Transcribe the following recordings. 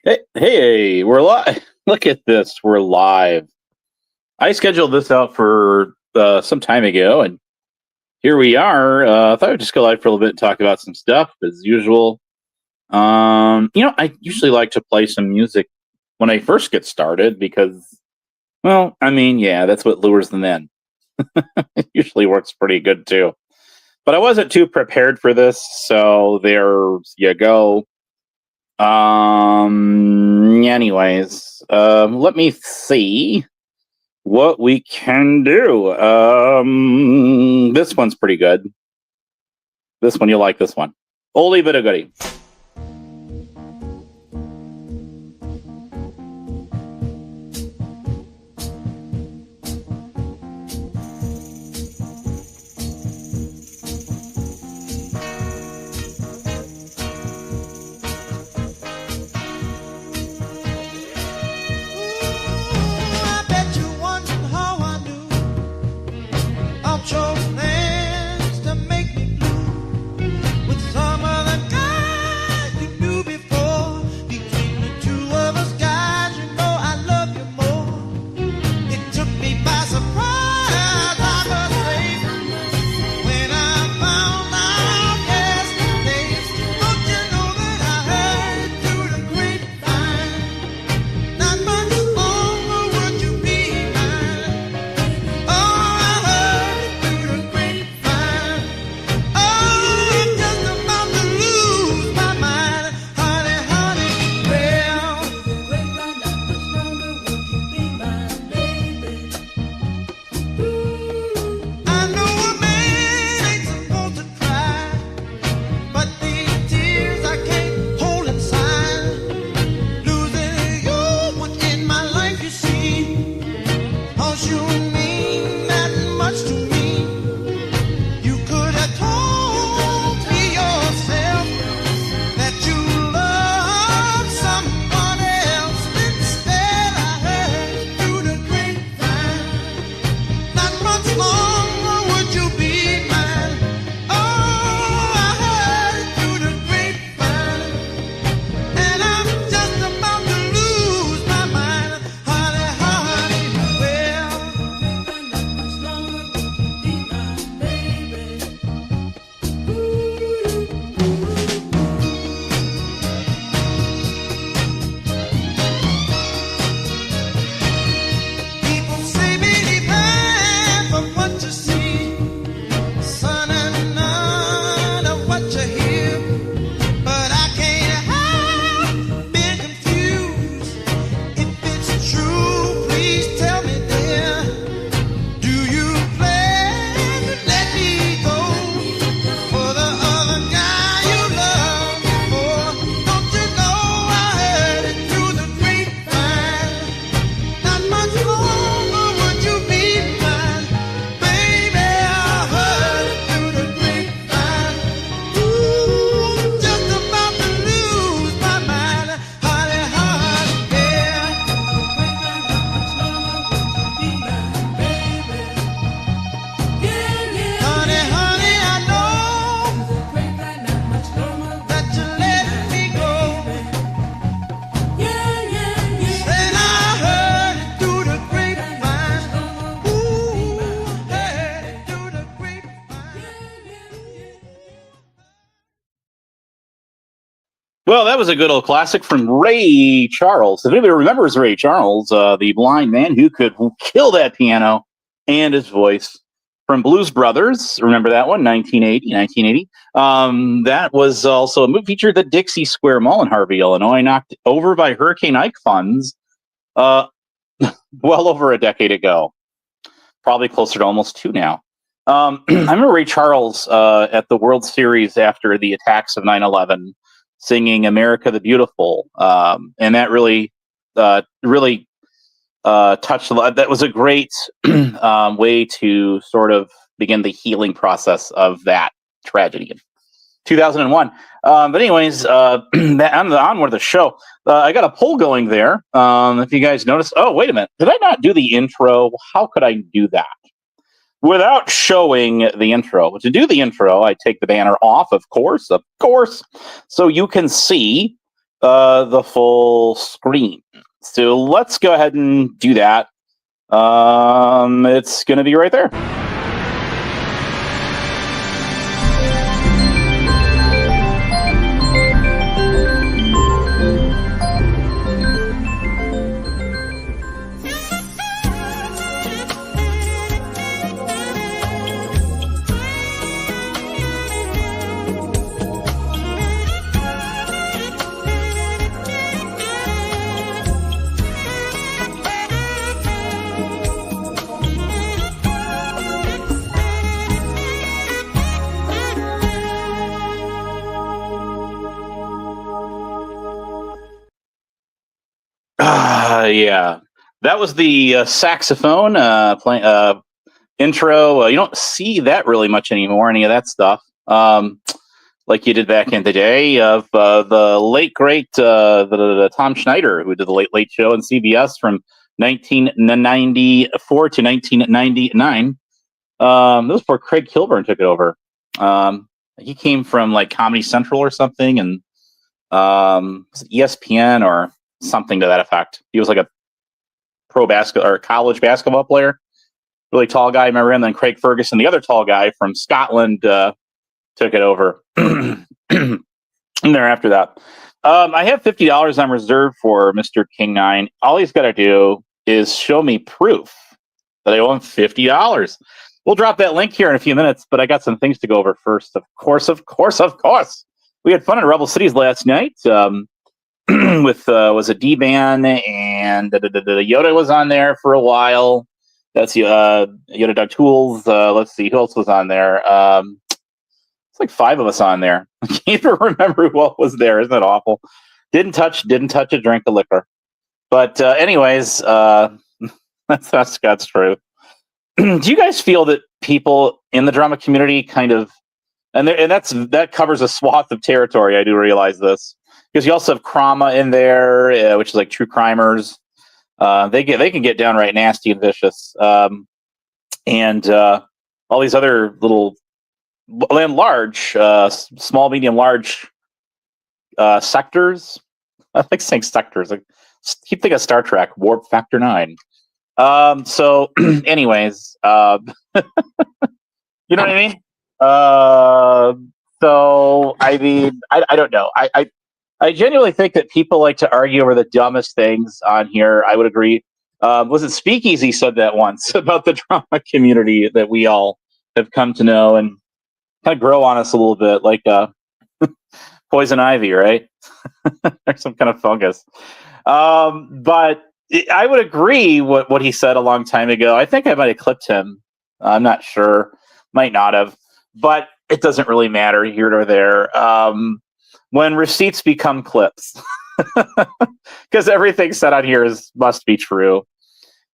Hey, we're live. Look at this. We're live. I scheduled this out for some time ago, and here we are. I thought I'd just go live for a little bit and talk about some stuff as usual. I usually like to play some music when I first get started because, well, yeah, that's what lures them in. It usually works pretty good too. But I wasn't too prepared for this, so there you go. Anyways, let me see what we can do. This one's pretty good. This one, you'll like this one. Oldie but a goodie. Well, that was a good old classic from Ray Charles. If anybody remembers Ray Charles, the blind man who could kill that piano and his voice from Blues Brothers. Remember that one? 1980. That was also a movie featured the Dixie Square Mall in Harvey, Illinois, knocked over by Hurricane Ike funds well over a decade ago. Probably closer to almost two now. I remember Ray Charles at the World Series after the attacks of 9/11 singing America the Beautiful. And that really touched a lot. That was a great way to sort of begin the healing process of that tragedy in 2001. But anyways, on with the show. I got a poll going there. If you guys notice, oh, wait a minute. Did I not do the intro? How could I do that? Without showing the intro. To do the intro, I take the banner off, of course, so you can see the full screen. So let's go ahead and do that. It's going to be right there. Yeah, that was the saxophone intro. You don't see that really much anymore, any of that stuff, like you did back in the day of the late, great the Tom Schneider, who did the Late Late Show on CBS from 1994 to 1999. That was before Craig Kilburn took it over. He came from like Comedy Central or something, and was it ESPN or something to that effect. He was like a pro basketball or college basketball player, really tall guy. Remember him? Then Craig Ferguson, the other tall guy from Scotland, took it over. And thereafter that, I have $50 on reserve for Mr. King 9. All he's got to do is show me proof that I owe him $50. We'll drop that link here in a few minutes, but I got some things to go over first. Of course. We had fun in Rebel Cities last night. With was a D-Ban and Yoda was on there for a while. That's Yoda Dog Tools. Let's see who else was on there. It's like 5 of us on there. I can't even remember who else was there. Isn't that awful? Didn't touch a drink of liquor. But anyways, that's God's truth. Do you guys feel that people in the drama community kind of, and that covers a swath of territory? I do realize this. Because you also have Krama in there, which is like true crimers. They can get downright nasty and vicious, and all these other little and large, small, medium, large sectors. I like saying sectors. Like keep thinking of Star Trek, Warp Factor 9. So, anyways, you know what I mean. So I mean, I don't know. I genuinely think that people like to argue over the dumbest things on here. I would agree. Was it Speakeasy said that once about the drama community that we all have come to know and kind of grow on us a little bit, like poison ivy, right? Or some kind of fungus. But I would agree what he said a long time ago. I think I might have clipped him. I'm not sure. Might not have. But it doesn't really matter here nor there. When receipts become clips, because everything said on here must be true,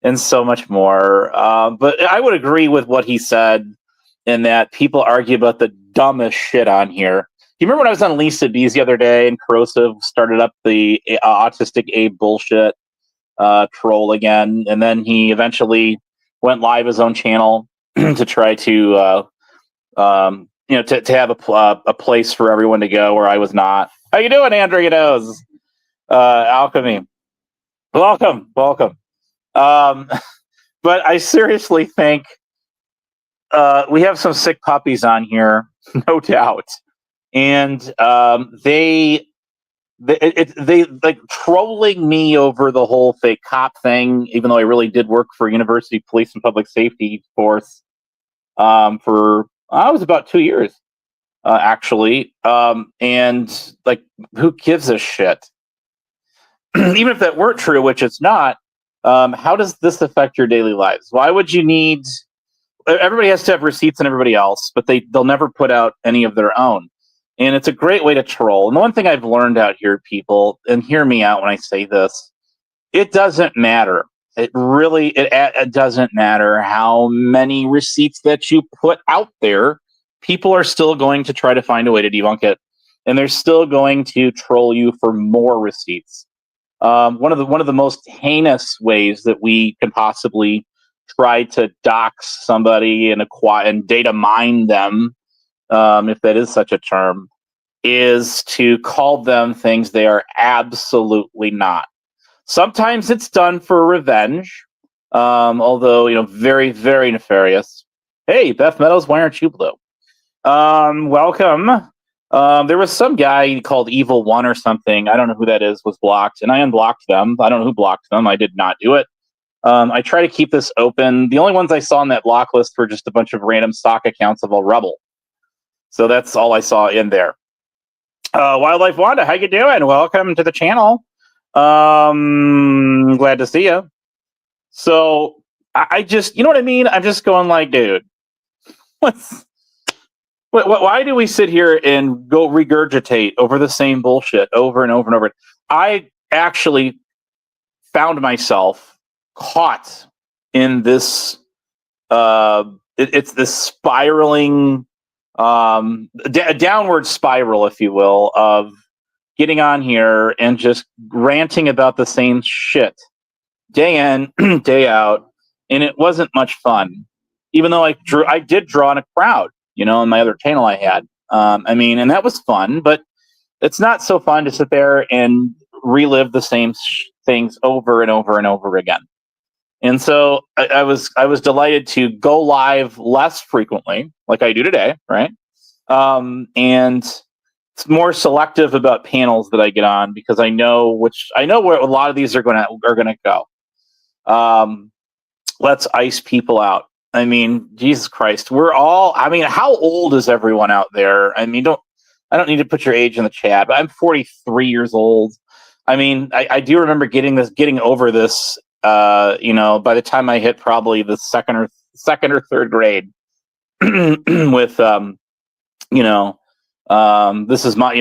and so much more. But I would agree with what he said in that people argue about the dumbest shit on here. You remember when I was on Lisa B's the other day and Corrosive started up the Autistic Abe bullshit troll again, and then he eventually went live his own channel to try to to have a place for everyone to go where I was not. How you doing, Andrew Nose? Alchemy. Welcome. But I seriously think we have some sick puppies on here, no doubt. And they like trolling me over the whole fake cop thing, even though I really did work for University Police and Public Safety Force for I was about 2 years, actually. And like, who gives a shit? Even if that weren't true, which it's not, how does this affect your daily lives? Why would you need? Everybody has to have receipts and everybody else, but they'll never put out any of their own. And it's a great way to troll. And the one thing I've learned out here, people, and hear me out when I say this, it doesn't matter. It really, it doesn't matter how many receipts that you put out there. People are still going to try to find a way to debunk it, and they're still going to troll you for more receipts. One of the most heinous ways that we can possibly try to dox somebody and acquire and data mine them, if that is such a term, is to call them things they are absolutely not. Sometimes it's done for revenge, although very, very nefarious. Hey, Beth Meadows, why aren't you blue? Welcome. There was some guy called Evil One or something. I don't know who that is. Was blocked, and I unblocked them. I don't know who blocked them. I did not do it. I try to keep this open. The only ones I saw on that block list were just a bunch of random stock accounts of a rebel. So that's all I saw in there. Wildlife Wanda, how you doing? Welcome to the channel. Glad to see you. So I just, you know what I mean? I'm just going like, dude, why do we sit here and go regurgitate over the same bullshit over and over and over? I actually found myself caught in this, it's this spiraling, a downward spiral, if you will, of getting on here and just ranting about the same shit day in, day out, and it wasn't much fun. Even though I did draw in a crowd, in my other channel I had. And that was fun, but it's not so fun to sit there and relive the same things over and over and over again. And so I was delighted to go live less frequently, like I do today, right? And it's more selective about panels that I get on because I know where a lot of these are gonna go. Let's ice people out. I mean, Jesus Christ, how old is everyone out there? I mean, I don't need to put your age in the chat, but I'm 43 years old. I mean, I do remember getting over this, by the time I hit probably the second or third grade with, this is my,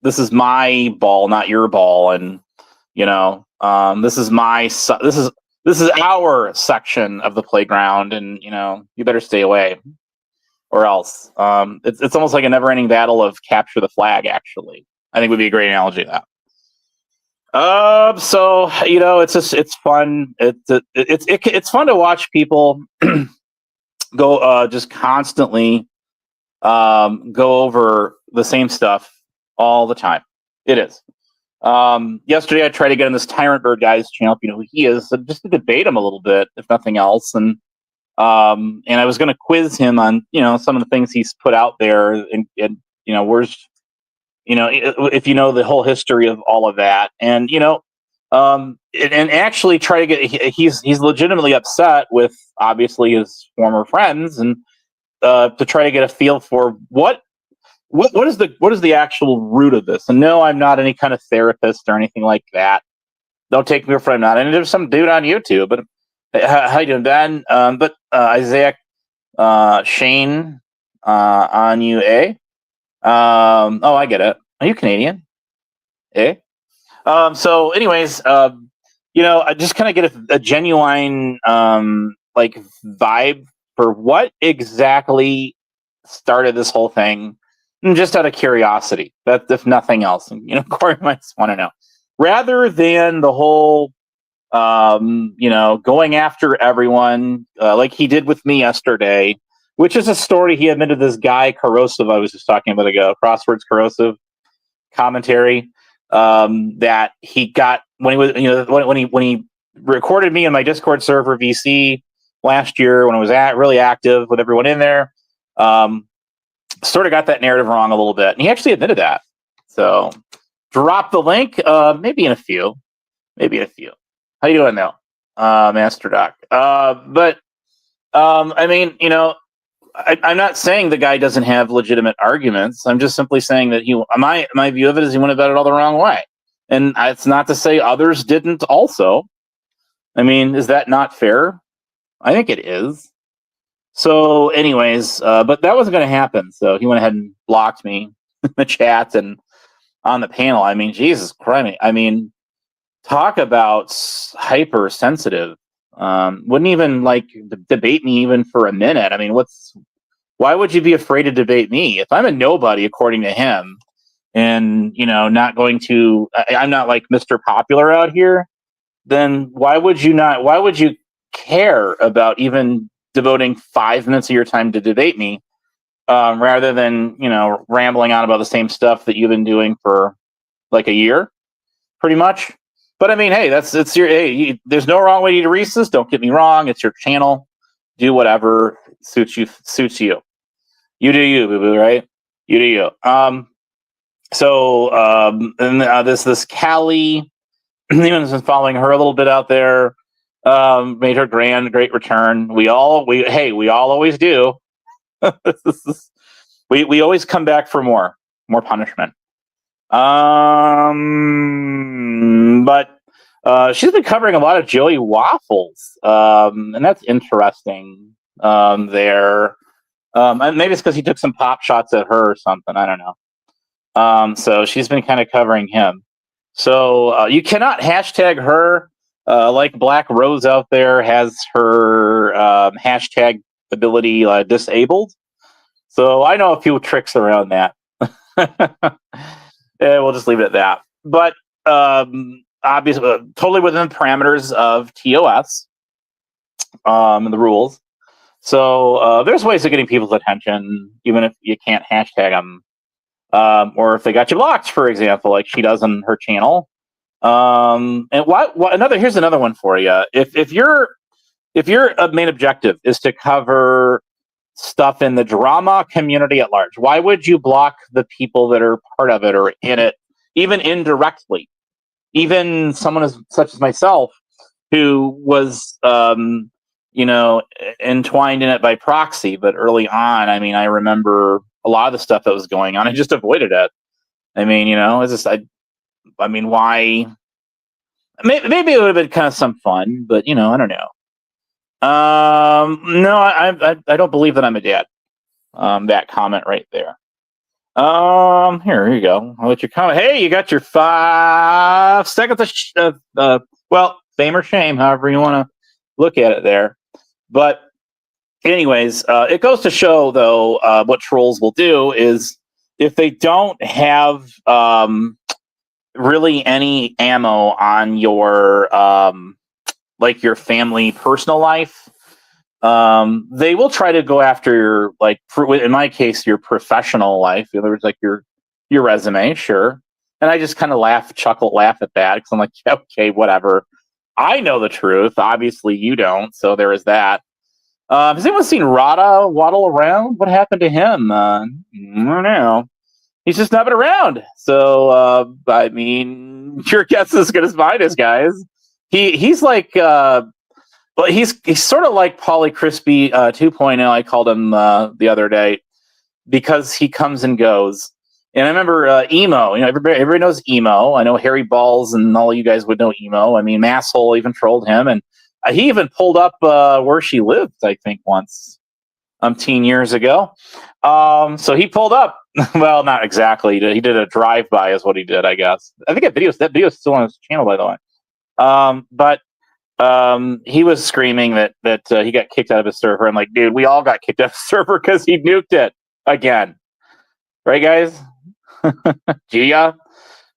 this is my ball, not your ball. And, this is our section of the playground, and you better stay away, or else. It's almost like a never-ending battle of capture the flag. Actually, I think would be a great analogy to that. So it's fun. It's fun to watch people go just constantly go over the same stuff all the time. It is. Yesterday I tried to get on this Tyrant Bird guy's channel, who he is, just to debate him a little bit, if nothing else. And I was going to quiz him on, some of the things he's put out there, and where's, if you know the whole history of all of that, and and actually try to get, he's legitimately upset with obviously his former friends, and to try to get a feel for what is the actual root of this. And no, I'm not any kind of therapist or anything like that. Don't take me for I'm not. And there's some dude on YouTube, but how you doing, Ben? But Isaiah, Shane, on you, eh? Oh, I get it. Are you Canadian? Eh? So anyways, I just kind of get a genuine vibe for what exactly started this whole thing, just out of curiosity. That, if nothing else, Corey might want to know, rather than the whole going after everyone like he did with me yesterday, which is a story he admitted. This guy Corrosive, I was just talking about ago, Crosswords Corrosive commentary, that he got when he was when he recorded me on my Discord server VC last year, when I was really active with everyone in there. Sort of got that narrative wrong a little bit, and he actually admitted that. So drop the link, maybe in a few. How you doing now, Master Doc? But I mean, I'm not saying the guy doesn't have legitimate arguments. I'm just simply saying that my view of it is he went about it all the wrong way. And it's not to say others didn't also. I mean, is that not fair? I think it is. So anyways, but that wasn't going to happen. So he went ahead and blocked me in the chat and on the panel. I mean, Jesus Christ. I mean, talk about hypersensitive. Wouldn't even debate me even for a minute. I mean, why would you be afraid to debate me? If I'm a nobody, according to him, and, not going to, I'm not like Mr. Popular out here, then why would you care about even devoting 5 minutes of your time to debate me? rather than rambling on about the same stuff that you've been doing for like a year, pretty much. But I mean, hey, it's your there's no wrong way to reach this. Don't get me wrong; it's your channel. Do whatever suits you. You do you, boo boo, right? You do you. And this Callie, even been following her a little bit out there. Made her great return. We all always do. we always come back for more punishment. But she's been covering a lot of Joey Waffles, and that's interesting. There, and maybe it's because he took some pop shots at her or something. I don't know. So she's been kind of covering him. So you cannot hashtag her like Black Rose out there has her hashtag ability disabled. So I know a few tricks around that. We'll just leave it at that. But obviously, totally within the parameters of TOS and the rules. So there's ways of getting people's attention, even if you can't hashtag them. Or if they got you blocked, for example, like she does on her channel. And here's another one for you. If your main objective is to cover stuff in the drama community at large, why would you block the people that are part of it or in it, even indirectly? Even someone such as myself, who was entwined in it by proxy, but early on, I mean, I remember a lot of the stuff that was going on. I just avoided it. I mean, it's just I mean, why? Maybe it would have been kind of some fun, but I don't know. No, I don't believe that I'm a dad. That comment right there. Here you go. I'll let you comment. Hey, you got your 5 seconds of fame or shame, however you want to look at it there. But anyways, it goes to show, though, what trolls will do is if they don't have really any ammo on your your family personal life, they will try to go after your, in my case, your professional life. In other words, like your resume, sure. And I just kind of laugh at that because I'm like, okay, whatever. I know the truth. Obviously, you don't. So there is that. Has anyone seen Rada waddle around? What happened to him? I don't know. He's just not been around. So, I mean, your guess is as good as mine is, guys. He's like, he's sort of like Pauly Crispy 2.0. I called him the other day because he comes and goes. And I remember Emo. Everybody knows Emo. I know Harry Balls and all you guys would know Emo. I mean, Masshole even trolled him, and he even pulled up where she lived, I think, once, 10 years ago. So he pulled up. Well, not exactly. He did a drive-by is what he did, I guess. I think that video is still on his channel, by the way. But he was screaming that he got kicked out of his server. I'm like, dude, we all got kicked out of the server because he nuked it again. Right, guys? Gia,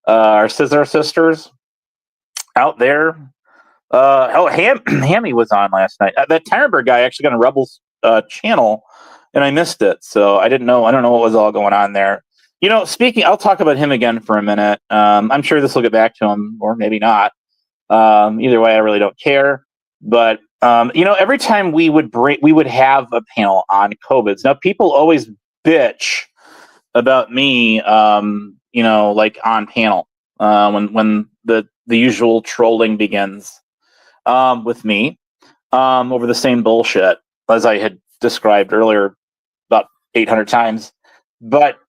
our scissor sisters out there. Hammy was on last night. That Tyrenberg guy actually got on Rebel's channel, and I missed it, so I don't know what was all going on there. Speaking, I'll talk about him again for a minute. I'm sure this will get back to him, or maybe not. Either way, I really don't care. But every time we would have a panel on COVIDs. Now, people always bitch about me, like on panel when the usual trolling begins with me over the same bullshit as I had described earlier about 800 times. But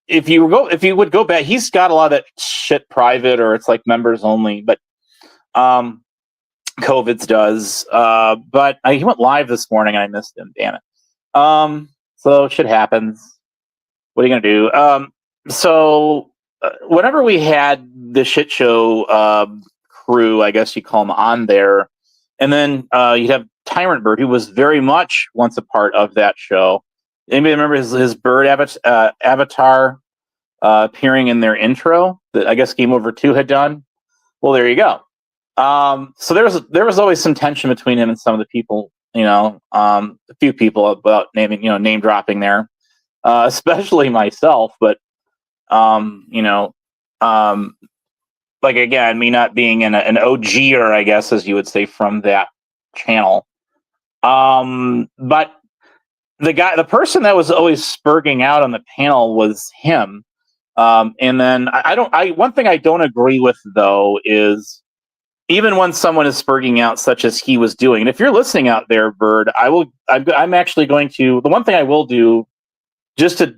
if you would go back, he's got a lot of that shit private, or it's like members only. But COVID's does. But he went live this morning and I missed him. Damn it. So shit happens. What are you gonna do? So whenever we had the shit show crew, I guess you call them, on there, and then you'd have Tyrant Bird, who was very much once a part of that show. Anybody remember his bird avatar appearing in their intro that I guess Game Over 2 had done? Well, there you go. So there was always some tension between him and some of the people, a few people about name dropping there. especially myself. But like again, me not being an OGer, I guess, as you would say, from that channel. But the person that was always spurging out on the panel was him. And then one thing I don't agree with though is even when someone is spurging out such as he was doing, and if you're listening out there, Bird, I'm actually going to, the one thing I will do just to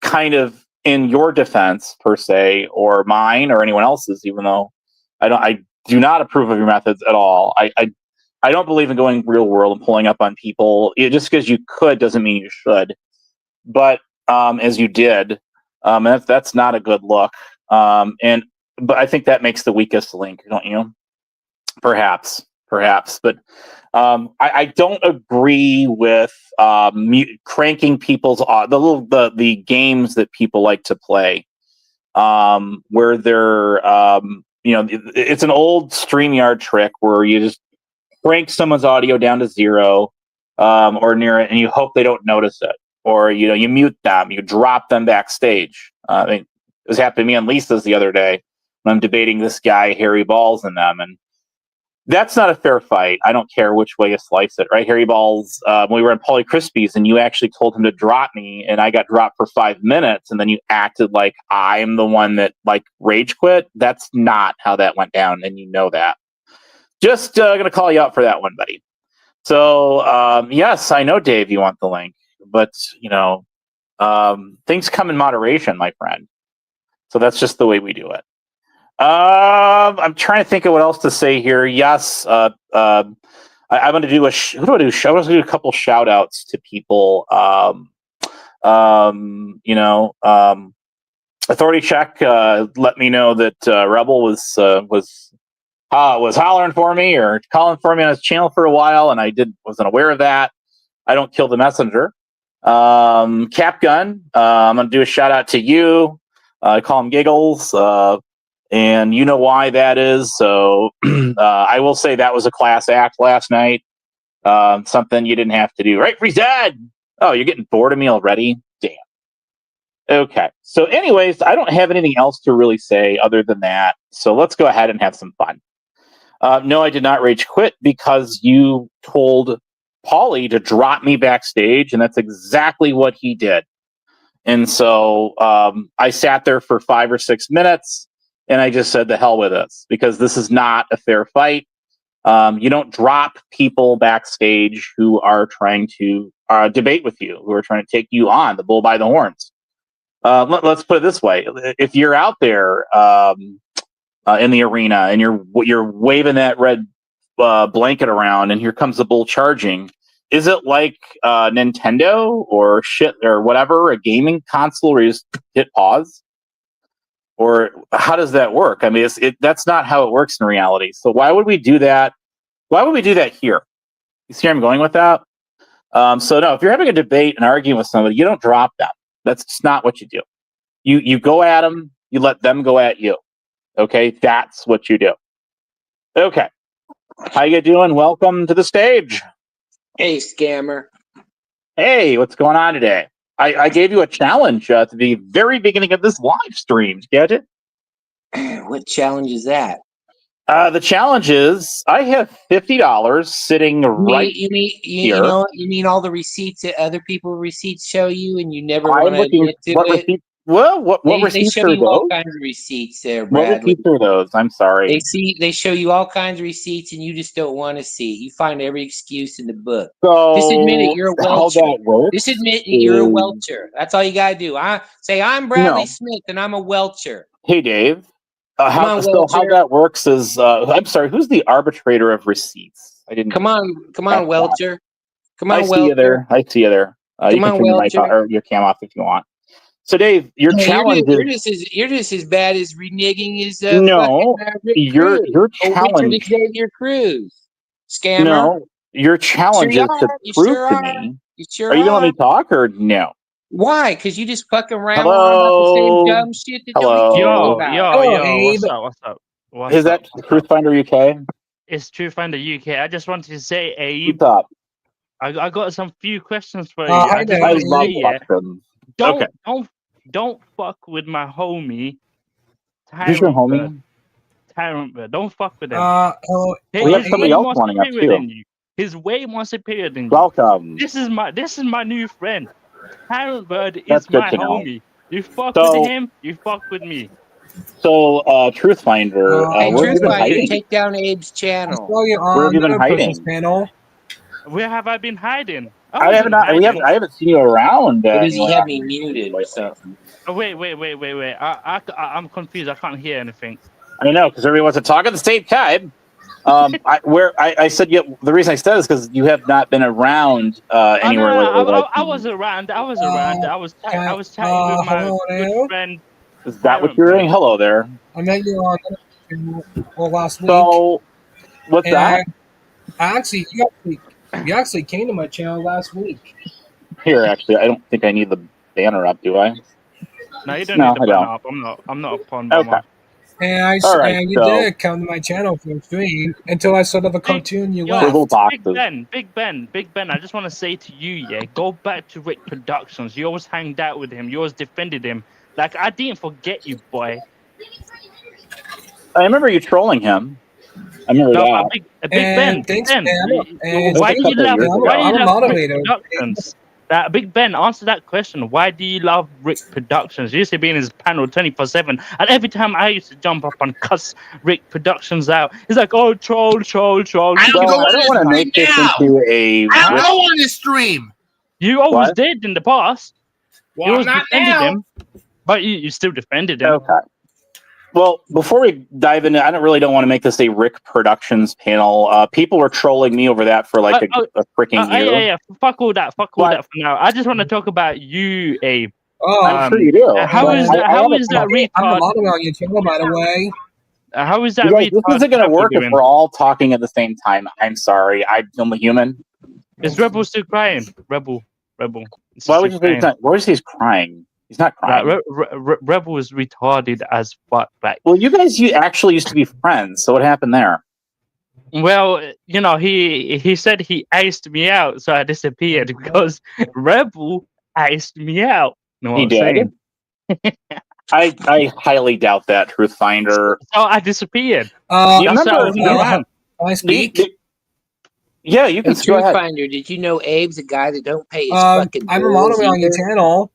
kind of in your defense per se, or mine or anyone else's, even though I do not approve of your methods at all. I don't believe in going real world and pulling up on people. Just because you could doesn't mean you should. But as you did, and that's not a good look. But I think that makes the weakest link, don't you? Perhaps. But I don't agree with cranking people's the games that people like to play, where they're it's an old StreamYard trick where you just crank someone's audio down to 0 or near it, and you hope they don't notice it, or you mute them, you drop them backstage. I mean, this happened to me on Lisa's the other day when I'm debating this guy Harry Balls and them, and that's not a fair fight. I don't care which way you slice it, right? Harry Balls, when we were in Polly Crispies and you actually told him to drop me and I got dropped for 5 minutes and then you acted like I'm the one that like rage quit. That's not how that went down, and you know that. Just going to call you out for that one, buddy. So, yes, I know, Dave, you want the link, but, things come in moderation, my friend. So that's just the way we do it. I'm trying to think of what else to say here. Yes, I'm going to do who do I do? I was going to do a couple shout outs to people. Authority Check let me know that Rebel was hollering for me or calling for me on his channel for a while, and I wasn't aware of that. I don't kill the messenger. Cap Gun, I'm going to do a shout out to you. I call him Giggles. And you know why that is. So I will say that was a class act last night. Something you didn't have to do. Right, Freeze Dad? Oh, you're getting bored of me already? Damn. Okay. So anyways, I don't have anything else to really say other than that. So let's go ahead and have some fun. No, I did not rage quit because you told Paulie to drop me backstage, and that's exactly what he did. And so I sat there for 5 or 6 minutes. And I just said, the hell with this, because this is not a fair fight. You don't drop people backstage who are trying to debate with you, who are trying to take you on, the bull by the horns. Let's put it this way. If you're out there in the arena and you're waving that red blanket around and here comes the bull charging, is it like Nintendo or shit or whatever, a gaming console where you just hit pause? Or how does that work? I mean, that's not how it works in reality. So why would we do that? Why would we do that here? You see where I'm going with that? So no, if you're having a debate and arguing with somebody, you don't drop them. That's just not what you do. You go at them. You let them go at you. Okay, that's what you do. Okay, how you doing? Welcome to the stage. Hey, scammer. Hey, what's going on today? I gave you a challenge at the very beginning of this live stream. Did you get it? What challenge is that? The challenge is I have $50 sitting right here. You mean all the receipts that other people receipts show you, and you never want to admit to it? What receipts they show are you those? all kinds of receipts there, Bradley. What receipts are those? I'm sorry. They show you all kinds of receipts, and you just don't want to see. You find every excuse in the book. So just admit it. You're a welcher. How that works? Just admit it. You're a welcher. That's all you gotta do. I'm Bradley Smith, and I'm a welcher. Hey, Dave. How that works is I'm sorry. Who's the arbitrator of receipts? I didn't. Come on, welcher. Come on, welcher. I see you there. You can turn your mic off, or your cam off if you want. So, Dave, your challenge you're just as bad as reneging as no. Your challenge. Xavier Cruz, scammer. No, your challenge is to prove to me. Are you gonna let me talk or no? Why? Because you just fucking ramble on about the same dumb shit that Yo, what's up? Is that Truthfinder UK? It's Truthfinder UK. I just wanted to say, Abe. What's up? I got some few questions for you. I love questions. don't fuck with my homie. Who's your homie? Tyrant Bird. Don't fuck with him. Hello. We have somebody else wanting up superior too. than you. He's way more superior than you. Welcome. This is my new friend. Tyrant Bird That's is good my to know. homie. You fuck So- with him, you fuck with me. So, Truth Finder, Hey, where have you Truth been Finder, hiding? take down Abe's I channel. saw you Where have on you been the person's hiding? panel. Where have I been hiding? I haven't. I haven't seen you around. Or does he anywhere have on me YouTube muted or lately. something? Oh, wait. I'm confused. I can't hear anything. I know, because everybody wants to talk at the same time. I said the reason I said is because you have not been around anywhere lately. I was around. I was chatting with my hello good there. friend. Is that what Tyrant you're Bird. doing? Hello there. I met you on the channel last week. So, what's and that? I actually, you actually came to my channel last week. Here, actually, I don't think I need the banner up, do I? No, you don't No, need to I ban don't. up. I'm not a pawn Okay. bomber. And All right, and you so- did come to my channel for a stream until I saw the cartoon you Yo, left. Little Big boxes. Ben. I just want to say to you, yeah, go back to Rick Productions. You always hanged out with him. You always defended him. Like I didn't forget you, boy. I remember you trolling him. I remember No, that. Big And Ben. thanks, Ben. Ben. And Why That's do a you couple love? years ago. Why do you I'm a love Rick moderator. Productions? Big Ben, answer that question. Why do you love Rick Productions? You used to be in his panel 24/7, and every time I used to jump up and cuss Rick Productions out, he's like, "Oh, troll." I Well, don't I go don't on his want to stream make this now. into a. I don't Rick- go on his stream. You always What? did in the past. You Well, always not defended now. him, but you still defended him. Okay. Well, before we dive into, I don't want to make this a Rick Productions panel. People were trolling me over that for like a freaking year. Yeah. Fuck all that. Fuck all What? that for now. I just want to talk about you, Abe. Oh, I'm sure you do. How is that? How is that I'm the retard? moderator on your channel, by the way. How is that You guys, this retard? isn't going to Rebel work if doing? we're all talking at the same time. I'm sorry. I'm a human. Is Rebel still crying? Rebel. Is Why still would you say crying? he's not? Why would you say he's crying? He's not crying. Rebel is retarded as fuck. Like, Well, you guys, you actually used to be friends. So what happened there? well, you know, he said he iced me out, so I disappeared because Rebel iced me out. Know what He I'm did? saying? I highly doubt that, Truth Finder. So I disappeared. Uh, You That's how I remember? was around. Can I speak? Yeah, you can Hey, go Truth ahead. Finder, did you know Abe's a guy that don't pay his fucking I'm a bills moderator on your either? channel.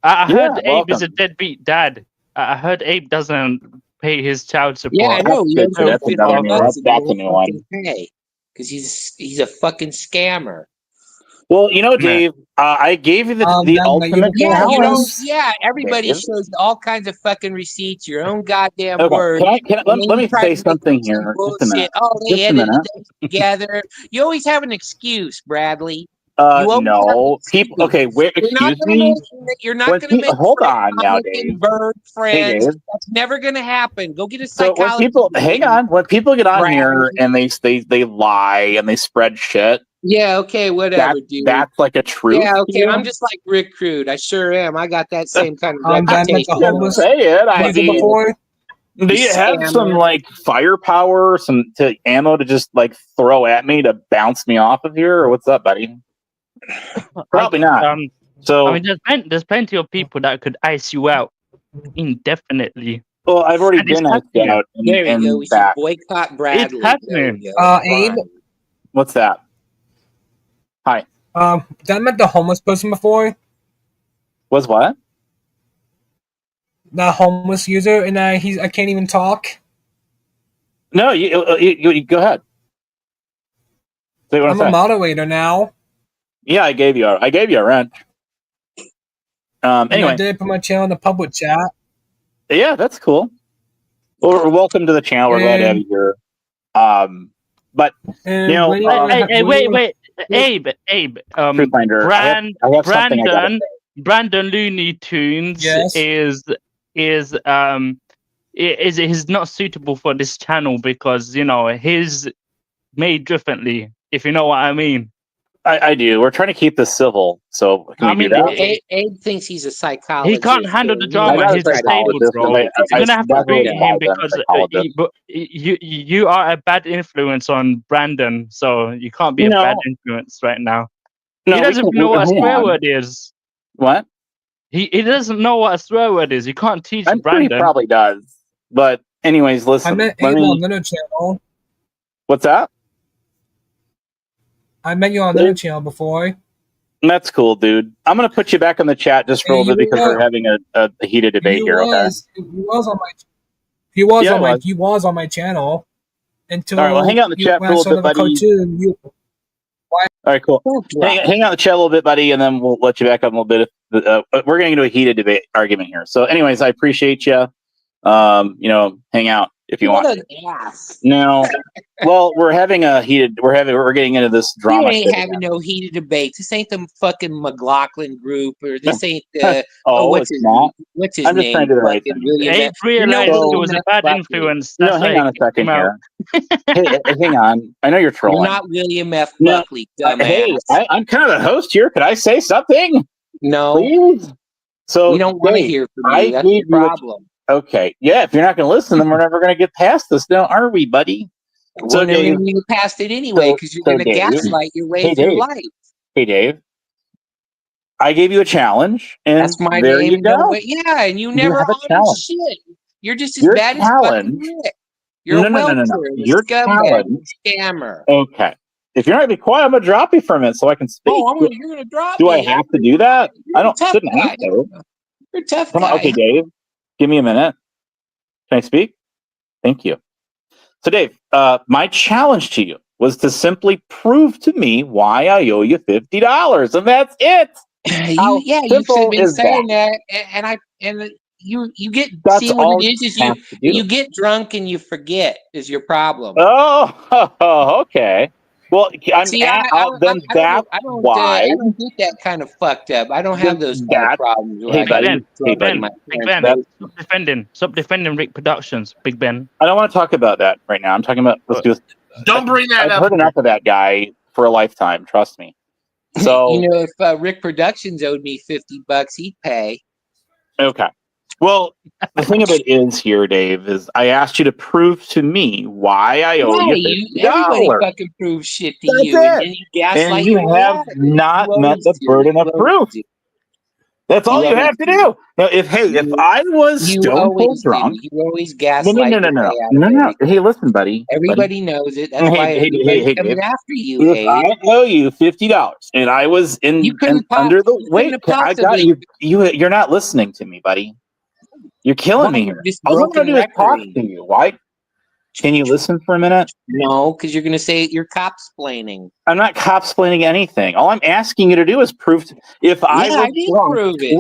I heard Yeah, Abe is a welcome. deadbeat dad. I heard Abe doesn't pay his child support. Yeah, I know. He That's owes me that's $50 another new. and That's a won't new one. fucking pay because he's a fucking scammer. Well, you know, Dave, I gave you the Then ultimate you- Yeah, you know, challenge. yeah. Everybody Dave. shows all kinds of fucking receipts, your own goddamn Okay, word. let me say something here. Just a minute. Oh, they Just a edited minute. things together. You always have an excuse, Bradley. You always have an No, excuse. people. Okay, wait. You're not Excuse gonna me. make. You're not When gonna make. hold on now, fucking Dave. bird Hey, friends. Dave. That's never gonna happen. Go get a So when psychology. people hang on, when people get on Brad. here and they lie and they spread shit, Yeah. Okay. Whatever, dude. that's like a truth. Yeah. to Okay. you? I'm just like Rick Crude. I sure am. I got that same kind of That meant reputation. the homeless Say it. I user mean, before. do you have some Scammer. like firepower, some ammo to just like throw at me to bounce me off of here, or what's up, buddy? Probably not. So, I mean, there's plenty of people that could ice you out indefinitely. well, I've already and it's been iced happening. out There we and go. We should back. boycott Bradley. happening. There we go. Abe, What's that? that met the homeless person before. Was what? The homeless user, and I can't even talk. No, you go ahead. Say what I'm a moderator now. Yeah, I gave you a wrench. And I Anyway, did put my channel in the public chat. yeah, that's cool. Well, welcome to the channel. We're glad to have you here. But And You know, when you- Hey, when you- wait, Abe. Truth Finder, I have something I gotta say. Brandon Looney Tunes Yes. is not suitable for this channel because you know he's made differently. If you know what I mean. I do. We're trying to keep this civil, so can I we mean, do that? Abe thinks he's a psychologist. He can't handle the so drama. I got a He's disabled, psychologist, bro. but You're gonna have to that's beat really him bad, because psychologist. you are a bad influence on Brandon, so you can't be a No. bad influence right now. No, He we doesn't can- know what a hang swear on. word is. What? He doesn't know what a swear word is. You can't teach I'm sure he Brandon. probably does. But anyways, listen. I met let Abel me- on another channel. What's that? I met you on another channel before. That's cool, dude. I'm gonna put you back in the chat just for a Hey, little bit you because know we're having a heated debate here. Okay. He was on my. He was Yeah, on I my. was. He was on my channel until. All right, well, hang out in the chat when for a I little showed bit, him a buddy. cartoon. All right, cool. Hang out in the chat a little bit, buddy, and then we'll let you back up a little bit. We're getting into a heated debate argument here. So, anyways, I appreciate you. Hang out if you want. What an ass. No, well, we're getting into this drama. You ain't shit having again. no heated debates. This ain't the fucking McLaughlin group, or this ain't the It's not. what's his I'm just trying name? to do the right Fucking thing. William Abe F. realized So- it was a bad influence. No, That's hang why on a he kicked second him out. here. Hey, hang on. I know you're You're trolling. not William F. No, Buckley, dumbass. Hey, I'm kind of the host here. Could I say something, no, please? So we don't want to Dave, hear from I you. That's gave the you a- problem. Okay, yeah. If you're not going to listen, then we're never going to get past this, now, are we, buddy? So, We're never Dave- going to get past it anyway because you're so going to Dave- gaslight your way Hey, through Dave. life. Hey, Dave. I gave you a challenge, and That's my there name. you go. Yeah, and you You never have a honor challenge. shit. You're just as Your bad challenge- as fucking Rick. You're a No. welcher, Your a scumbag, challenge- a scammer. Okay. If you're not going to be quiet, I'm going to drop you for a minute so I can speak. You're going to drop Do me. I have to do that? You're I a don't. tough Shouldn't guy. have to. You're a tough Come on. guy. Okay, Dave. Give me a minute. Can I speak? Thank you. So, Dave, my challenge to you was to simply prove to me why I owe you $50, and that's it. How You should simple have been is saying that, and you get That's see what all it is you have to do. you get drunk and you forget is your problem. Oh, okay. Well, I'm See, at, I don't then that's why. I don't get that kind of fucked up. I don't have those kind of problems. Hey, buddy. Big Ben, That's- stop defending Rick Productions, Big Ben. I don't want to talk about that right now. I'm talking about, let's do this. Don't bring that I've up. heard enough of that guy for a lifetime. Trust me. So, if Rick Productions owed me $50, he'd pay. okay. Well, the thing of it is here, Dave, is I asked you to prove to me why I owe you $50. Everybody fucking proves shit to That's you, it. and then you gaslight And you your way have out of it. not You met always the do. burden of You always proof. do. That's all You you always have to do. do. Now, if I was You stone always cold drunk, do. You always gaslight your way out no. of everything. Hey, listen, buddy. Everybody knows it. That's Hey, why hey, everybody's hey, coming Dave. after you, If Abe. I owe you $50 and I was You couldn't under the you wait, couldn't I got possibly- you're not listening to me, buddy. You're killing me Why? here. Just All I'm gonna broken do is talk record. to you. Why? Can you listen for a minute? No, because you're going to say you're cop-splaining. I'm not cop-splaining anything. All I'm asking you to do is prove if I was I did drunk. prove it.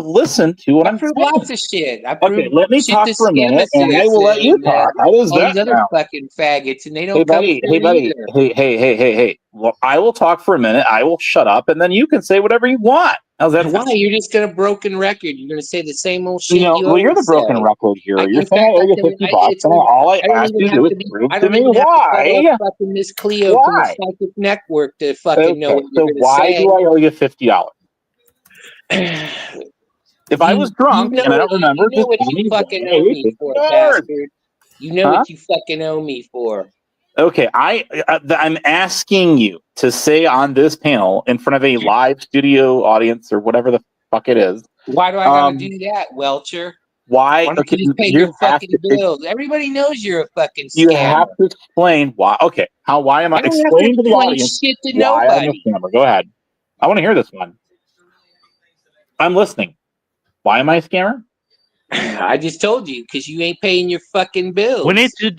Listen to what I I'm proved saying. lots of shit. I proved Okay, let me shit talk to for a minute, and I will let you talk. How does all that these other sound? fucking faggots, and they don't Hey, come buddy. through either. Hey. Well, I will talk for a minute. I will shut up, and then you can say whatever you want. How's that Why? sound? You're just going to broken record. You're going to say the same old shit. Well, you're the broken record here. You're saying I owe you $50, and all I asked you to do is prove to me why. Fucking Miss Cleo from Why? the Psychic Network to fucking know what So you're going to why say. do I owe you $50? If I was drunk and I don't remember, you know what just you tell fucking me owe why me I for, owe you $50. bastard. You know Huh? what you fucking owe me for. Okay, I'm asking you to say on this panel in front of a live studio audience or whatever the fuck it is. Why do I gotta do that, Welcher? Why? Why don't you just pay you your have fucking to- bills? Everybody knows you're a fucking scammer. You have to explain why. Okay, why am I I don't have explaining to the explain audience shit to why I'm a nobody. scammer? Go ahead. I want to hear this one. I'm listening. Why am I a scammer? I just told you because you ain't paying your fucking bills. We need to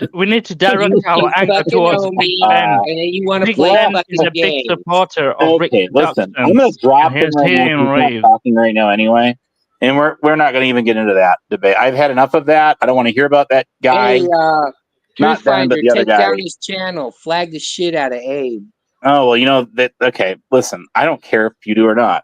direct our anger fucking towards owe Big me, Ben. and then you want to Big play Ben fucking is a big games. supporter of Rick Okay, listen. I'm going to drop him right now. He's not talking right now anyway. And we're not going to even get into that debate. I've had enough of that. I don't want to hear about that guy. Hey, Not Ben, but Truthfinder, the other take guy. down his channel. Flag the shit out of Abe. Oh, well, you know that. Okay, listen. I don't care if you do or not.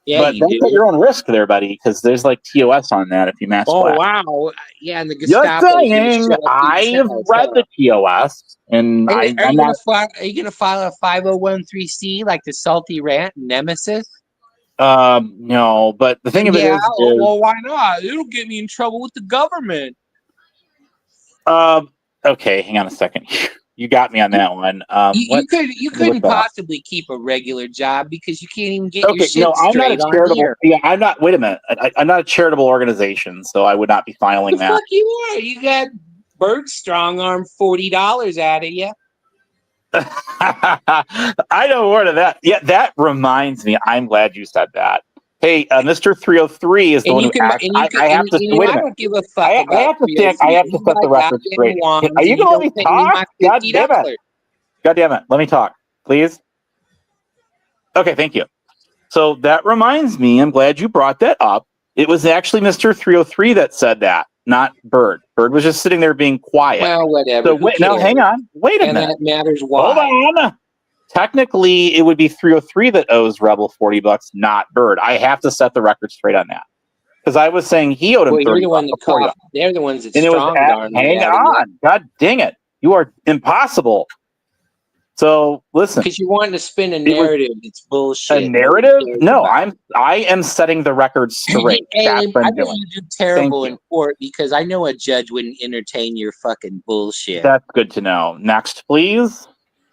Yeah, but you that's do. at your own risk there, buddy, because there's like TOS on that if you match Oh, black. wow. Yeah, and the Just Gestapo. saying, I have read the TOS, and Are you I'm not. Are you gonna file a 5013C like the Salty Rant Nemesis? No, but the thing of it is, well, why not? It'll get me in trouble with the government. okay, hang on a second. You got me on that one. You couldn't possibly keep a regular job because you can't even get your shit no, I'm not a straight on charitable. here. Yeah, I'm not. Wait a minute. I'm not a charitable organization, so I would not be filing The that. fuck you are? You got Bert strong arm $40 out of you. I know word of that. Yeah, that reminds me. I'm glad you said that. Hey, Mr. 303 is the one who asked. I have to wait a minute. I don't give a fuck I about have to set the record straight. Are you going to let me talk? God damn it! God damn it! Let me talk, please. Okay, thank you. So that reminds me. I'm glad you brought that up. It was actually Mr. 303 that said that, not Bird. Bird was just sitting there being quiet. Well, whatever. So now, hang on. Wait a minute. And that matters why. Hold on. Technically, it would be 303 that owes Rebel $40, not Bird. I have to set the record straight on that. Because I was saying he owed him $30. They're the ones that and strong arm. Hang on. God dang it. You are impossible. So listen. Because you wanted to spin a narrative that's bullshit. A narrative? No, I am setting the record straight. I bet you do terrible in court because I know a judge wouldn't entertain your fucking bullshit. That's good to know. Next, please.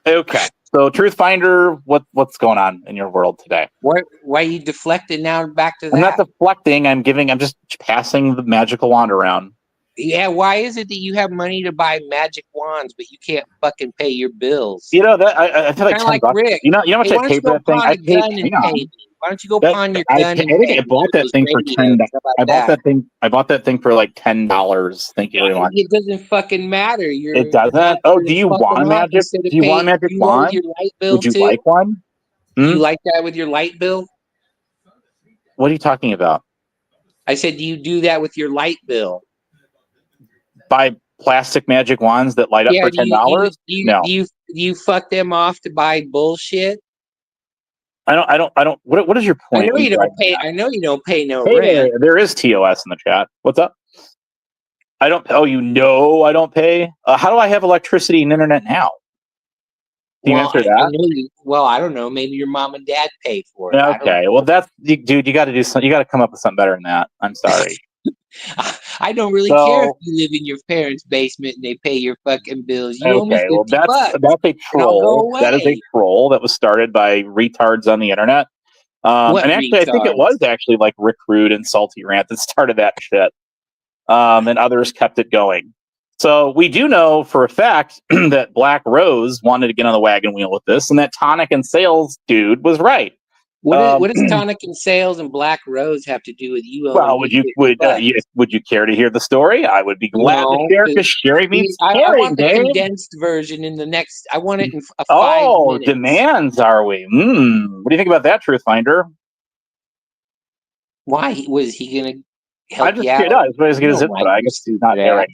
Okay. So, Truth Finder, what's going on in your world today? Why are you deflecting now back to that? I'm not deflecting. I'm just passing the magical wand around. Yeah, why is it that you have money to buy magic wands, but you can't fucking pay your bills? You know that I feel like $10. Rick. You know how much I paid for that thing? I paid. Why don't you go pawn your gun? I think I bought that thing for $10. I bought that thing for like $10. Thank you very much. It doesn't fucking matter. It doesn't. Oh, do you want a magic? Do you want a magic wand? Would you like one? Do you like that with your light bill? What are you talking about? I said, do you do that with your light bill? Buy plastic magic wands that light up for $10? No. Do you fuck them off to buy bullshit? I don't. What is your point? I know you don't pay no rent. There is TOS in the chat. What's up? I don't. Oh, I don't pay. How do I have electricity and internet now? Can you answer that? I don't know. Maybe your mom and dad pay for it. Okay. Well, dude. You got to do something. You got to come up with something better than that. I'm sorry. I don't really care if you live in your parents' basement and they pay your fucking bills. You owe me $50. That's a troll. That is a troll that was started by retards on the internet. And actually, I think it was actually like Rick Rude and Salty Rant that started that shit. And others kept it going. So we do know for a fact that Black Rose wanted to get on the wagon wheel with this, and that Tonic and Sales dude was right. What does Tonic and Sales and Black Rose have to do with you? Well, would you care to hear the story? I would be glad to share because sharing means caring. I want the condensed version in the next. I want it in 5 minutes. Demands are we? What do you think about that, Truth Finder? Why was he going to help you out? I was going to get his input. I guess he's not there right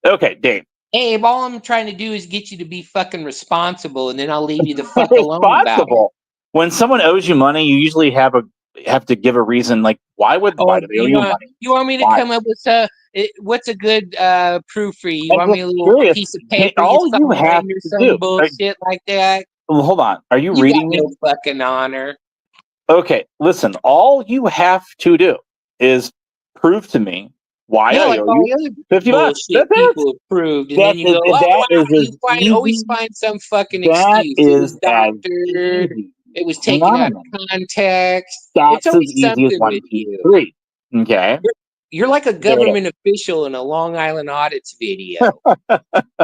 now. Okay, Dave. Abe, all I'm trying to do is get you to be fucking responsible, and then I'll leave you the fuck alone about it. When someone owes you money, you usually have to give a reason. Like, why do they owe you money? You want me to come up with what's a good proof for you? You want me a little piece of paper? All you have to do bullshit like that. Well, hold on. Are you reading me? No fucking honor. Okay, listen. All you have to do is prove to me why I owe you $50. People have proved, and then you go, always find some fucking excuse. It was doctored. It was taken out of context. That's as easy as 1, 2, 3. Okay. You're like a government official in a Long Island Audits video,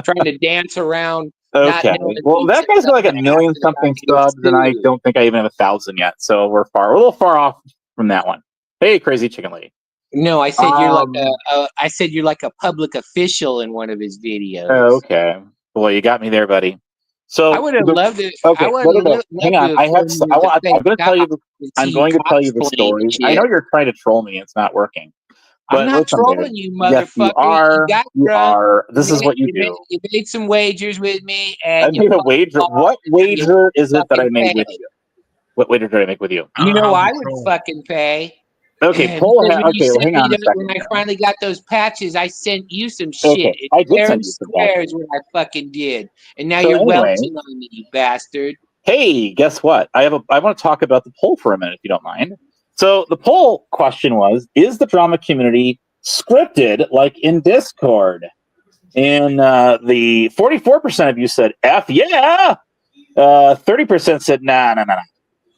trying to dance around. Okay. Well, that guy's got like 1 million something subs, and I don't think I even have 1,000 yet. So we're a little far off from that one. Hey, crazy chicken lady. No, I said you're like a public official in one of his videos. Okay. Well, you got me there, buddy. So I would have loved it. Okay, hang on. I'm going to tell you. I'm going to tell you the story. I know you're trying to troll me. It's not working. But I'm not trolling you, motherfucker. Yes, you are. This is what you do. You made some wagers with me, and I made a wager. What wager is it that I made with you? What wager did I make with you? You know, I would fucking pay. Okay, hang on a second. When I finally got those patches, I sent you some shit. Okay, I did send you some patches. What I fucking did, and now you're welching on me, you bastard. Hey, guess what? I want to talk about the poll for a minute, if you don't mind. So the poll question was: is the drama community scripted like in Discord? And the 44% of you said F, yeah. 30% said nah.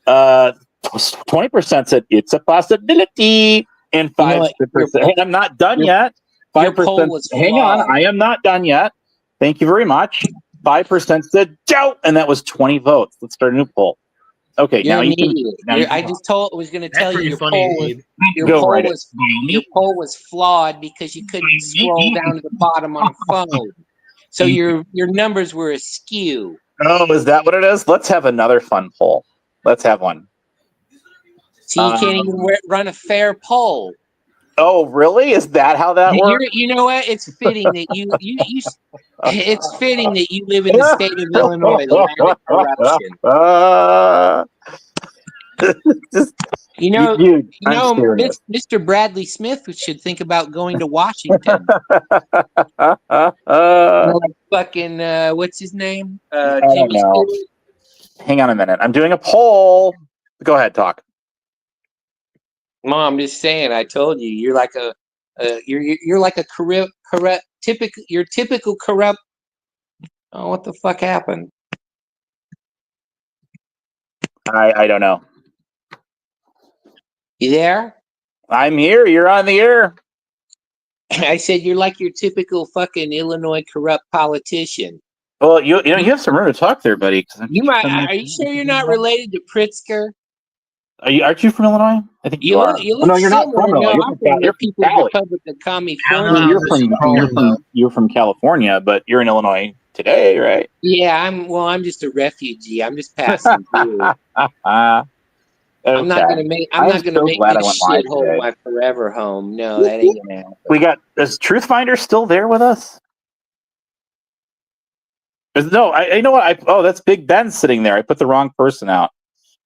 20% said it's a possibility. And 5%, hey, I'm not done yet. 5%, hang on, I am not done yet. Thank you very much. 5% said doubt, and that was 20 votes. Let's start a new poll. Okay, You're now an you can. idiot. Now I just was going to tell you your poll was flawed because you couldn't scroll down to the bottom on a phone. So your numbers were askew. Oh, is that what it is? Let's have another fun poll. Let's have one. So you can't even run a fair poll. Oh, really? Is that how that works? You know what? It's fitting that it's fitting that you live in the state of Illinois, the land of corruption. Mr. Bradley Smith should think about going to Washington. Fucking what's his name? Jimmy Stewart. Hang on a minute. I'm doing a poll. Go ahead, talk. Mom, I'm just saying. I told you, you're like a you're like a typical corrupt. Oh, what the fuck happened? I don't know. You there? I'm here. You're on the air. I said you're like your typical fucking Illinois corrupt politician. Well, you have some room to talk there, buddy. You might. Are you sure you're not related to Pritzker? Aren't you from Illinois? I think you are. No, you're not from Illinois. You're from the Republic of California. You're from California, but you're in Illinois today, right? Yeah, I'm just a refugee. I'm just passing through. Okay. I'm not gonna make this shithole my forever home. No, that ain't gonna happen. Is Truthfinder still there with us? No, I know what. That's Big Ben sitting there. I put the wrong person out.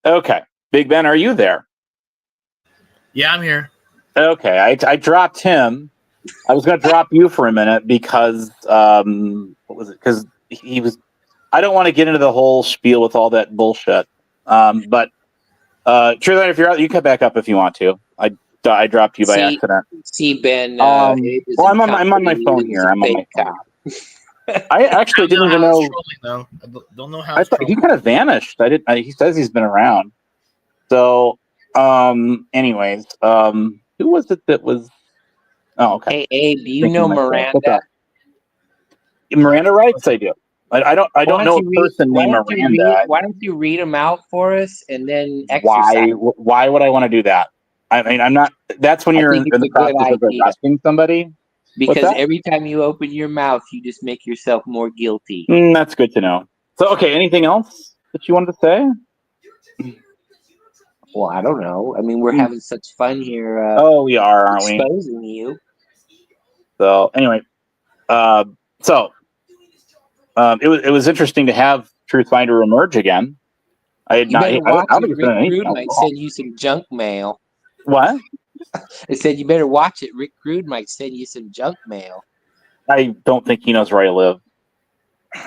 Okay, Big Ben, are you there? Yeah, I'm here. Okay, I dropped him. I was going to drop you for a minute because what was it? Because he was. I don't want to get into the whole spiel with all that bullshit. But Truthfinder, if you're out, you come back up if you want to. I dropped you by accident. See, Ben. I'm on my phone here. I'm on my phone. I actually didn't even know. I don't know how. I thought he kind of vanished. He says he's been around. So, anyways, who was it that was? Oh, okay. Hey, Abe, do you know Miranda? Miranda rights, I do. I don't know a person named Miranda. Why don't you read them out for us and then exercise? Why would I want to do that? I mean, I'm not. That's when you're in the process of arresting somebody. Because every time you open your mouth, you just make yourself more guilty. That's good to know. So, okay, anything else that you wanted to say? Well, I don't know. I mean, we're having such fun here. We are, aren't we? Exposing you. So, anyway, it was interesting to have Truthfinder emerge again. I don't think Rick might send you some junk mail. What? I said you better watch it. Rick Rude might send you some junk mail. I don't think he knows where I live.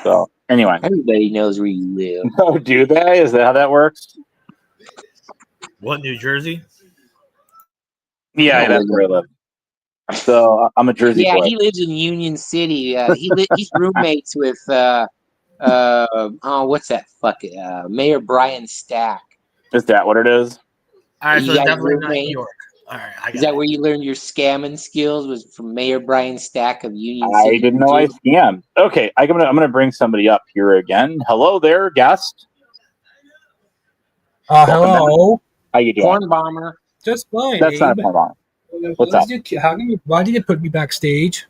So anyway, everybody knows where you live. Oh, do they? Is that how that works? What, New Jersey? Yeah, that's where I live. So I'm a Jersey boy. Yeah, he lives in Union City. He's roommates with what's that fucking Mayor Brian Stack. Is that what it is? All right, so it's definitely not New York. All right, is that where you learned your scamming skills? Was from Mayor Brian Stack of Union City? I didn't know I scammed. Okay, I'm gonna bring somebody up here again. Hello there, guest. Hello. How you doing? Corn bomber. Just fine. That's not a corn bomber. What's up? Why did you put me backstage?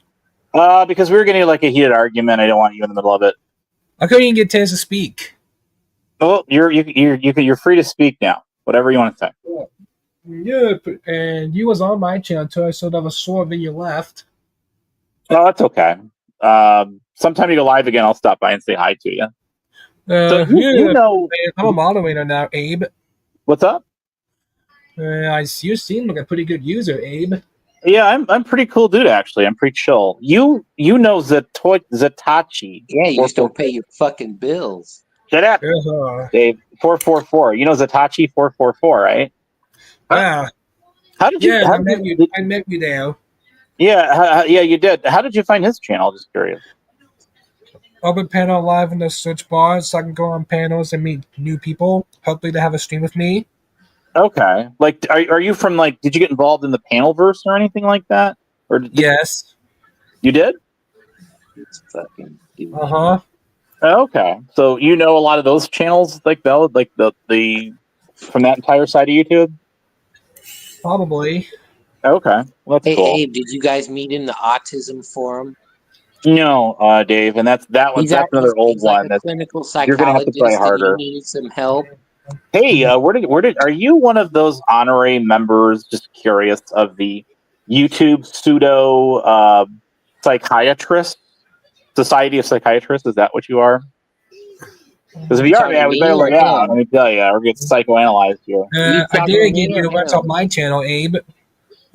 Because we were getting like a heated argument. I don't want you in the middle of it. I couldn't even get a chance to speak. Well, you're free to speak now. Whatever you want to say. Yeah, and you was on my channel too. I sort of saw that you left. Oh, that's okay. Sometime you go live again, I'll stop by and say hi to you. You know, I'm a moderator now, Abe. What's up? You seem like a pretty good user, Abe. Yeah, I'm pretty cool dude. Actually, I'm pretty chill. You know Zatachi? Yeah, you just don't pay your fucking bills. Shut up, Dave. 444. You know Zatachi 444, right? Yeah. How did you? Yeah, I met you there. Yeah, yeah, you did. How did you find his channel? Just curious. Open panel live in the search bar so I can go on panels and meet new people. Hopefully they have a stream with me. Okay. Like, are you from, like, did you get involved in the Panelverse or anything like that? Or Yes. You did? It's fucking dude. Uh-huh. Okay. So you know a lot of those channels, like the from that entire side of YouTube? Probably. Okay. Well, that's Hey, cool. Abe, did you guys meet in the autism forum? No, Dave, and that's another old he's one like a that clinical you're gonna have to try psychologist and you harder. needed some help. Hey, are you one of those honorary members? Just curious of the YouTube pseudo psychiatrist Society of Psychiatrists. Is that what you are? Because if you are, man, we better look out. Let me tell you, we're getting psychoanalyzed here. I did give you the website on my channel, Abe.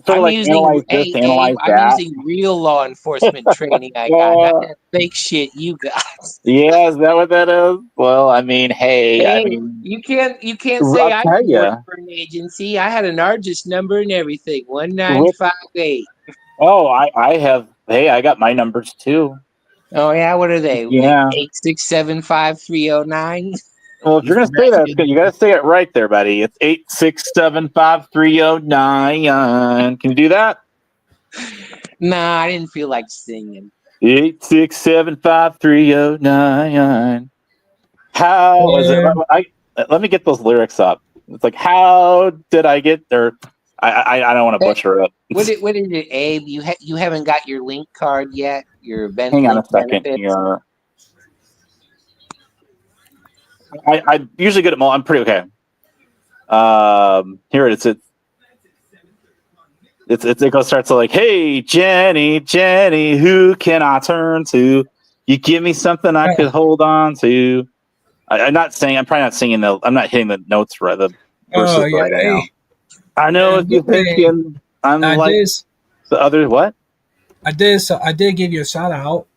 Sort of like analyze this, analyze that. I'm using real law enforcement training I got, not that fake shit you got. Yeah, is that what that is? Well, I mean, hey, you can't say I work for an agency. I had an Argus number and everything. 1958. Oh, I have. Hey, I got my numbers too. Oh yeah, what are they? Yeah, 8675309. Well, if you're gonna say that, you gotta say it right there, buddy. It's 8675309. Can you do that? Nah, I didn't feel like singing. 8675309. How is it? Let me get those lyrics up. It's like, how did I get there? I don't want to butcher it. What is it, Abe? You haven't got your link card yet? Your event. Hang on a second here. I usually get it. I'm pretty okay. Here it is. It goes starts like, hey Jenny, who can I turn to? You give me something I could hold on to. I'm probably not singing I'm not hitting the notes right. The verses right now. I know if you're thinking I'm like the other what? I did give you a shout out.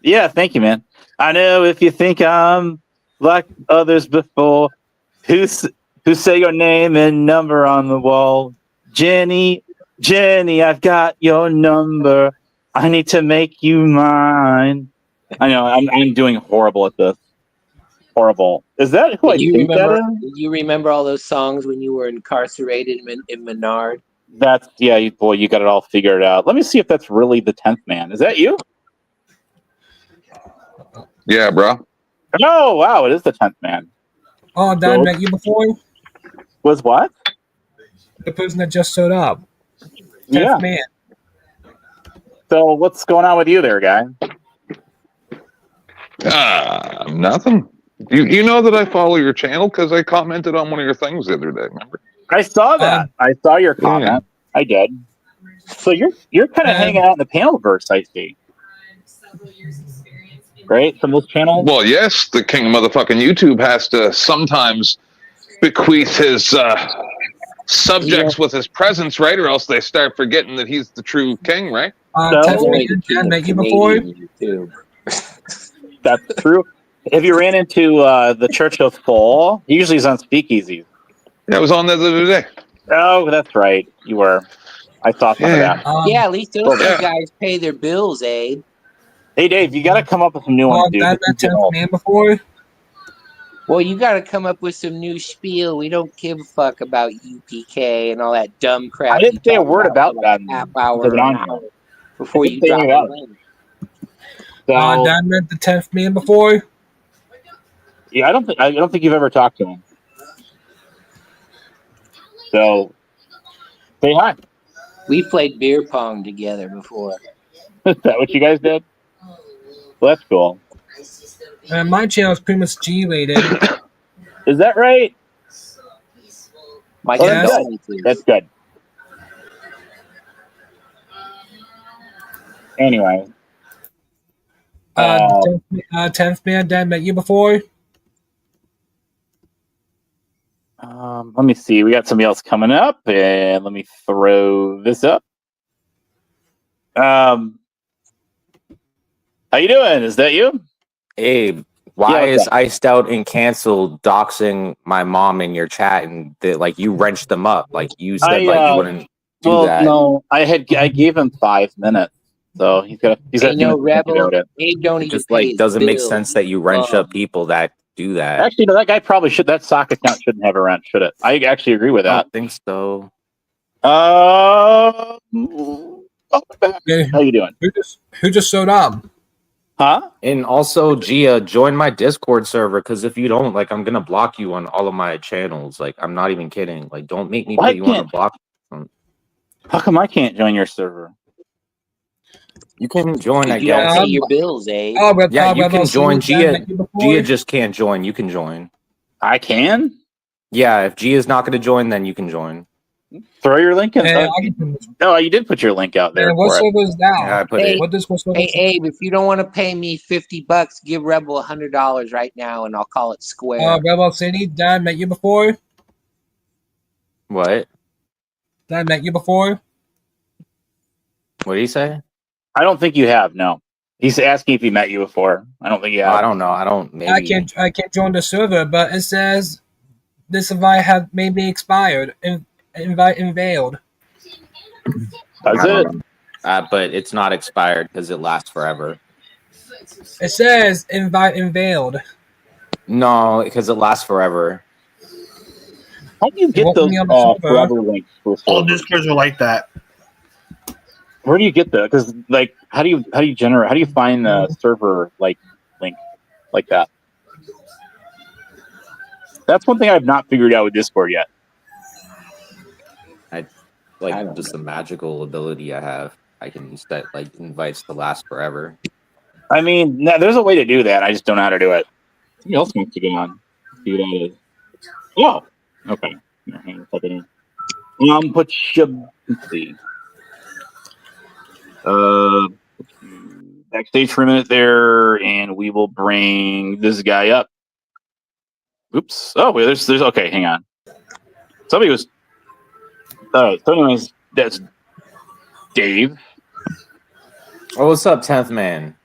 Yeah, thank you, man. I know if you think I'm like others before, who say your name and number on the wall. Jenny, I've got your number. I need to make you mine. I know I'm doing horrible at this. Horrible. Is that who I think that is? Do you remember all those songs when you were incarcerated in Menard? That's you got it all figured out. Let me see if that's really the 10th man. Is that you? Yeah, bro. Oh wow, it is the 10th man. Oh, did I met you before? Was what? The person that just showed up. 10th man. So what's going on with you there, guy? Nothing. You know that I follow your channel because I commented on one of your things the other day. Remember? I saw that. I saw your comment. Yeah. I did. So you're kind of hanging out in the Panelverse, I see. Right? From those channels? Well, yes, the king of motherfucking YouTube has to sometimes bequeath his subjects with his presence, right? Or else they start forgetting that he's the true king, right? Met you before? That's true. Have you ran into the Church of Fall? He usually is on Speakeasy. Yeah, I was on there the other day. Oh, that's right. You were. I saw some of that. Yeah, at least those guys pay their bills, Abe. Hey, Dave, you got to come up with some new ones, dude. That 10th man before? Well, you got to come up with some new spiel. We don't give a fuck about UPK and all that dumb crap. I didn't say a word about that. Half hour before you drop the link. So, I met the 10th man before. Yeah, I don't think you've ever talked to him. So, say hi. We played beer pong together before. Is that what you guys did? Well, that's cool. My channel is pretty much G-rated. Is that right? That's good. Anyway. 10th man, Dan met you before? Let me see. We got somebody else coming up, and let me throw this up. How you doing? Is that you? Abe, why is Iced Out and Canceled doxing my mom in your chat and that like you wrenched them up? Like you said, you wouldn't. do that. No, I gave him 5 minutes, so he's got no Rebel. Abe don't It even just pay his doesn't make bills. sense that you wrench up people that do that. Actually, no, that guy probably should. That sock account shouldn't have a wrench, should it? I actually agree with I that. don't think so. How you doing? Who just showed up? Huh? And also, Gia, join my Discord server, because if you don't, like, I'm gonna block you on all of my channels. Like, I'm not even kidding. Like, don't make me put you on a block. How come I can't join your server? You can join, I You don't guess. pay your bills, Abe. Yeah, you can join. Gia just can't join. You can join. I can? Yeah, if Gia's not gonna join, then you can join. Throw your link in. No, you did put your link out there. What server is that? Yeah, I put it. What Discord server? Hey, Abe, if you don't want to pay me $50, give Rebel $100 right now, and I'll call it square. Rebel City, did I met you before? What? Did I met you before? What do you say? I don't think you have. No, he's asking if he met you before. I don't think you have. I don't know. I don't. Maybe. I can't join the server, but it says this invite have maybe expired. Invite unveiled. That's it. But it's not expired because it lasts forever. It says invite unveiled. No, because it lasts forever. How do you get those forever links? All Discords are like that. Where do you get that? Because like, how do you find the server link like that? That's one thing I've not figured out with Discord yet. Just the magical ability I have. I can set like invites to last forever. I mean, there's a way to do that. I just don't know how to do it. Somebody else wants to get on. See what that is. Oh, okay. Hang on a second. Let's see. Backstage for a minute there, and we will bring this guy up. Oops. Oh, wait, there's okay, hang on. Somebody was so anyways, that's Dave. Oh, what's up, 10th man?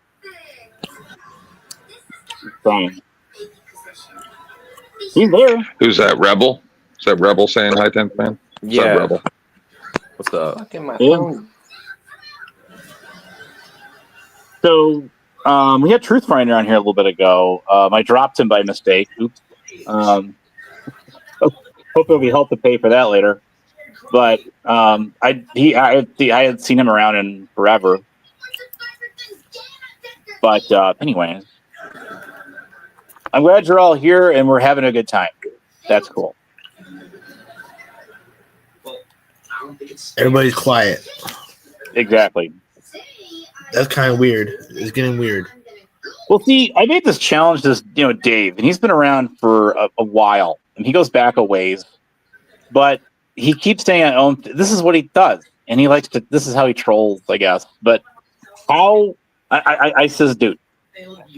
Fine. He's there. Who's that, Rebel? Is that Rebel saying hi, 10th man? Yeah. Rebel? What's up? Fucking my phone. So we had Truth Finder on here a little bit ago. I dropped him by mistake. Oops. Hope it'll be help to pay for that later. But I had seen him around in forever. But anyways, I'm glad you're all here and we're having a good time. That's cool. Everybody's quiet. Exactly. That's kind of weird. It's getting weird. Well, see, I made this challenge to Dave, and he's been around for a while, and he goes back a ways, but he keeps saying, this is what he does, and he likes to, this is how he trolls, I guess. But I says, dude,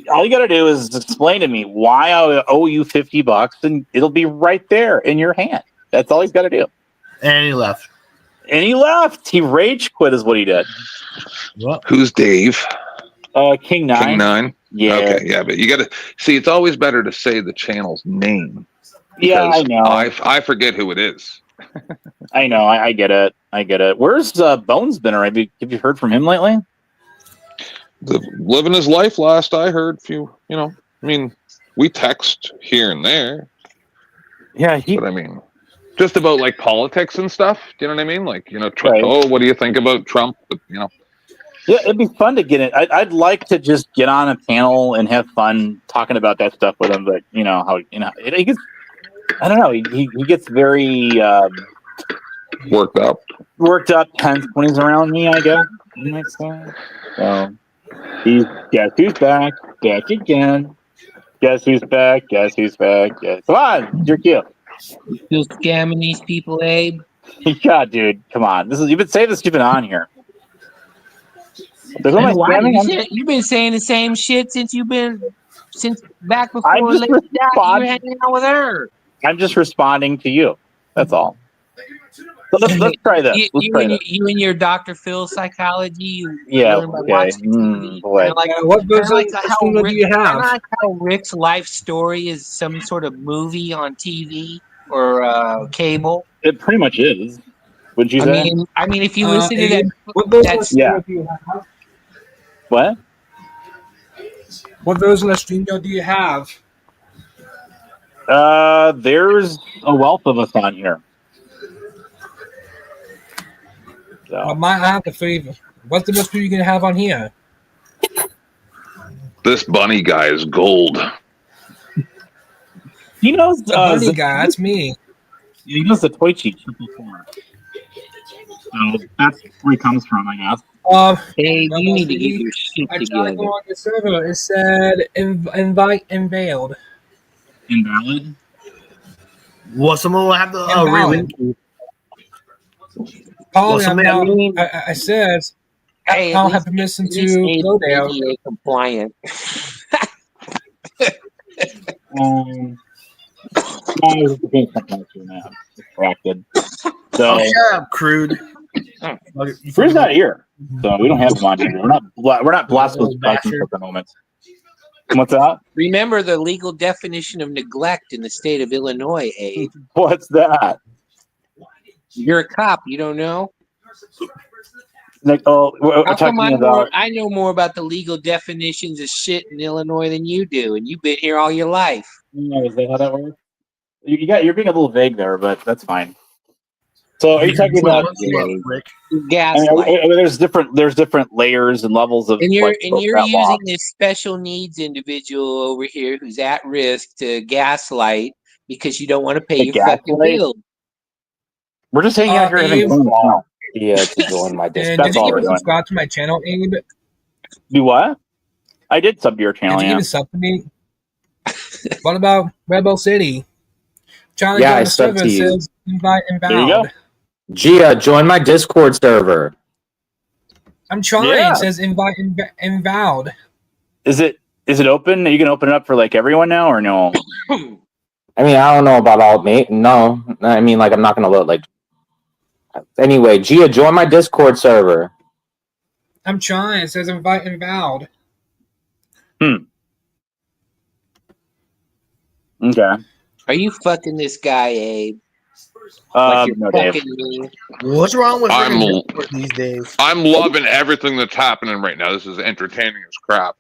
all you got to do is explain to me why I owe you $50, and it'll be right there in your hand. That's all he's got to do. And he left. He rage quit is what he did. What? Who's Dave? King 9. King 9? Yeah. Okay, yeah, but you got to see, it's always better to say the channel's name. Yeah, I know. I forget who it is. I know. I get it. Where's Bones been? Or have you heard from him lately? Living his life last I heard. We text here and there. Yeah, but I mean, just about like politics and stuff. Do you know what I mean? Like, Trump. Right. Oh, what do you think about Trump? But, Yeah, it'd be fun to get it. I'd like to just get on a panel and have fun talking about that stuff with him. But he gets, I don't know. He gets very worked up, tense when he's around me, I guess. So guess who's back? Back again. Guess who's back? Guess who's back? Come on, you're cute. Still scamming these people, Abe? Yeah, dude. Come on. You've been saying this. You've been on here. You've been saying the same shit since back before Lady died. You were hanging out with her. I'm just responding to you. That's all. So let's try this. You and your Dr. Phil psychology. Yeah. Okay. Boy. What version do you have? Like how Rick's life story is some sort of movie on TV or cable. It pretty much is. Would you say? I mean, if you listen to Abe, that, what version of that's StreamYard do you have? What? What version of StreamYard do you have? There's a wealth of us on here. So. I have the favor. What's the most people you can have on here? This bunny guy is gold. He knows The bunny guy, that's me. He knows the Toichi 444. So that's where he comes from, I guess. Hey, you need to get your shit I tried together. to go on the server. It said invite invalid. Invalid? Well, someone will have to relink. Probably Well, I'm not. I said Hey, I don't have permission to go there. ADA compliant. Corrected. So shut up, Crude. Crude's not here, so we don't have him on here. We're not blessed with presence at the moment. What's that? Remember the legal definition of neglect in the state of Illinois, Abe. What's that? You're a cop. You don't know? We're talking about. I know more about the legal definitions of shit in Illinois than you do, and you've been here all your life. Is that how that works? You're being a little vague there, but that's fine. So are you talking about gaslight? There's different layers and levels of. And you're using this special needs individual over here who's at risk to gaslight because you don't want to pay your fucking bill. We're just hanging out here having fun. Yeah, to join my Discord. Did you even subscribe to my channel, Abe? Do what? I did sub to your channel. Did you even sub to me? What about Rebel City? Charlie I subbed to you. Says invite invalid. There you go. Gia, join my Discord server. I'm trying. Yeah. It says invite invalid. Is it open? Are you gonna open it up for like everyone now or no? I mean, I don't know about all mate. No, I mean, like I'm not gonna look like. Anyway, Gia, join my Discord server. I'm trying. It says invite invalid. Okay. Are you fucking this guy, Abe? No, Dave. Me? What's wrong with these days? I'm loving everything that's happening right now. This is entertaining as crap.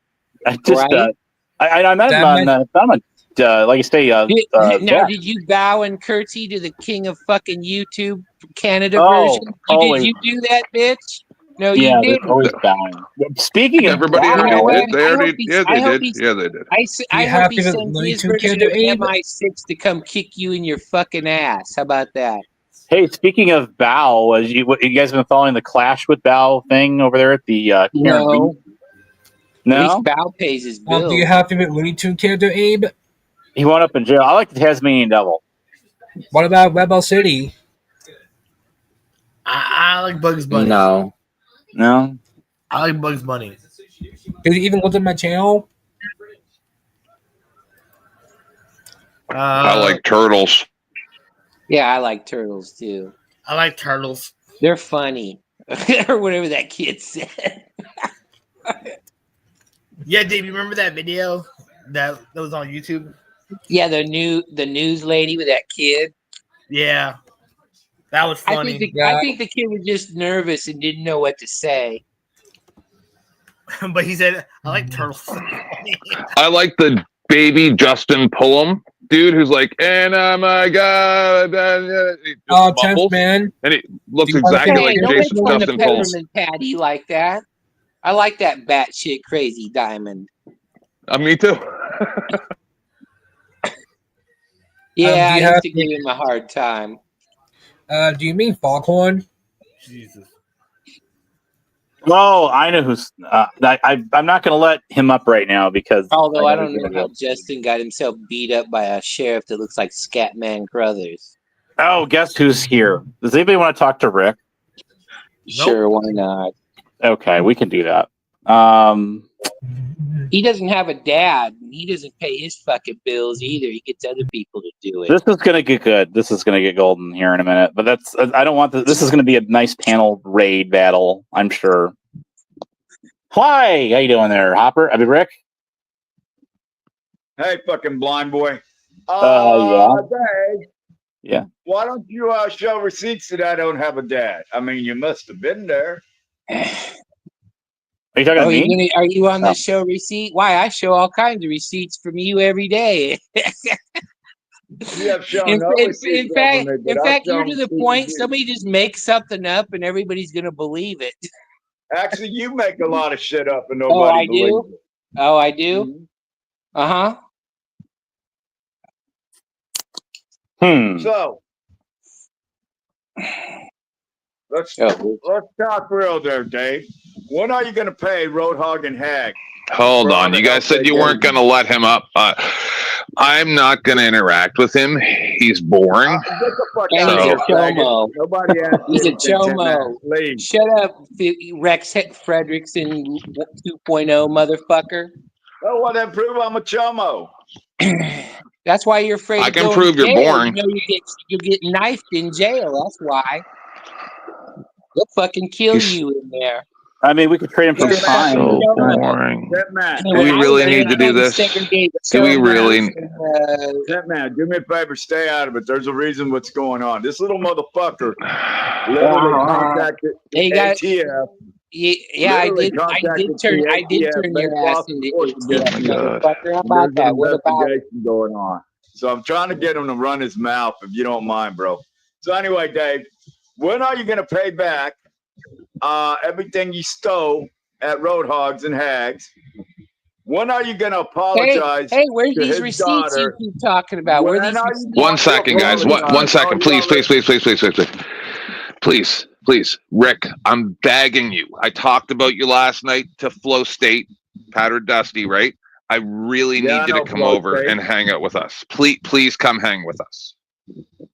I just I met him on like I say. Did you bow and curtsy to the king of fucking YouTube Canada version? Did you do that, bitch? No, you didn't. Always bowing. Speaking of everybody already did. They already did. Yeah, they did. I hope he sends his version of MI6 to come kick you in your fucking ass. How about that? Hey, speaking of Bow, you guys been following the Clash with Bow thing over there at the No. No? At least Bow pays his bill. Do you have favorite Looney Tunes character, Abe? He wound up in jail. I like the Tasmanian Devil. What about Rebel City? I like Bugs Bunny. No. I like Bugs Bunny. Did you even look at my channel? I like turtles. Yeah, I like turtles too. I like turtles. They're funny. Or whatever that kid said. Yeah, Dave, you remember that video that was on YouTube? Yeah, the news lady with that kid. Yeah. That was funny. I think the kid was just nervous and didn't know what to say. But he said, I like turtles. I like the baby Justin Pullum dude who's like, and oh my god, Tenth Man. And he looks exactly like Jason Justin Pullum. Peppermint Patty like that. I like that batshit crazy diamond. Me too. Yeah, I have to give him a hard time. Do you mean Foghorn? Jesus. Oh, I know who's. I'm not going to let him up right now because. Although I don't know how Justin got himself beat up by a sheriff that looks like Scatman Crothers. Oh, guess who's here? Does anybody want to talk to Rick? Sure, why not? Okay, we can do that. He doesn't have a dad. And he doesn't pay his fucking bills either. He gets other people to do it. This is going to get good. This is going to get golden here in a minute. But I don't want this. This is going to be a nice panel raid battle, I'm sure. Hi, how you doing there, Hopper? I mean, Rick? Hey, fucking blind boy. Yeah. Dave, Yeah. Why don't you show receipts that I don't have a dad? I mean, you must have been there. Are you talking to me? Are you on the show receipt? Why, I show all kinds of receipts from you every day. You have shown in fact, you're to the point somebody just makes something up and everybody's gonna believe it. Actually, you make a lot of shit up and nobody believes it. Oh, I do? Mm-hmm. Uh-huh. So let's talk real there, Dave. When are you going to pay Roadhog and Hag? Hold on. You guys said you weren't going to let him up. I'm not going to interact with him. He's boring. Get the fuck out of here, chomo. Nobody asked He's a chomo. Leave. Shut up, Rex Fredrickson 2.0, motherfucker. Oh, well, then prove I'm a chomo. That's why you're afraid. I can prove you're boring. You know, you get knifed in jail. That's why. They'll fucking kill you in there. I mean, we could trade him for fine. So boring. Do we really need to do this? Do we really? Man, do me a favor, stay out of it. There's a reason what's going on. This little motherfucker literally contacted ATF. Yeah, I did turn your ass into ATF. How about that? What about going on? So I'm trying to get him to run his mouth, if you don't mind, bro. So anyway, Dave, when are you going to pay back everything you stole at Roadhogs and Hags? When are you going to apologize? Hey, where's these receipts you keep talking about? Where these 1 second, guys. 1 second, please. Please, Rick, I'm begging you. I talked about you last night to Flow State, Pat or Dusty, right? I really need you to come over and hang out with us. Please come hang with us.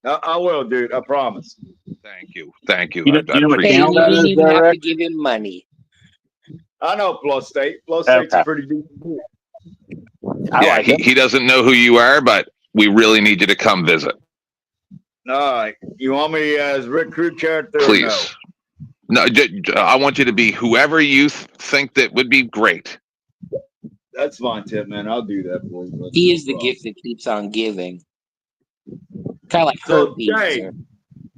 I will, dude. I promise. Thank you. You know what channel that is, you don't have to give him money. I know Flow State. Flow State's pretty decent. Yeah, he doesn't know who you are, but we really need you to come visit. All right. You want me as Rick Crew character? Please. No, I want you to be whoever you think that would be great. That's fine, Tim, man. I'll do that for you. He is the gift that keeps on giving. Kind of like herpes.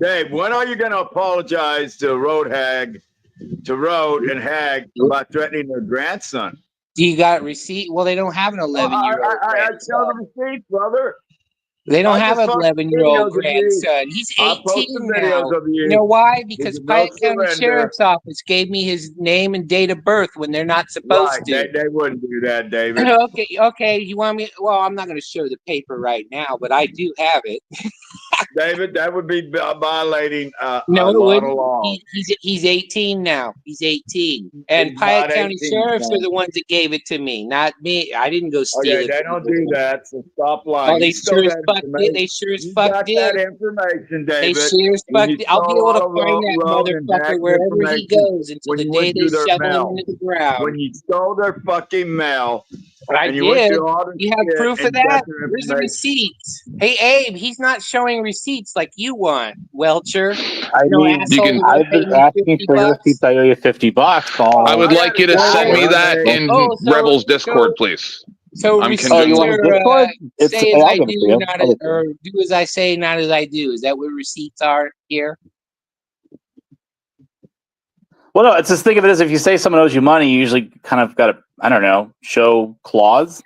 Dave, when are you going to apologize to Road and Hag about threatening their grandson? Do you got a receipt? Well, they don't have an 11-year-old I show the receipt, brother. They don't have an 11-year-old grandson. He's 18 now. You know why? Because Pike County Sheriff's Office gave me his name and date of birth when they're not supposed to. They wouldn't do that, David. Okay. You want me? Well, I'm not going to show the paper right now, but I do have it. David, that would be violating no, a lot of law. He's 18 now. He's 18. And Pike County Sheriffs are the ones that gave it to me, not me. I didn't go steal it. They don't do that, so stop lying. Oh, they sure as fuck did. They sure as fuck did. That information, David. They sure as fuck did. I'll be able to find that motherfucker wherever he goes until the day they shovel him into the ground. When you stole their fucking mail. I did. You have proof of that? Where's the receipts? Hey, Abe, he's not showing receipts like you want, Welcher. I've been asking for your receipts. I owe you $50. I would like you to send me that in Rebels Discord, please. So receipts are say as I do, or do as I say, not as I do. Is that what receipts are here? Well, no, it's just think of it as if you say someone owes you money, you usually kind of got to, I don't know, show clause.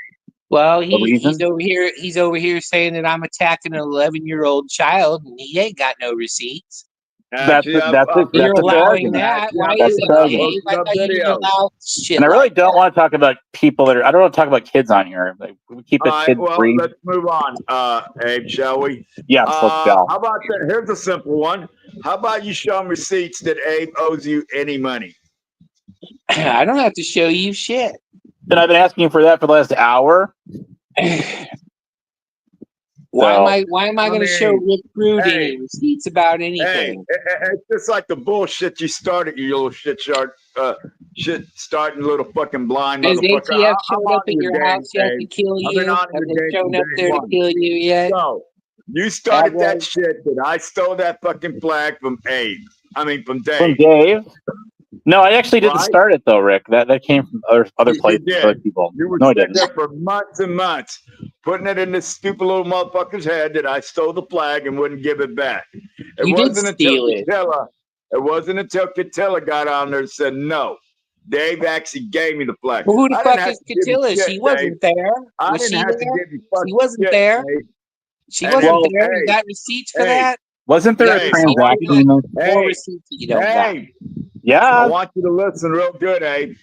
Well, he's over here. He's over here saying that I'm attacking an 11-year-old child, and he ain't got no receipts. You're allowing that. Why is it? I thought you didn't allow shit. And I really don't want to talk about people that are. I don't want to talk about kids on here. Like, we keep it kid free. Let's move on, Abe. Shall we? Yes, let's go. How about that? Here's a simple one. How about you show them receipts that Abe owes you any money? I don't have to show you shit. And I've been asking for that for the last hour. Why am I going to show Rick Rude any receipts about anything? It's just like the bullshit you started, you little shit starting little fucking blind Has motherfucker. ATF showed up at your house yet to kill you? Have they shown up there to kill you yet? No. You started that shit that I stole that fucking flag from Abe. I mean, from Dave. From Dave? No, I actually didn't start it though, Rick. That came from other places, other people. You were sitting there for months and months putting it in this stupid little motherfucker's head that I stole the flag and wouldn't give it back. It wasn't until Catilla got on there and said no. Dave actually gave me the flag. Well, who the fuck is Catilla? She wasn't there. I didn't have to give you fucking She wasn't there. She wasn't there. You got receipts for that? Wasn't there a transaction? More receipts that you don't got. Yeah. I want you to listen real good, Abe.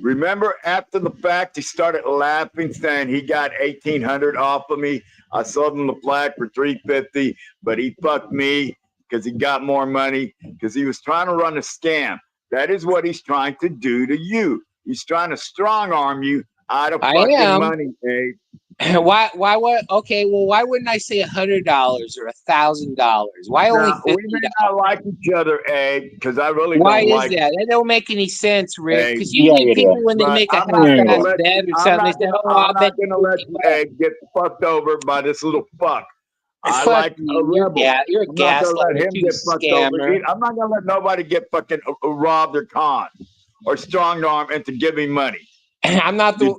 Remember, after the fact, he started laughing, saying he got $1,800 off of me. I sold him the flag for $350, but he fucked me because he got more money because he was trying to run a scam. That is what he's trying to do to you. He's trying to strong arm you out of fucking money, Abe. Why? What? Okay, well, why wouldn't I say $100 or $1,000? Why only $50? We may not like each other, Abe, because I really why don't is like that? That don't make any sense, Rick. Because Hey, usually people, when they make a half-ass bet or something, they say, "Oh, I'm not gonna let Abe get fucked over by this little fuck." I Fuck like you. a rebel. You're a I'm not gonna let gaslighter, him you get fucked over. scammer. I'm not gonna let nobody get fucking robbed or conned or strong arm into giving money. I'm not the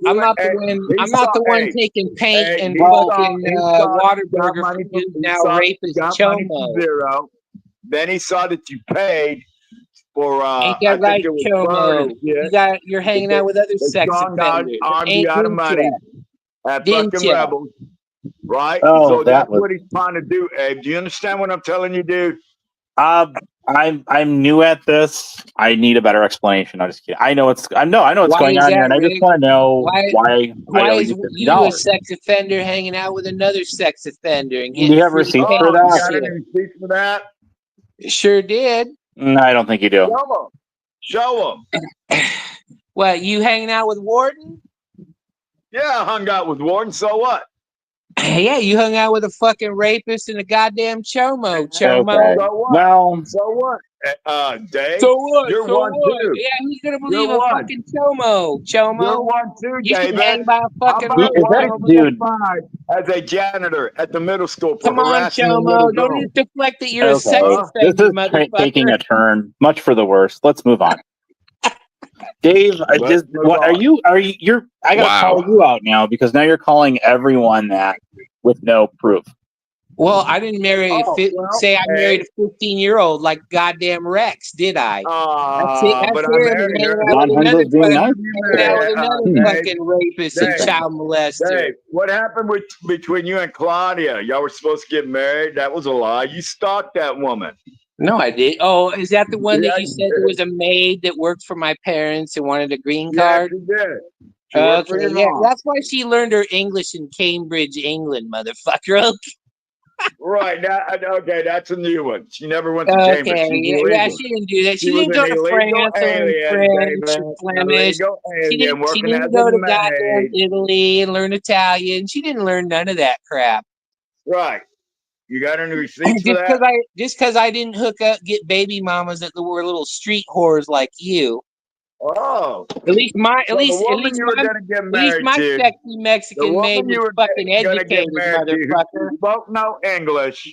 one taking paint and fucking Waterburger for you now rapist Chomo. Zero. Then he saw that you paid for ain't that right, Chomo? You're hanging out with other sex offenders. Armed you out of money at fucking rebels. Right? Oh, so that's what he's trying to do, Abe. Do you understand what I'm telling you, dude? I'm new at this. I need a better explanation. I'm just kidding. I know what's going on here, and I just want to know why is you a sex offender hanging out with another sex offender? And do you have receipts for that? You got any receipts for that? Sure did. No, I don't think you do. Show them. What, you hanging out with Warden? Yeah, I hung out with Warden. So what? Yeah, you hung out with a fucking rapist and a goddamn Chomo. Okay. So what? Well, so what? Dave. So what? You're so one what? too. Yeah, who's gonna believe a fucking Chomo? You're one too, you David. Should hang by a fucking dude. As a janitor at the middle school. Come on, Chomo. Don't deflect that you're a sex offender, motherfucker. This is taking a turn. Much for the worse. Let's move on. Dave, I gotta call you out now because now you're calling everyone that with no proof. Well, I didn't marry I married a 15-year-old like goddamn Rex, did I? But another fucking rapist and child molester. Dave, what happened between you and Claudia? Y'all were supposed to get married. That was a lie. You stalked that woman. No, I did. Oh, is that the one that you said there was a maid that worked for my parents and wanted a green card? Yeah, she did. Okay, yeah, that's why she learned her English in Cambridge, England, motherfucker. Right, okay, that's a new one. She never went to Cambridge. Yeah, she didn't do that. She didn't go to France or Flemish. She didn't go to goddamn Italy and learn Italian. She didn't learn none of that crap. Right. You got any receipts for that? Just because I didn't get baby mamas that were little street whores like you. Oh, at least my sexy Mexican maid was fucking educated, motherfucker. Spoke no English,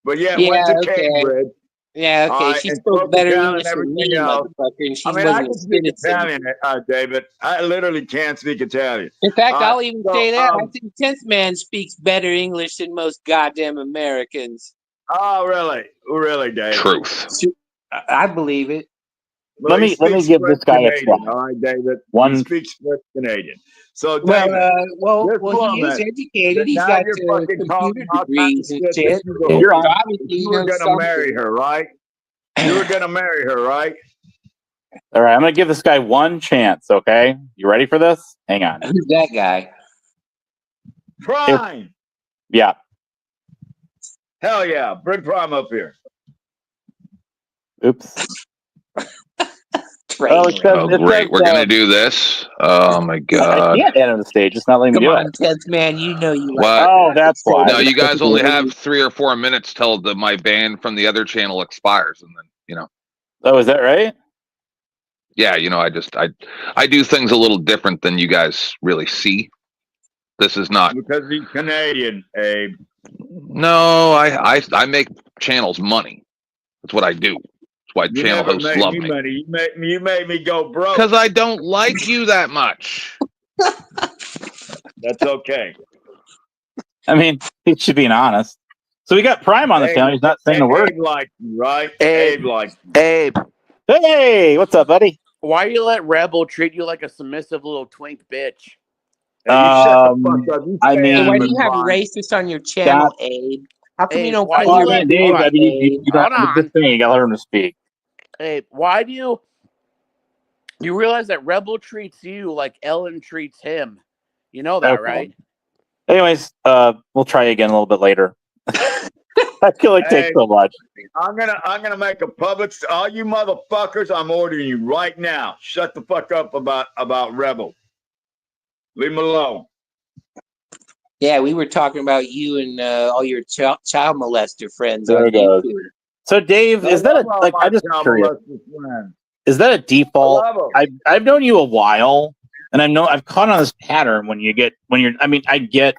but went to Cambridge. Yeah, okay. She spoke better English than me, motherfucker, and she wasn't I can speak Italian, David. I literally can't speak Italian. In fact, I'll even say that. I think 10th Man speaks better English than most goddamn Americans. Oh, really? Really, David? Truth. I believe it. Let me give this guy a try. All right, David. He speaks Canadian. So, David, he is educated. He's got computer degrees and shit. You were going to marry her, right? You were going to marry her, right? All right, I'm going to give this guy one chance, okay? You ready for this? Hang on. Who's that guy? Prime. Yeah. Hell yeah. Bring Prime up here. Oops. Great. We're going to do this. Oh, my God. I can't enter the stage. It's not letting me do it. 10th Man, you know you like it. Oh, that's why. No, you guys only have 3 or 4 minutes till my ban from the other channel expires. And then, Oh, is that right? Yeah, I do things a little different than you guys really see. This is not. Because he's Canadian, Abe. No, I make channels money. That's what I do. Why channel hosts love me. Money. You made me go broke. Because I don't like you that much. That's okay. I mean, he should be honest. So we got Prime on the channel. He's not saying a word. Abe like right? Abe like Abe. Hey, what's up, buddy? Why do you let Rebel treat you like a submissive little twink bitch? Hey, you shut the fuck up. You I stay mean, out Why of do you have line. racists on your channel, Abe? How come you Abe, don't why play do you your let Dave, hold I on, mean, you hold don't on. this thing. You gotta let him to speak. Abe, why do you realize that Rebel treats you like Ellen treats him? You know that, Okay. right? Anyways, we'll try again a little bit later. I feel like takes so much. I'm gonna make a public. All you motherfuckers, I'm ordering you right now. Shut the fuck up about Rebel. Leave him alone. Yeah, we were talking about you and all your child molester friends There on it goes. YouTube. So, Dave, is that I'm just curious. Is that a default? I've known you a while, and I've caught on this pattern when I get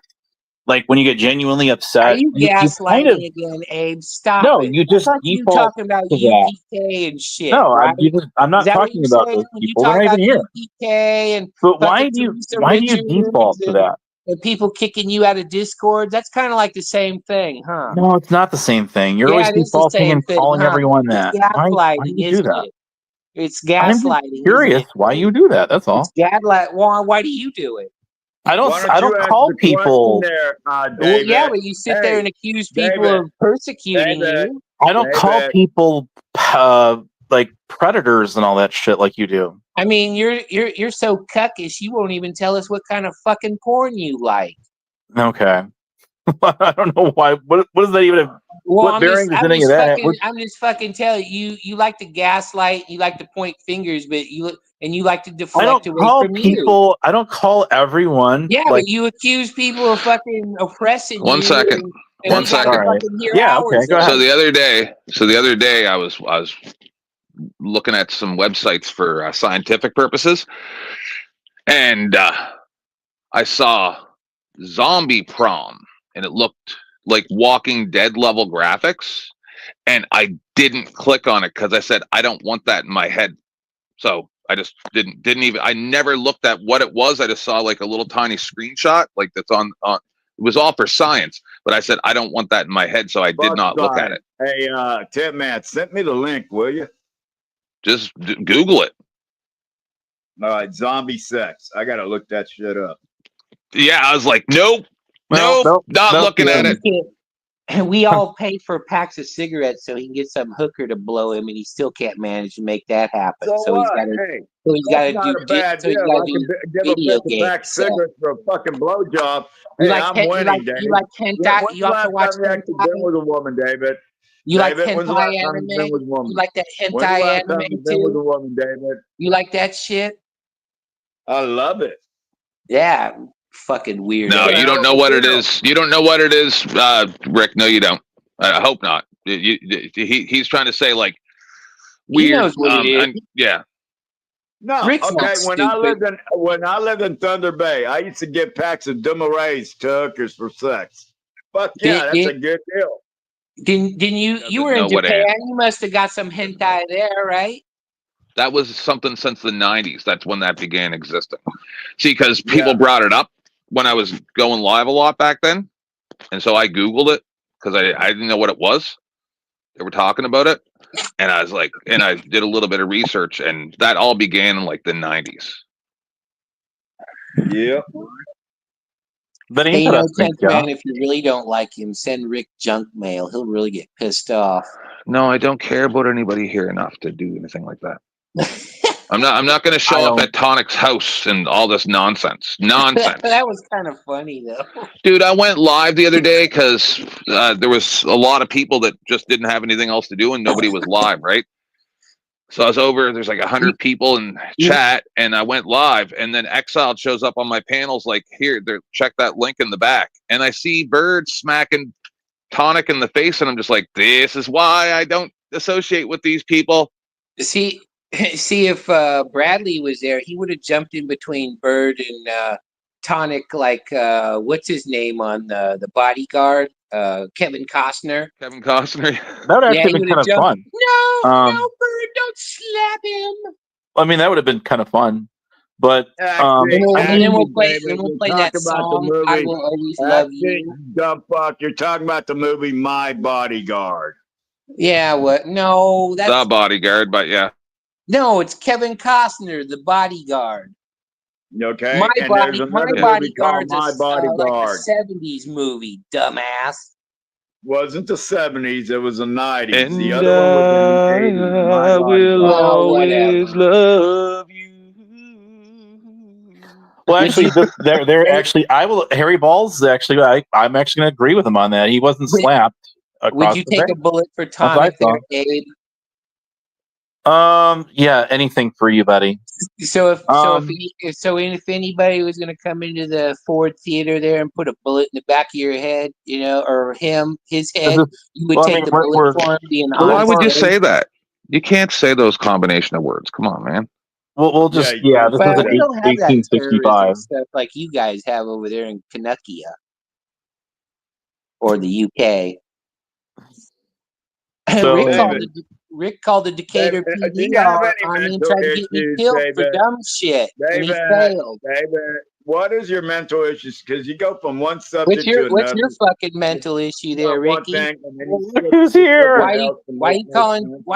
like when you get genuinely upset. Are you gaslighting kind of, again, Abe? Stop no, it. you just you default talking about to that. UPK and shit, No, right? I'm not Is that what talking you're about saying those when you people. talk They're not about even here. UPK and But why fucking do you Teresa default to that? and people kicking you out of Discord? That's kind of like the same thing, huh? No, it's not the same thing. You're Yeah, always it is the defaulting same and thing, calling huh? everyone It's that. Why do gaslighting, you do isn't that? it? It's I'm just gaslighting, curious isn't it? why you do that. That's all. It's gaslight. Why do you do it? I don't ask call the people. question there, Well, yeah, David? but you sit there and accuse people David, of persecuting David, you. I don't call people like predators and all that shit like you do. I mean, you're so cuckish. You won't even tell us what kind of fucking porn you like. Okay. I don't know why. What does that even have? Well, What bearing does any of that have? I'm just fucking telling you. You like to gaslight. You like to point fingers, but you like to deflect away from you. I don't call everyone. Yeah, like, but you accuse people of fucking oppressing One you. second. And One we got to second. fucking hear Yeah, hours okay, go of it. ahead. So the other day, I was looking at some websites for scientific purposes, and I saw zombie prom, and it looked like Walking Dead level graphics, and I didn't click on it because I said I don't want that in my head. So I just didn't even. I never looked at what it was. I just saw like a little tiny screenshot, like that's on. It was all for science, but I said I don't want that in my head, so I did not look at it. Hey, Tip Man, send me the link, will you? Just Google it. All right, zombie sex. I gotta look that shit up. Yeah, I was like, nope, not looking at it. And we all pay for packs of cigarettes so he can get some hooker to blow him, and he still can't manage to make that happen. So he's got to do video games. Pack cigarettes for a fucking blowjob. You Hey, like I'm winning, Dave. you like hentai? When's You also watch you actually been with a woman, David? You like David, when's the hentai last time anime? you been with a woman? You like that When's the hentai last time anime you been with a too? woman, David? You like that shit? I love it. Yeah, fucking weird. No, you don't know what it is. You don't know what it is, Rick. No, you don't. I hope not. He's trying to say like weird. He knows what it is. Yeah. No, Rick's okay. not When I lived in Thunder Bay, I used to get packs of Dumarays to hookers for sex. Fuck yeah, that's a good deal. Didn't you were in Japan? You must have got some hentai there, right? That was something since the 90s. That's when that began existing. See, because people brought it up when I was going live a lot back then. And so I Googled it because I didn't know what it was. They were talking about it. And I was like, and I did a little bit of research, and that all began in like the 90s. Yeah. But hey, man, if you really don't like him, send Rick junk mail. He'll really get pissed off. No, I don't care about anybody here enough to do anything like that. I'm not going to show up at Tonic's house and all this nonsense. That was kind of funny though. Dude, I went live the other day because there was a lot of people that just didn't have anything else to do and nobody was live, right? So I was over, there's like 100 people in chat, and I went live, and then Exiled shows up on my panels like, here, check that link in the back. And I see Bird smacking Tonic in the face, and I'm just like, this is why I don't associate with these people. See if Bradley was there, he would have jumped in between Bird and Tonic, like what's his name on the Bodyguard? Kevin Costner. Kevin Costner. That would actually been kind of fun. No, Bird, don't slap him. I mean, that would have been kind of fun. But And then we'll play. David, Then we'll you're play that talking about the song. "I movie. Will Always Love You." Dumb fuck. You're talking about the movie My Bodyguard. Yeah. What? No, that's The Bodyguard, but yeah. no. It's Kevin Costner, the bodyguard. Okay, My and there's another movie called Bodyguard's My Bodyguard. like a '70s movie, dumbass. Wasn't the '70s? It was the '90s. And The other one was in the '80s. My I will Bodyguard. always love you. well, actually, they're actually. I will. Harry Balls actually. I'm actually going to agree with him on that. He wasn't slapped. Would you take a bullet for Tonic there, Gabe? Yeah, anything for you, buddy. So if anybody was going to come into the Ford Theater there and put a bullet in the back of your head, or his head, you would take the bullet for him. Being why would you say that? You can't say those combination of words. Come on, man. We'll just this is we don't have that 1865 terrorism stuff like you guys have over there in Canuckia or the UK. So, Rick called the Decatur PD on me and tried to get me killed for dumb shit, and he failed. David, what is your mental issues? Because you go from one subject to another. What's your fucking mental issue there, Ricky? Who's here? Why are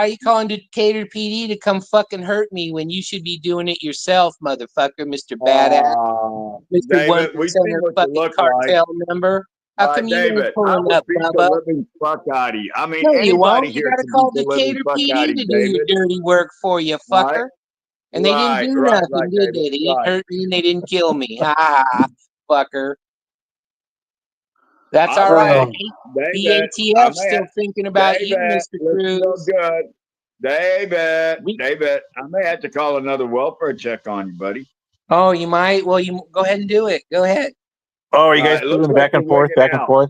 you calling Decatur PD to come fucking hurt me when you should be doing it yourself, motherfucker, Mr. Badass, Mr. 1% fucking cartel member? How come you ain't pulling up, Bubba? Fuck out of you. I mean, no, you won't. here You gotta call Decatur PD to do your dirty work for you, fucker. And they didn't do nothing, did they? They didn't hurt me and they didn't kill me. Ha, fucker. That's all right. The ATF's still thinking about you, Mr. Cruz. Good. David, I may have to call another welfare check on you, buddy. Oh, you might? Well, you go ahead and do it. Go ahead. Oh, are you guys doing back and forth, back and forth?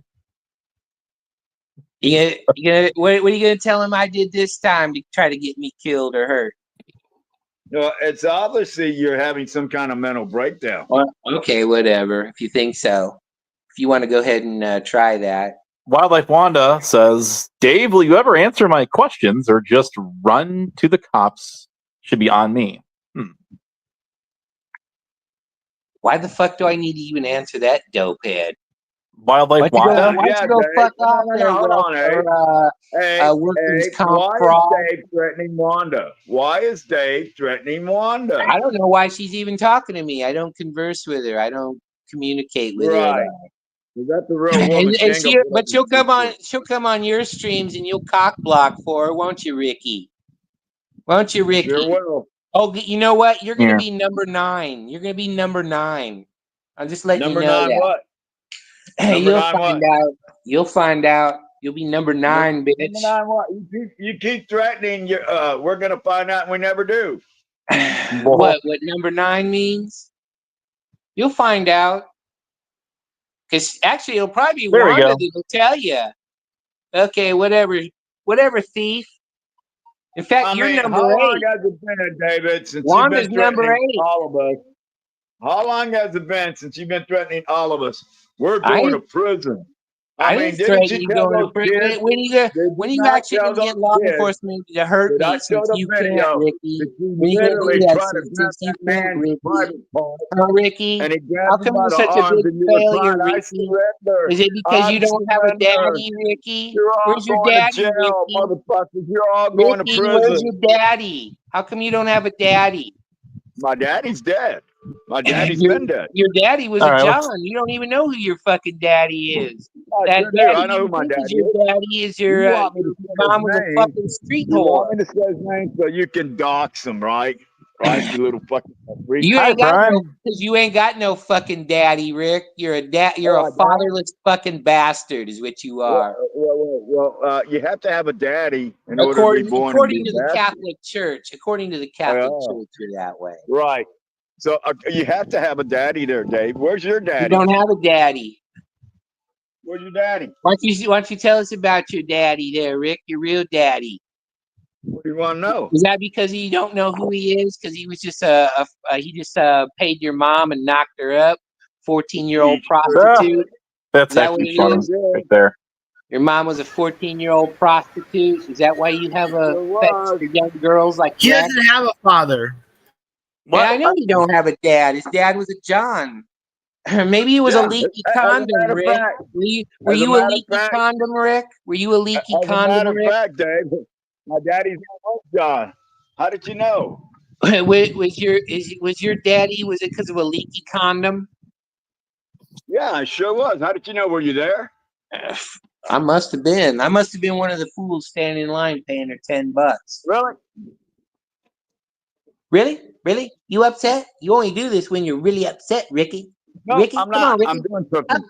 What are you gonna tell him I did this time to try to get me killed or hurt? No, it's obviously you're having some kind of mental breakdown. Well, okay, whatever. If you think so, if you want to go ahead and try that. Wildlife Wanda says, Dave, will you ever answer my questions or just run to the cops? Should be on me. Why the fuck do I need to even answer that dope head? Wildlife Wanda? Why don't you go fuck off there, workers' comp fraud? Why is Dave threatening Wanda? Why is Dave threatening Wanda? I don't know why she's even talking to me. I don't converse with her. I don't communicate with her. Is that the real woman? But she'll come on your streams and you'll cock block for her, won't you, Ricky? Won't you, Ricky? Sure will. Oh, you know what? You're going to be number 9. You're going to be number 9. I'm just letting you know that. What? You'll find out. You'll find out. You'll be number 9, bitch. Number 9 what? You keep threatening. We're going to find out and we never do. What number 9 means? You'll find out. Because actually, it'll probably be Wanda that'll tell you. Okay, whatever, thief. In fact, you're number 8. How long has it been, David, since Wanda's you've been threatening all of us? How long has it been since you've been threatening all of us? We're going to prison. I mean, didn't you going to prison? When you actually going to get law enforcement to hurt me since you can't, Ricky? When you going to do that since you can't, Ricky? How come you're such a big failure, Ricky? Is it because you don't have a daddy, Ricky? Where's your daddy, Ricky? You're all going to prison. Where's your daddy? How come you don't have a daddy? My daddy's dead. My daddy's been dead. Your daddy was a John. You don't even know who your fucking daddy is. I know who my daddy is. Your daddy is your mom was a fucking street whore. You want me to say his name so you can dox him, right? Right, you little fucking freak. You ain't got because you ain't got no fucking daddy, Rick. You're a fatherless fucking bastard, is what you are. Well, you have to have a daddy in order to be born. According to the Catholic Church, you're that way. Right. So you have to have a daddy there, Dave. Where's your daddy? You don't have a daddy. Where's your daddy? Why don't you tell us about your daddy there, Rick? Your real daddy. What do you want to know? Is that because you don't know who he is? Because he was just he just paid your mom and knocked her up, 14-year-old prostitute. That's actually funny right there. Your mom was a 14-year-old prostitute. Is that why you have a fetish for young girls like that? He doesn't have a father. Yeah, I know you don't have a dad. His dad was a John. Maybe it was a leaky condom, Rick. Were you a leaky condom, Rick? Were you a leaky condom, As a matter of Rick? fact, Dave, my daddy's name was John. How did you know? was your daddy? Was it because of a leaky condom? Yeah, I sure was. How did you know? Were you there? I must have been. I must have been one of the fools standing in line paying her $10. Really? Really? You upset? You only do this when you're really upset, Ricky. No, Ricky, I'm come not. on, Ricky. I'm doing something.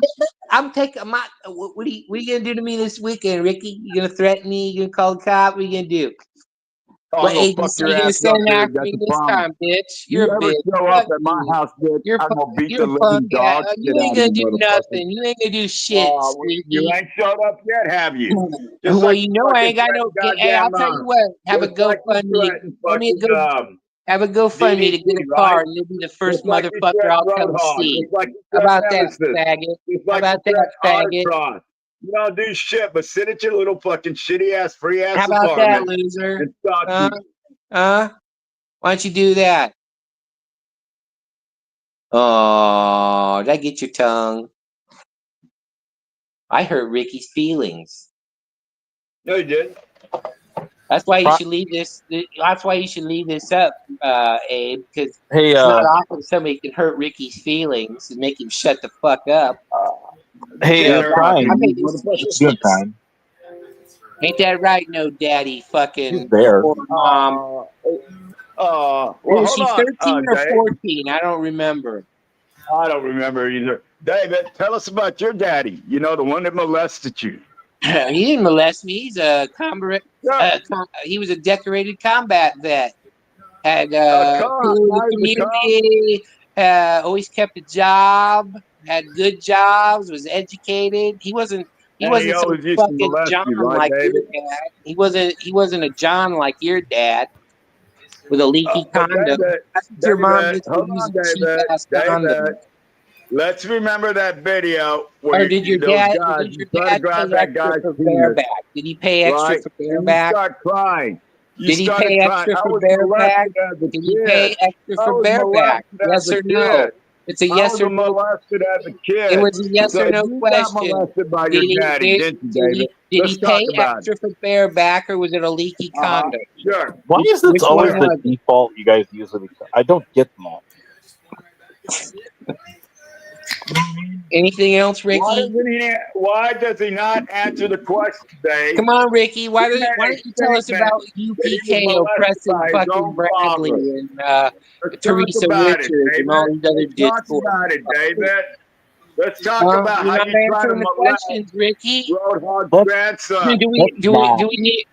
I'm taking my. What are you gonna do to me this weekend, Ricky? You gonna threaten me? You gonna call the cop? What are you gonna do? Oh, What I'm gonna fuck agency your you gonna ass up, send dude. after That's me a this promise. time, bitch? You You're a ever bitch. show Fuck up at my you. house, bitch? You're I'm gonna beat the punk. living dog You shit ain't out gonna of you, do motherfucker. nothing. You ain't gonna do shit, Sneaky. You ain't showed up yet, have you? Just Well, like you know I ain't got no. Hey, I'll tell you what. Have a GoFundMe. Let me have a GoFundMe to get a car, and you'll be the first motherfucker I'll come see. How about that, faggot? How about that, faggot? You don't do shit, but sit at your little fucking shitty ass, free ass How about that, apartment loser? and stop. Why don't you do that? Oh, did I get your tongue? I hurt Ricky's feelings. No, you did. That's why you should leave this. That's why you should leave this up, Abe, because Hey, it's not often somebody can hurt Ricky's feelings and make him shut the fuck up. hey, Prime. I'm making Doing speechless. fine. Ain't that right? No, daddy, fucking He's there. poor mom. Well, Was hold she on, 13 or Dave. 14? I don't remember. I don't remember either. David, tell us about your daddy. You know, the one that molested you. He didn't molest me. He's a he was a decorated combat vet. Had the community. Always kept a job. Had good jobs. Was educated. He wasn't some always used to fucking molest John you, right, like David? your dad. He wasn't a John like your dad with a leaky condom. David, That's what your mom gets for hold using on, cheap ass condoms. Let's remember that video Or where did your those dad guys pay try to grab that extra guy's for penis, bareback? Did he pay extra right? for And you bareback? start crying. Did he pay extra for bareback? Did he pay extra for bareback? Yes or no? It's a yes or no. Molested as a kid. It was a yes or no you question. got molested by your daddy, didn't you, David? Did Let's he pay talk about extra for bareback, or was it a leaky condom? Sure. Why is this Which always one the was it? default you guys use with each other? I don't get that. Anything else, Ricky? Why does he not answer the question, Dave? Come on, Ricky. Why don't you tell us about UPK oppressing fucking Bradley and Teresa Richards and all these other discourse? Talk about it, David. Let's talk about how you try to the questions, Ricky. Roadhog's grandson.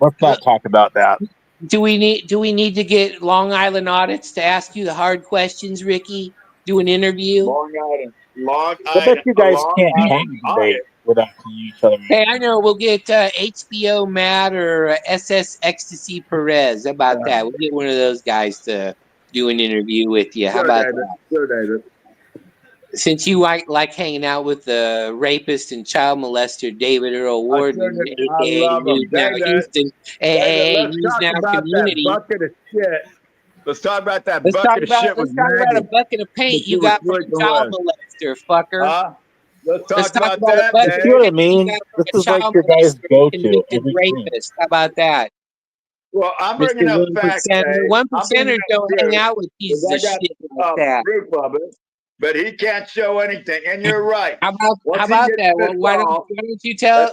Let's not talk about that. Do we need to get Long Island audits to ask you the hard questions, Ricky? Do an interview. Long Island. I bet you guys can't hang today without seeing each other. Hey, I know. We'll get HBO Matt or SS Ecstasy Perez. How about that? We'll get one of those guys to do an interview with you. How about that? Sure, David. Since you like hanging out with the rapist and child molester David Earl Warden, aka News Now Houston, aka News Now Community. Bucket of shit. Let's talk about that Let's bucket of shit. Let's talk about a bucket of paint you got from a child molester, fucker. Let's talk about that. You see what I mean? This is like your guys' go-to every rapist. How about that? Well, I'm bringing up facts. 1%ers don't hang out with pieces of shit like that. Proof of it, but he can't show anything. And you're right. How about that? Well, why don't you tell us?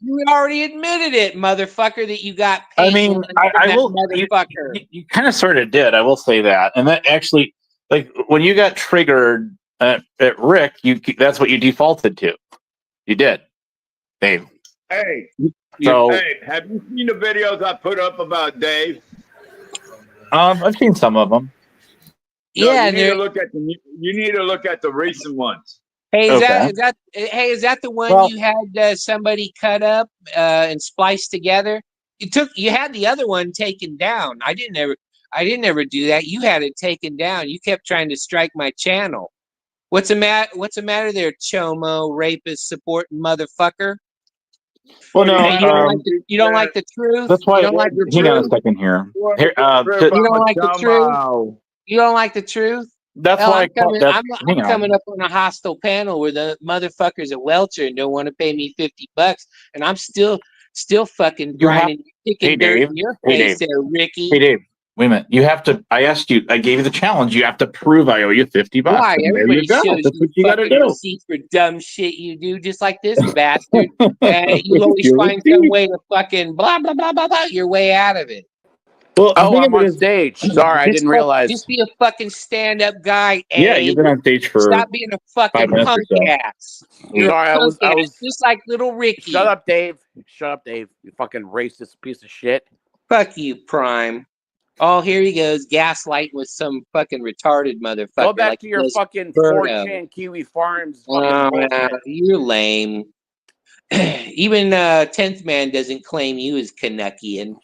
You already admitted it, motherfucker, that you got paid. I mean, I will. Motherfucker. You kind of sort of did. I will say that. And that actually, like, when you got triggered at Rick, that's what you defaulted to. You did, Dave. Hey, so have you seen the videos I put up about Dave? I've seen some of them. No, yeah, you need to look at the recent ones. Hey, is that the one you had somebody cut up and spliced together? You had the other one taken down. I didn't ever do that. You had it taken down. You kept trying to strike my channel. What's the matter there, chomo, rapist, supporting motherfucker? Well, no, you don't like the truth. That's why. You don't like the hang truth. on a second here. You don't like the truth. You don't like the truth? That's Hell, why I I'm call coming. that. I'm Hang coming on. up on a hostile panel where the motherfuckers at Welcher don't want to pay me $50, and I'm still fucking You have. grinding, Hey, kicking dirt Dave. in your Hey, face, Dave. there, Ricky. Hey, Dave. Wait a minute. You have to. I asked you. I gave you the challenge. You have to prove I owe you $50. Why? And there Everybody you go. shows That's you what you got to fucking do. receipts for dumb shit you do, just like this bastard. You always Your find some receipt. way to fucking blah blah blah blah blah your way out of it. Well, the Oh, thing I'm of it on is, stage. Sorry, I didn't realize. Just be a fucking stand-up guy. yeah, you've been on stage for Stop being a 5 fucking minutes or punk so. ass. You're Sorry, a I punk was. ass, just like little Ricky. Shut up, Dave. Shut up, Dave. You fucking racist piece of shit. Fuck you, Prime. Oh, here he goes, gaslighting with some fucking retarded motherfucker. Go back like to your this fucking Birdo. 4chan Kiwi Farms fucking bullshit. You're lame. Even 10th Man doesn't claim you as Canuckian.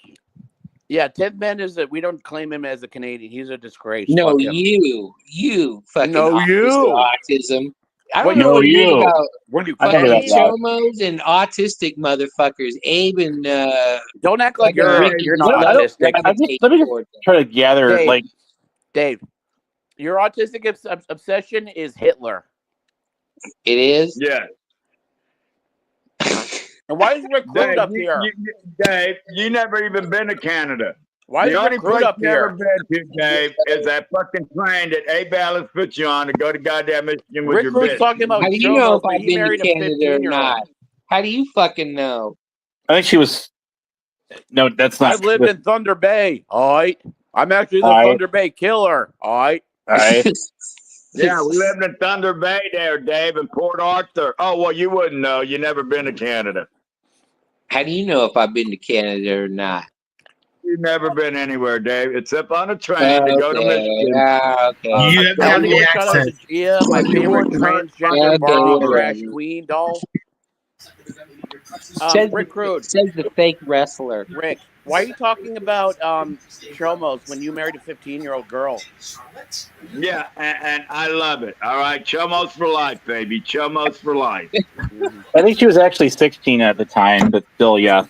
Yeah, 10th Man is that we don't claim him as a Canadian. He's a disgrace. No, Fuck him. you fucking No, autism. I don't What know No, what it is you. about What do you I remember fucking that guy. chomos and autistic motherfuckers. Abe and Don't act like Ricky you're not I don't- autistic. let me just try to gather. Dave, Like, Dave, your autistic obsession is Hitler. It is? Yeah. And why is Rick Crude Dave, up here? Dave, you never even been to Canada. Why The is only Rick Crude place up you ever here? been to, Dave, is that fucking train that Abe Alice put you on to go to goddamn Michigan with Rick your Crude's bitch. talking about How do you know Chomos, if but I've he been to married a Canada or 15-year-old. not? How do you fucking know? I think she was. No, that's not. I've lived in Thunder Bay. All right. I'm actually the All right. Thunder Bay killer. All right. All right. Yeah, we lived in Thunder Bay there, Dave, in Port Arthur. Oh, well, you wouldn't know. You never been to Canada. How do you know if I've been to Canada or not? You've never been anywhere, Dave, except on a train to go to Michigan. Okay. You have I want to the give a shout out to accent. Gia, my You favorite wouldn't hurt transgender Okay, Barbie whatever. Crash Queen doll. Rick Crude. Says the fake wrestler. Rick, why are you talking about Chomos when you married a 15-year-old girl? Yeah, and I love it. All right, Chomos for life, baby. Chomos for life. I think she was actually 16 at the time, but still, yeah.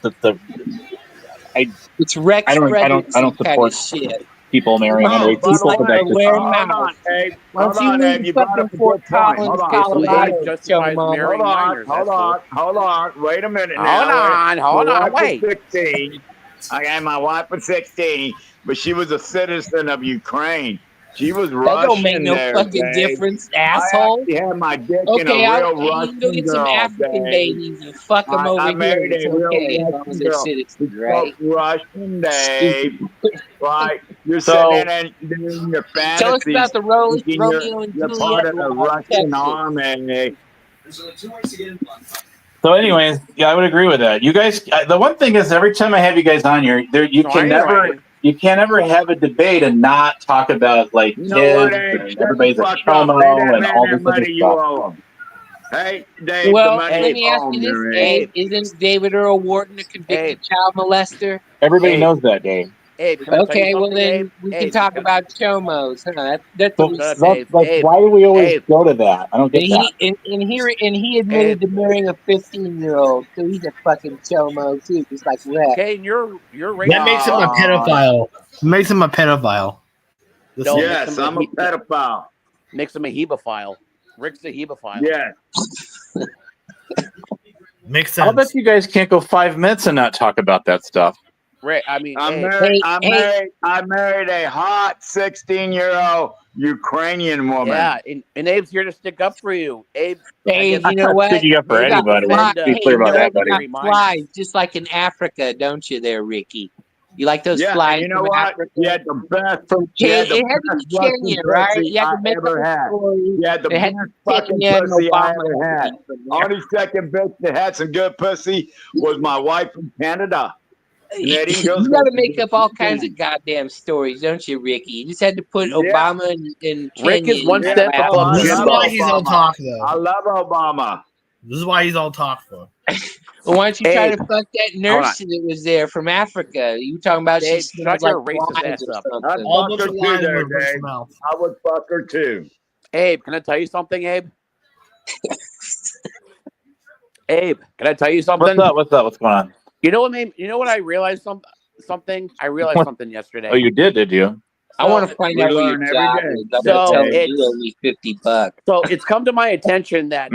It's Rex I don't kind support of shit. people marrying Oh, underage by people. the But way, that's just wear hold mouth. on, Abe. Why Hold don't you on, move Abe. to You brought fucking up a Fort good point. Collins, Hold on. If somebody Colorado, justifies Chomo? marrying minors, that's cool. Hold on. Wait a minute Hold now. on, My wife was wait. 16. Okay, my wife was 16, but she was a citizen of Ukraine. She was That Russian don't make no there, fucking Dave. difference, I asshole. actually had my dick in a Okay, real you can go Russian get some girl, African Dave. babies and fuck them over I here. married It's a real okay as long as Russian they're girl. citizens, She right? spoke Russian, Dave. Right? You're So- sitting in doing your Tell us fantasies. about the thinking Romeo and you're part Juliet of the law in Russian Texas. army. So, anyways, yeah, I would agree with that. You guys, the one thing is, every time I have you guys on here, you can't ever have a debate and not talk about like You know what, kids Abe? and Shut everybody's the a fuck up. chomo Pay that and man all that this other money you stuff. owe him. Hey, Dave, Well, the money let is me ask you this, there, Abe. Isn't David Earl Wharton a convicted child molester? Everybody Abe. knows that, Dave. Abe, can I tell you Okay, well something, then Abe? we can Abe, talk about chomos. Huh? That's So, what Shut up, we Abe. Abe. why do we always Abe. go to that? I don't get that. And he admitted to marrying a 15-year-old, so he's a fucking chomo too, just like Rex. Okay, and you're racist. That makes him a pedophile. Makes him a pedophile. No, Yes, makes him I'm a pedophile. Makes him a hebephile. Rick's a hebephile. Yes. Makes I'll sense. bet you guys can't go 5 minutes and not talk about that stuff. Rick, I mean, I Abe. married a hot 16-year-old Ukrainian woman. Yeah, and Abe's here to stick up for you. Abe, Hey, I'm you know not what? sticking up for You got anybody. flies. Be clear about that, buddy. You got flies, just like in Africa, don't you there, Ricky? You like those Yeah, flies and you know from what? Africa? You had the best. From You had Kenya. the It had to best be Russian Kenya, right? pussy You had I to make up ever a had. story. You had the It had best to be fucking Kenya and pussy I Obama ever had. from there. Only second bitch that had some good pussy was my wife from Canada. And they didn't go You so got to make good. up all kinds of goddamn stories, don't you, Ricky? You just had to put Obama in Kenya. Rick is one step Oh, above I This is love why he's all Obama. talk, though. I love Obama. This is why he's all talk for. Well, why don't you try Abe, to fuck that nurse that was there from Africa? You were talking about Dave, she smells shut like your racist flies ass or up. I'd something. All fuck bunch her of too lies there, in Rick's Dave. mouth. I would fuck her too. Abe, can I tell you something, Abe? Abe, can I tell you something? What's up? What's going on? You know what I realized something? I realized something yesterday. Oh, you did you? I want to find we out what your learn every job day. is. I'm So gonna tell you, it's- you owe me $50. So it's come to my attention that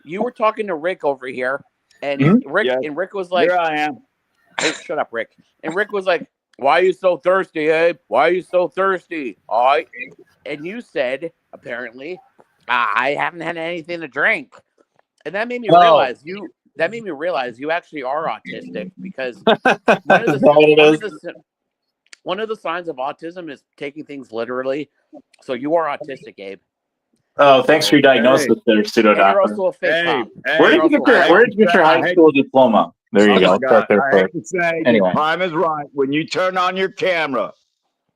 you were talking to Rick over here, and Rick was like, Here I am. "Oh, shut up, Rick." And Rick was like, "Why are you so thirsty, Abe? Why are you so thirsty?" All right. And you said, apparently, I haven't had anything to drink. And that made me realize you actually are autistic, because one of the signs of autism is taking things literally. So you are autistic, Abe. Oh, thanks for your diagnosis there, pseudo And you're doctor. also a fake cop. Where did you get your high school diploma? There you go. God, Start there I first. hate to say, Anyway. Prime is right. When you turn on your camera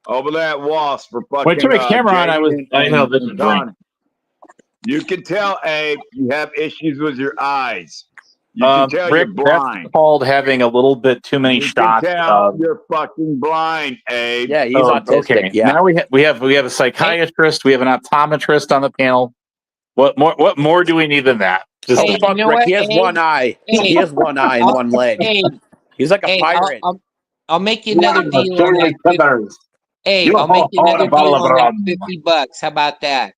over that wasp for fucking. When I turned my camera on, I know this is drink. You can tell, Abe, you have issues with your eyes. You can tell Rick, you're blind. that's called having a little bit too many shots. Can tell you're fucking blind, Abe. Yeah, he's autistic. Okay. Yeah. Now we have a psychiatrist. We have an optometrist on the panel. What more do we need than that? Just Hey, fuck you know Rick. what, He has Abe? one eye. He has one eye and one leg. He's like a pirate. I'll make you another deal on that. Hey, I'll make you another deal on that $50. How about that?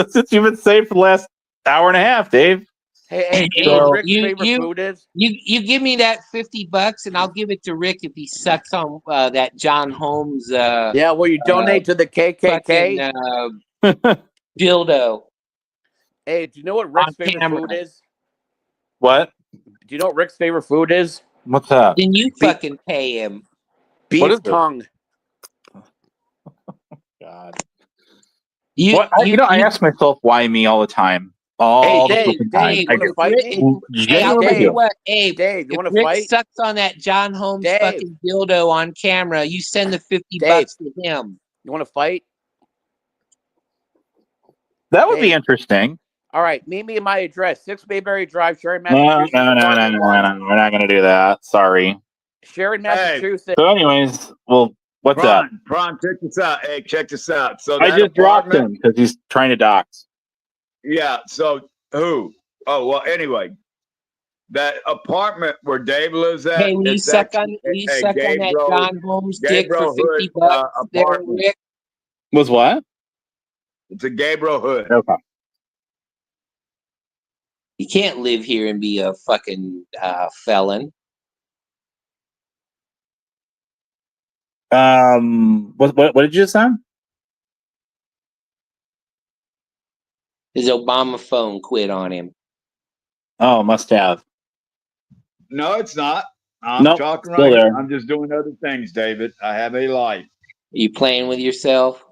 Since you've been saved for the last hour and a half, Dave. Hey, you know what Rick's favorite food is? You give me that $50 and I'll give it to Rick if he sucks on that John Holmes. Yeah, will you donate to the KKK? Fucking, dildo. Hey, do you know what Rick's favorite food is? What? Do you know what Rick's favorite food is? What's that? Then you fucking pay him. Beef tongue. God. I ask myself why me all the time. All the fucking time. Dave, you want to fight me? Dave, you want to fight? Rick sucks on that John Holmes fucking dildo on camera. You send the $50 to him. You want to fight? That would be interesting. All right, meet me at my address, 6 Bayberry Drive, Sharon, No. Massachusetts. We're not going to do that. Sorry. Sharon, Massachusetts. So, anyways, well, what's up? Prawn, check this out. Hey, check this out. So I just dropped him because he's trying to dox. Yeah. So who? Oh, well. Anyway, that apartment where Dave lives at. Hey, will you suck on that John Holmes dick for $50? There, Rick. Was what? It's a Gabriel Hood. Okay. You can't live here and be a fucking felon. What did you just say? His Obama phone quit on him. Oh, must have. No, it's not. I'm talking right there. I'm just doing other things, David. I have a life. Are you playing with yourself?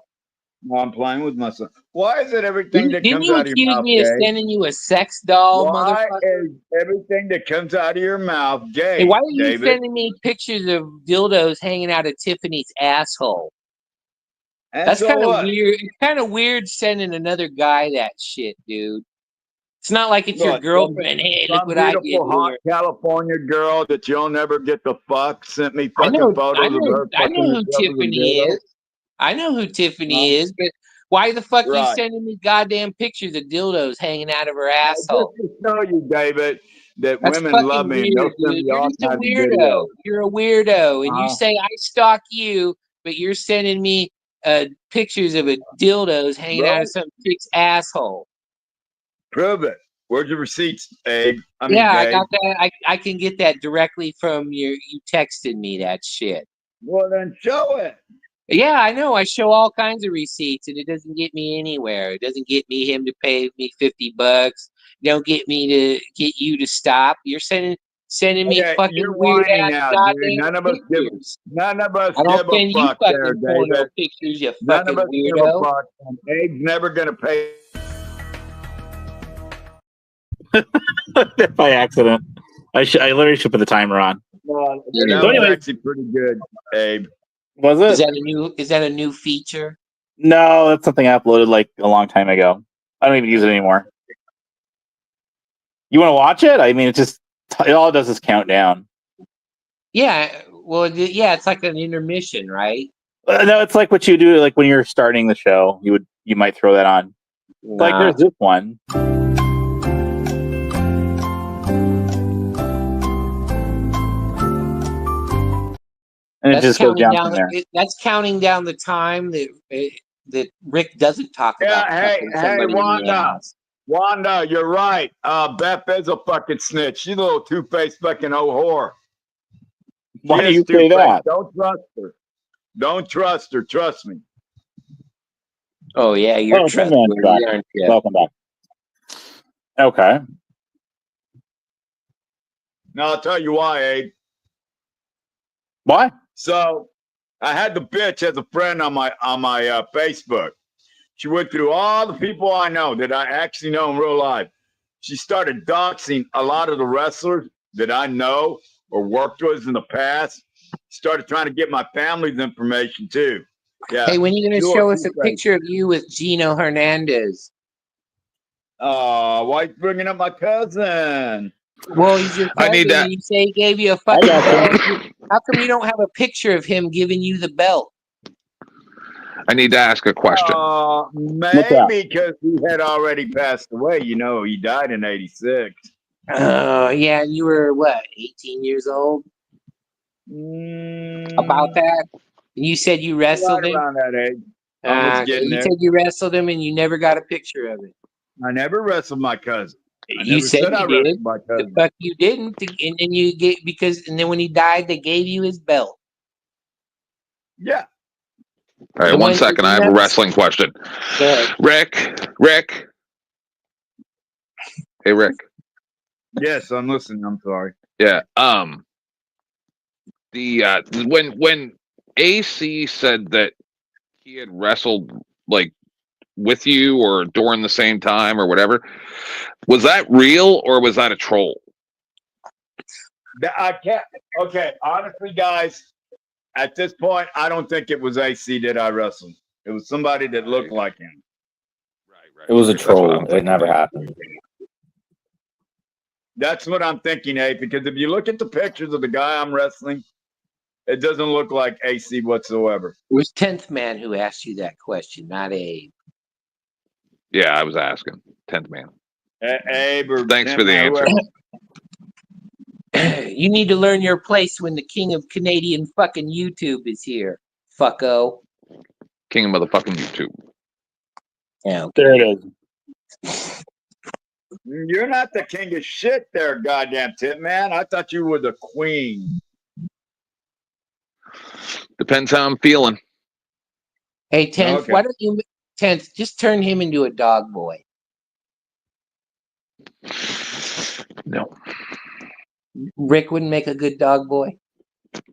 No, I'm playing with myself. Why is it everything that comes out of your mouth Didn't you accuse me of sending you a sex doll, Why motherfucker? is everything that comes out of your mouth gay, Hey, why are you David? sending me pictures of dildos hanging out of Tiffany's asshole? That's kind of weird. It's kind of weird sending another guy that shit, dude. It's not like it's your girlfriend. Hey, look what I did. Beautiful, hot California girl that you'll never get the fuck sent me fucking photos of her. I know who Tiffany is. I know who Tiffany is, but why the fuck are you sending me goddamn pictures of dildos hanging out of her asshole? Just to show you, David, that That's women love me. weird, dude. You're just a weirdo. You're a weirdo, and you say I stalk you, but you're sending me pictures of a dildos hanging out of some chick's asshole. Prove it. Where's your receipts, Abe? I got that. I can get that directly from you texted me that shit. Well, then show it. Yeah, I know. I show all kinds of receipts, and it doesn't get me anywhere. It doesn't get him to pay me $50. Don't get me to get you to stop. You're sending me fucking weird ass goddamn None of us pictures. None of us I don't give send a you fuck fucking there, porno David. pictures, you None fucking of us give a weirdo. fuck. And Abe's never gonna pay. By accident. I literally should put the timer on. Well, that was actually pretty good, Abe. Was it? Is that a new feature? No, that's something I uploaded like a long time ago. I don't even use it anymore. You want to watch it? I mean, it all it does is count down. Yeah. Well, yeah, it's like an intermission, right? No, it's like what you do, like when you're starting the show. You might throw that on. Nah. Like there's this one. And it That's just goes counting down down. from there. That's counting down the time that Rick doesn't talk about fucking somebody in the ass. Wanda, you're right. Beth is a fucking snitch. She's a little two-faced fucking old whore. Why do is you say two-faced. that? Don't trust her. Don't trust her. Trust me. Oh yeah, you're Oh, Tin Man's back. trustworthy, aren't you? Welcome back. Okay. Now I'll tell you why, Abe. Why? So I had the bitch as a friend on my Facebook. She went through all the people I know that I actually know in real life. She started doxing a lot of the wrestlers that I know or worked with in the past. Started trying to get my family's information too. Yeah. Hey, when are you going to Sure, show us a two-faced. picture of you with Gino Hernandez? Why you bringing up my cousin? Well, he's your cousin. I need that. And you say he gave you a I fucking got belt. you. How come you don't have a picture of him giving you the belt? I need to ask a question. Maybe because he had already passed away. You know, he died in '86. Yeah, and you were what, 18 years old? About that? And you said you wrestled Right him? around that age. I was getting You there. said you wrestled him and you never got a picture of it. I never wrestled my cousin. I You never said I you wrestled did. my The cousin. fuck you didn't. And then you get and then when he died, they gave you his belt. Yeah. All right, The one one- second. I have a wrestling question. Go ahead. Rick. Hey, Rick. Yes, I'm listening. I'm sorry. Yeah. When AC said that he had wrestled like with you or during the same time or whatever, was that real or was that a troll? I can't. Okay, honestly, guys, at this point, I don't think it was AC that I wrestled. It was somebody that looked like him. Right. It was a That's what I'm troll. It thinking. never happened. That's what I'm thinking, Abe, because if you look at the pictures of the guy I'm wrestling, it doesn't look like AC whatsoever. It was 10th Man who asked you that question, not Abe. Yeah, I was asking. 10th Man. Abe or Thanks for the man, answer. whoever. You need to learn your place when the king of Canadian fucking YouTube is here, fucko. King of motherfucking YouTube. Yeah. There it is. You're not the king of shit there, goddamn tip man. I thought you were the queen. Depends how I'm feeling. Hey, 10th, Okay. why don't you, 10th, just turn him into a dog boy? No. Rick wouldn't make a good dog boy?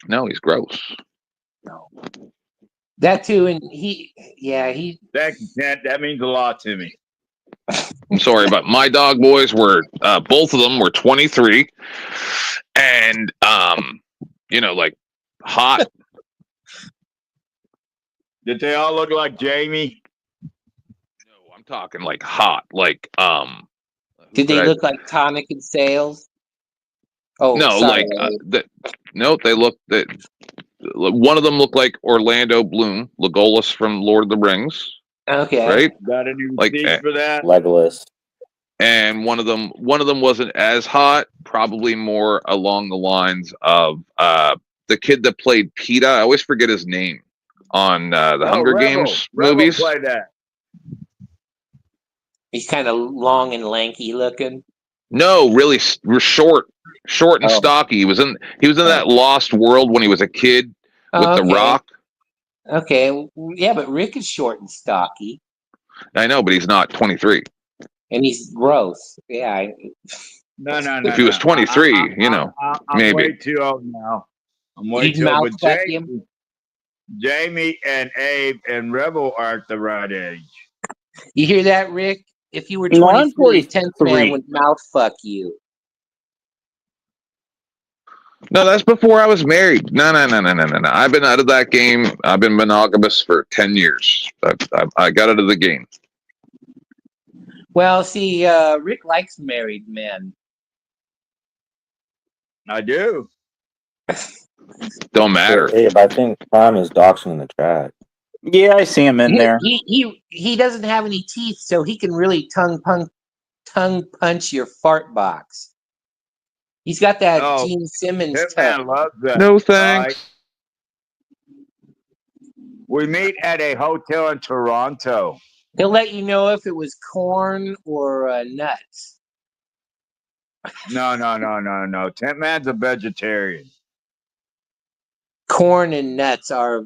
No, he's gross. No. That too, and he. Thank you, Kent. That means a lot to me. I'm sorry, but my dog boys were both of them were 23, and like hot. Did they all look like Jamie? No, I'm talking like hot. Like Did they look like Tonic and Sales? Oh no, sorry. like no, they look that. One of them looked like Orlando Bloom, Legolas from Lord of the Rings. Okay. Right. Got any Like, receipts for that? Legolas. And one of them wasn't as hot, probably more along the lines of the kid that played PETA. I always forget his name on the Hunger Games movies. Play that. He's kind of long and lanky looking. No, really short and stocky. He was in that Lost World when he was a kid with The Rock. Okay, yeah, but Rick is short and stocky. I know, but he's not 23. And he's gross. Yeah. No. If he was 23, I'm maybe. way too old now. I'm way You'd too old. mouth But fuck him? Jamie and Abe and Rebel are at the right age. You hear that, Rick? If you were No, I'm 23, 10th 43. Man would mouth fuck you. No, that's before I was married. No. I've been out of that game. I've been monogamous for 10 years. I got out of the game. Well, see, Rick likes married men. I do. Don't matter. Hey, but I think Prime is doxing in the chat. Yeah, I see him in there. He doesn't have any teeth, so he can really tongue punch your fart box. He's got that Gene Simmons Hitman tongue. loves that. No thanks. We meet at a hotel in Toronto. He'll let you know if it was corn or nuts. No. Tent Man's a vegetarian. Corn and nuts are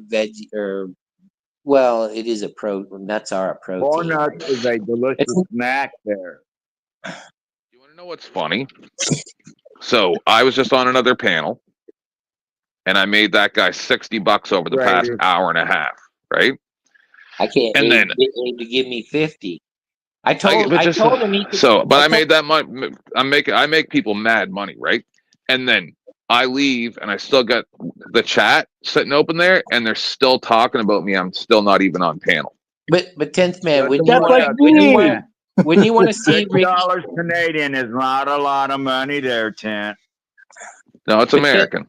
well, it is a nuts are a protein. Corn nuts is a delicious snack there. You want to know what's funny? So I was just on another panel, and I made that guy $60 over the past hour and a half, right? I can't. And then get him to give me 50. I told him he could, but I made that money. I make people mad money, right? And then I leave, and I still got the chat sitting open there, and they're still talking about me. I'm still not even on panel. But 10th man, when you want to see $6 Canadian is not a lot of money there, Tent. No, it's American.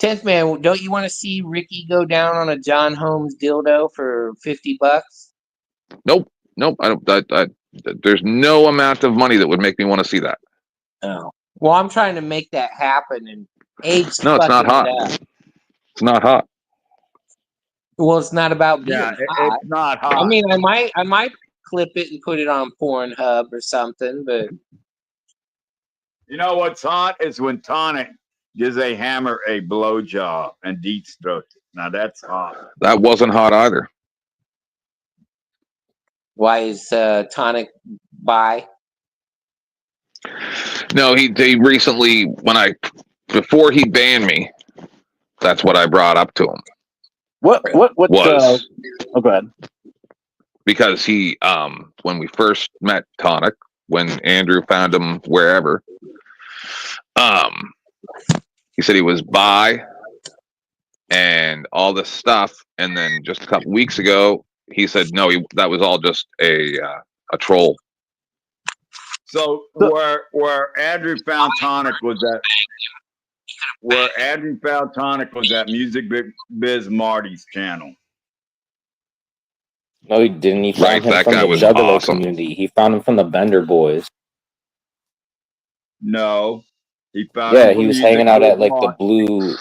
10th man, don't you want to see Ricky go down on a John Holmes dildo for $50? Nope. I don't. There's no amount of money that would make me want to see that. Oh. Well, I'm trying to make that happen, and Abe's no, it's not hot. It's not hot. Well, it's not about being hot. It's not hot. I mean, I might clip it and put it on Pornhub or something, but you know what's hot is when Tonic gives a hammer a blowjob and deep throats it. Now that's hot. That wasn't hot either. Why is Tonic bi? No, he recently, before he banned me, that's what I brought up to him. What was? Oh, go ahead. Because he, when we first met Tonic, when Andrew found him wherever, he said he was bi and all this stuff, and then just a couple weeks ago, he said no, that was all just a troll. So where Andrew found Tonic was at Music Biz Marty's channel. No, he didn't. He found him from the Juggalo community. He found him from the Bender Boys. No, he found. Yeah, he was hanging out at like the blue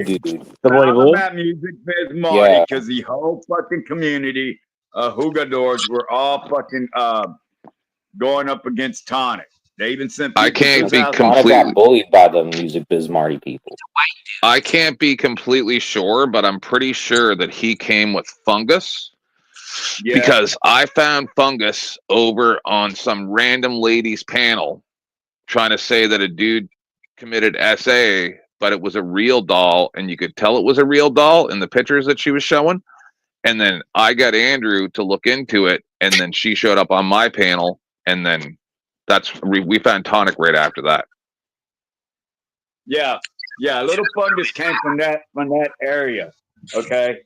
dude. The boy blue. At Music Biz Marty, because the whole fucking community of Hoogadors were all fucking going up against Tonic. They even sent. I can't be Tonic completely got bullied by the Music Biz Marty people. I can't be completely sure, but I'm pretty sure that he came with Fungus. Yeah. Because I found Fungus over on some random lady's panel trying to say that a dude committed SA, but it was a real doll, and you could tell it was a real doll in the pictures that she was showing. And then I got Andrew to look into it, and then she showed up on my panel, and then we found Tonic right after that. Yeah, Little Fungus came from that area. Okay.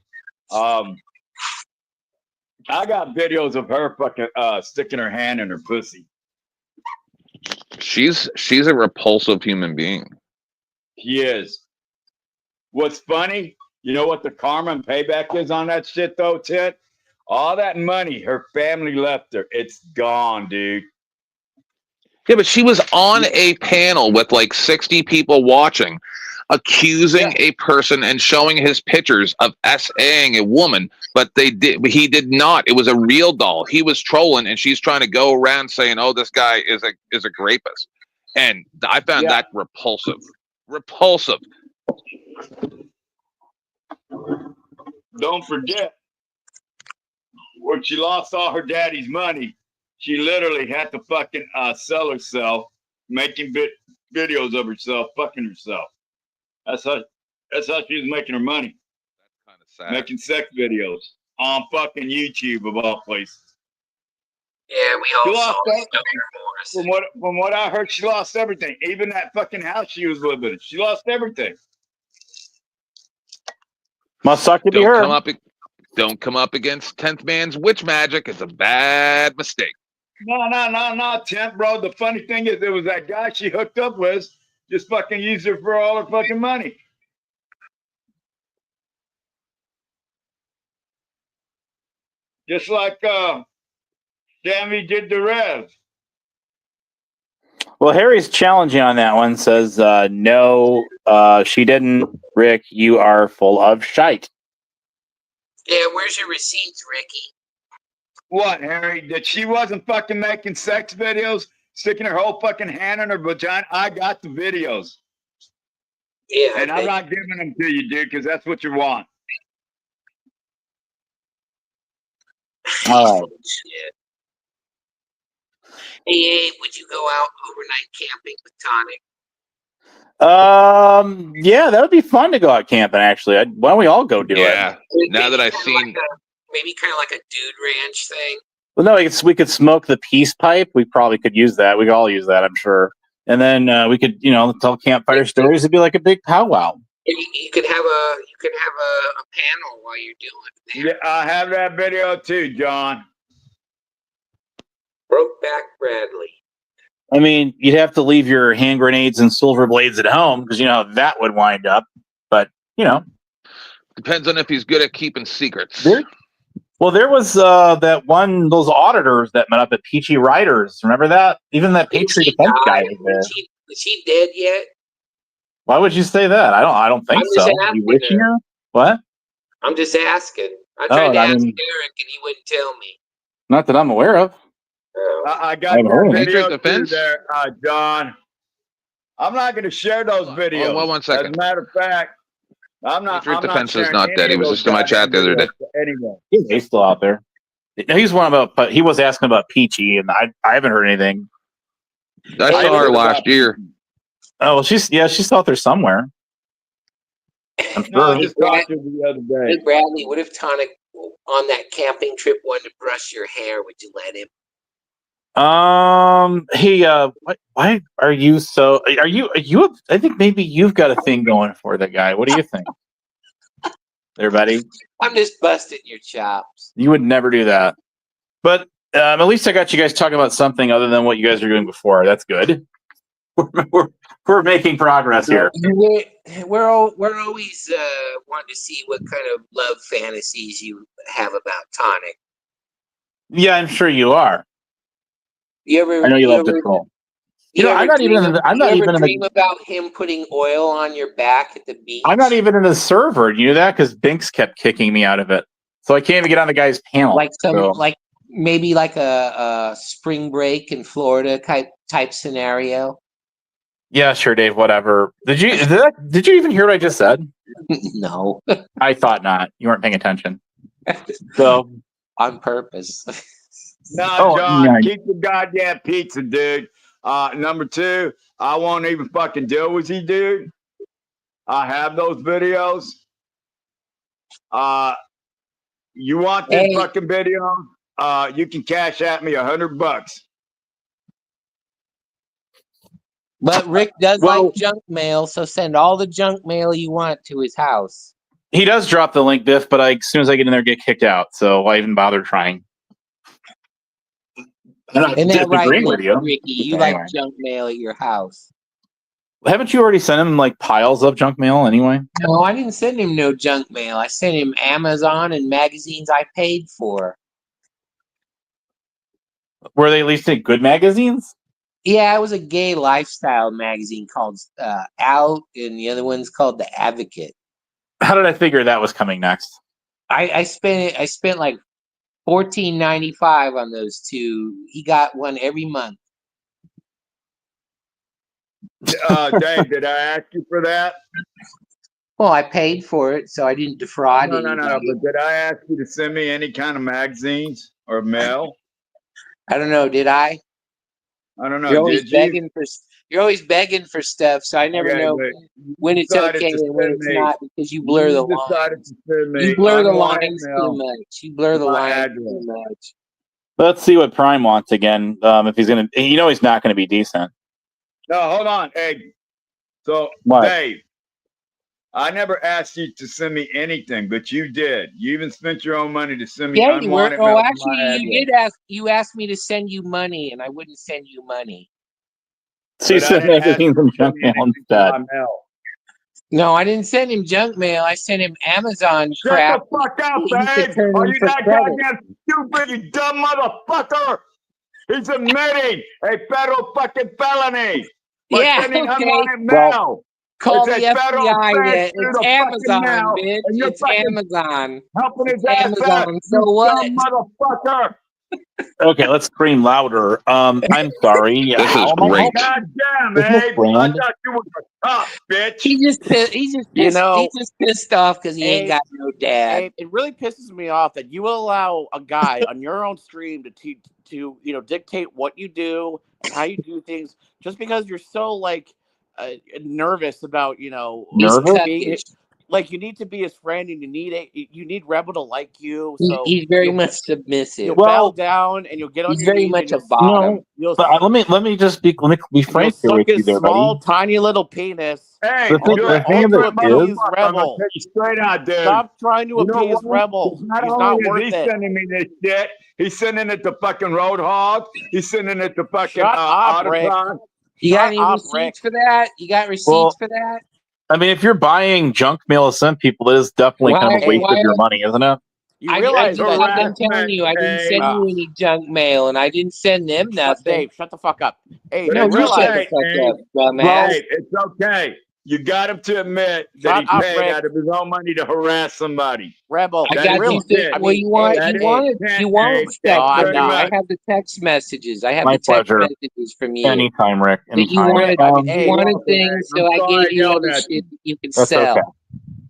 I got videos of her fucking sticking her hand in her pussy. She's a repulsive human being. She is. What's funny, you know what the karma and payback is on that shit though, Ted? All that money her family left her, it's gone, dude. Yeah, but she was on a panel with like 60 people watching, accusing a person and showing his pictures of SAing a woman, but he did not. It was a real doll. He was trolling, and she's trying to go around saying, "Oh, this guy is a rapist," and I found that repulsive. Repulsive. Don't forget, when she lost all her daddy's money, she literally had to fucking sell herself, making videos of herself, fucking herself. That's how she was making her money. That's kind of sad. Making sex videos on fucking YouTube of all places. Yeah, we all saw from what I heard, she lost everything. Even that fucking house she was living in. She lost everything. Must suck to be her. Don't come up against 10th Man's witch magic. It's a bad mistake. No, 10th, bro. The funny thing is, there was that guy she hooked up with. Just fucking used her for all her fucking money. Just like Sammy did the Rev. Well, Harry's challenging on that one. Says, no, she didn't. Rick, you are full of shite. Yeah, where's your receipts, Ricky? What, Harry? That she wasn't fucking making sex videos, sticking her whole fucking hand in her vagina? I got the videos. Yeah, And I'm not giving them to you, dude, because that's what you want. All right. Shit. Hey, Abe, would you go out overnight camping with Tonic? Yeah, that would be fun to go out camping. Actually, why don't we all go do it? Yeah. Now that I've seen, Maybe kind of like a dude ranch thing. Well, no, we could smoke the peace pipe. We probably could use that. We could all use that, I'm sure. And then we could, tell campfire stories. It'd be like a big powwow. You could have a panel while you're doing it. Yeah, I have that video too, John. Brokeback Bradley. I mean, you'd have to leave your hand grenades and silver blades at home because you know how that would wind up. But depends on if he's good at keeping secrets. There was those auditors that met up at Peachy Riders. Remember that? Even that Patriot Defense guy was there. Is she dead yet? Why would you say that? I don't think so. Are you wishing her? What? I'm just asking. I tried to ask Eric and he wouldn't tell me. Not that I'm aware of. I got that video too there, John. I'm not going to share those videos. Well, 1 second. As a matter of fact, I'm not. Patriot Defense is not dead. He was just in my chat the other day. Anyway, he's still out there. He's one about, but he was asking about Peachy, and I haven't heard anything. I saw her last year. Oh, well, she's still out there somewhere. I'm sure. No, I just talked to her the other day. Hey, Bradley, what if Tonic on that camping trip wanted to brush your hair? Would you let him? Hey, why are you so? Are you? I think maybe you've got a thing going for the guy. What do you think, there, buddy? I'm just busting your chops. You would never do that. But at least I got you guys talking about something other than what you guys were doing before. That's good. We're making progress here. We're always wanting to see what kind of love fantasies you have about Tonic. Yeah, I'm sure you are. I know you love to troll. I'm not even dream about him putting oil on your back at the beach. I'm not even in the server. You knew that because Binks kept kicking me out of it, so I can't even get on the guy's panel. Maybe like a spring break in Florida type scenario. Yeah, sure, Dave. Whatever. Did you even hear what I just said? No, I thought not. You weren't paying attention. So on purpose. No, John, keep the goddamn pizza, dude. Number two, I won't even fucking deal with you, dude. I have those videos. You want this fucking video? You can cash at me $100. But Rick does like junk mail, so send all the junk mail you want to his house. He does drop the link, Biff, but as soon as I get in there, get kicked out. So why even bother trying? Isn't that right, with Ricky? You like junk mail at your house. Haven't you already sent him like piles of junk mail anyway? No, I didn't send him no junk mail. I sent him Amazon and magazines I paid for. Were they at least good magazines? Yeah, it was a gay lifestyle magazine called Out, and the other one's called The Advocate. How did I figure that was coming next? I spent like $14.95 on those two. He got one every month. Dave, did I ask you for that? Well, I paid for it, so I didn't defraud. No. But did I ask you to send me any kind of magazines or mail? I don't know. Did I? I don't know. You're always begging for stuff, so I never know when it's okay and when it's not because you blur the lines. You blur the lines too much. You blur the lines too much. Let's see what Prime wants again. If he's gonna, he's not gonna be decent. No, hold on. Hey, so Dave, I never asked you to send me anything, but you did. You even spent your own money to send me unwanted mail. Actually, you did ask. You asked me to send you money, and I wouldn't send you money. So you sent magazines and junk mail instead. No, I didn't send him junk mail. I sent him Amazon crap. Shut the fuck up, Dave! Are you not goddamn stupid, you dumb motherfucker? He's admitting a federal fucking felony. Yeah, okay. Mail. Call the It's a federal FBI. offense It's through the fucking Amazon, mail, bitch. and you're It's fucking Amazon. helping his It's ass out. Amazon. You So what? dumb motherfucker. Okay, let's scream louder. I'm sorry. This is How am I great. helping? God damn, Is this Abe. I Brand? thought you were the top, bitch. He just pissed off because he ain't Abe, got no dad. Abe, it really pisses me off that you allow a guy on your own stream to dictate what you do and how you do things just because you're so like nervous about He's Nervous? being cuckish. like you need to be his friend and you need Rebel to like you. He's So very you'll, much you'll submissive. bow Well, down and you'll get on He's your very knees much and a bottom. no. But let me just be frank here suck with you his there, small, buddy. tiny little penis. Hey, The you're an thing of ignorant it is, appease motherfucker. I'm going to Rebel. tell you straight out, dude. Stop trying to You know appease what? Rebel. Not He's only not is worth he it. sending me this shit, he's sending it to fucking Roadhog. He's sending it to fucking Shut up, Rick. Autotron. You got Shut any up, receipts Rick. for that? You got receipts well, for that? I mean, if you're buying junk mail to send people, it is definitely kind of a waste of your money, isn't it? You realize I've that been telling you, I didn't send Ugh. you any junk mail, and I didn't send them nothing. Dave, shut the fuck up. Hey, But No, it's you shut okay, the fuck up, Abe. dumbass. Hey, it's okay. You got him to admit that Shut he up, paid Rick. out of his own money to harass somebody. Rebel. I That got is you. his shit. Well, you want That is you want Abe. stuff Thank you from very me. I much. have the text messages. I have My the text pleasure. messages from you. Anytime, Rick. That you Anytime. wanted, Hey, you wanted welcome, things, man. so I'm I sorry I gave you yelled other at shit that you could That's sell. okay.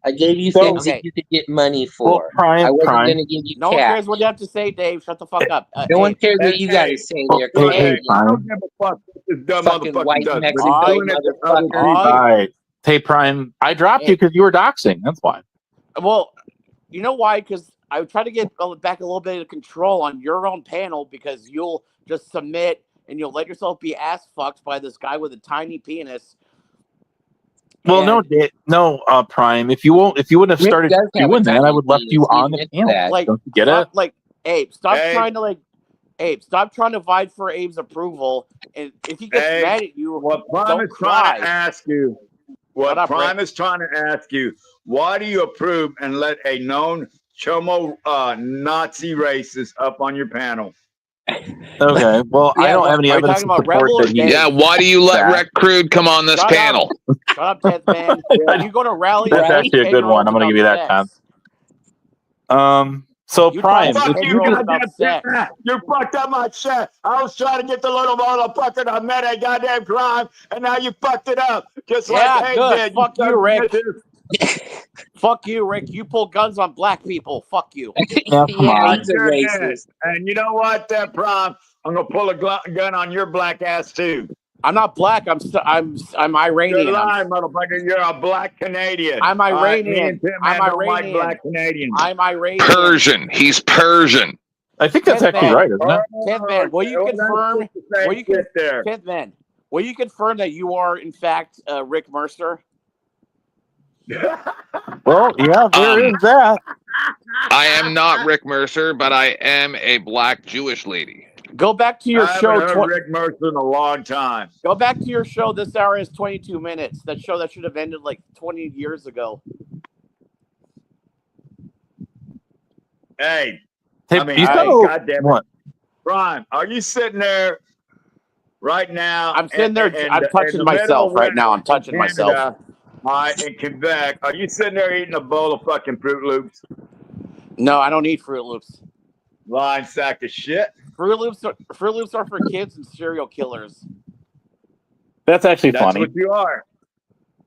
I gave you So- things Okay. that you could get money Well, for. Prime, I wasn't Prime. going to give you No one cash. cares what you have to say, Dave. Shut the fuck up. No one Hey, cares what you got to Hey, say Oh, there, hey, Hey, I Prime. don't give a fuck what this dumb fucking motherfucker white does, but he's Mexican doing it to other motherfucker. people. All right. Hey, Prime. I dropped you because you were doxing. That's why. well, you know why? Because I try to get back a little bit of control on your own panel because you'll just submit and you'll let yourself be ass fucked by this guy with a tiny penis. Well, And- no, Prime. If you wouldn't have Rick started does have a doing that, I tiny would left penis. you He on the admits panel. that. like, Don't you get stop, it? like, Abe, stop Abe. trying to Abe, stop trying to vie for Abe's approval. And if he gets Abe, mad at you, What Prime don't is trying to cry. ask you, Shut up, Prime Rick. is trying to ask you, why do you approve and let a known chomo Nazi racist up on your panel? Okay. Well, I Yeah, don't have any are you evidence talking to about support Rebel or that he. Dave? Yeah, why do you let That. Rec Crude come on this Shut up. panel? Shut up, 10th man. Yeah. You go to rallies. That's and actually a good one. I'm going to give you that, 10th. So You Prime, talk Fuck to if you, you girls could, about sex. you fucked up my shit. I was trying to get the little motherfucker to admit a goddamn crime, and now you fucked it up. Just Yeah, like Abe good. did. Fuck you, son of a Rick. bitch. Fuck you, Rick. You pull guns on black people. Fuck you. yeah, come Yeah, on. he's a Sure did. racist. And you know what, that Prime? I'm gonna pull a gun on your black ass too. I'm not black. I'm You're Iranian. lying, motherfucker. You're a black Canadian. I'm All right, me Iranian. and Tim I'm Man don't like Iranian. black Canadians. I'm Iranian. Persian. He's Persian. I think that's 10th actually man. right, isn't it? 10th man, will you Well, that's confirm? just the same Will you shit there. 10th man, will you confirm that you are in fact Rick Mercer? Well, yeah, there is that. I am not Rick Mercer, but I am a black Jewish lady. Go back to I your haven't show. heard Rick Mercer in a long time. Go back to your show. This hour is 22 minutes. That show that should have ended like 20 years ago. Hey, Hey, I mean, you hey, know goddamn it. what? Prime, are you sitting there right now? I'm sitting there. I'm touching the myself middle right now. I'm winter in touching myself. Canada, in Quebec, are you sitting there eating a bowl of fucking Fruit Loops? No, I don't eat Fruit Loops. Lying sack of shit. Fruit Loops are for kids and serial killers. That's actually That's funny. what you are.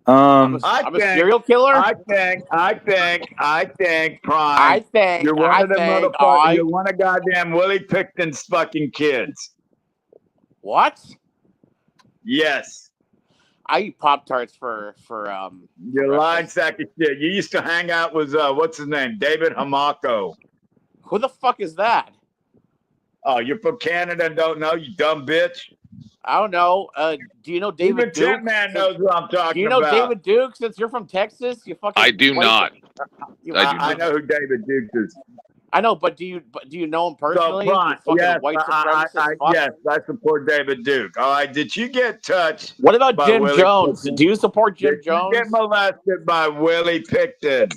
Um, I'm a serial killer. I think, Prime. I think. You're one of the think, motherfuckers. You're one of goddamn Willie Picton's fucking kids. What? Yes. I eat Pop-Tarts for You're lying sack of shit. You used to hang out with what's his name? David Hamako. Who the fuck is that? Oh, you're from Canada and don't know, you dumb bitch. I don't know. Do you know David Even Duke? Tim Man knows what I'm talking Do you know about. David Duke? Since you're from Texas, you fucking. I do not. I know who David Duke is. I know, but do you know him personally? So, Brian, You fucking yes, white supremacist fuck. yes, I support David Duke. All right, did you get touched? What about by Jim Willie Jones? Picton? Do you support Jim Did Jones? you get molested by Willie Picton?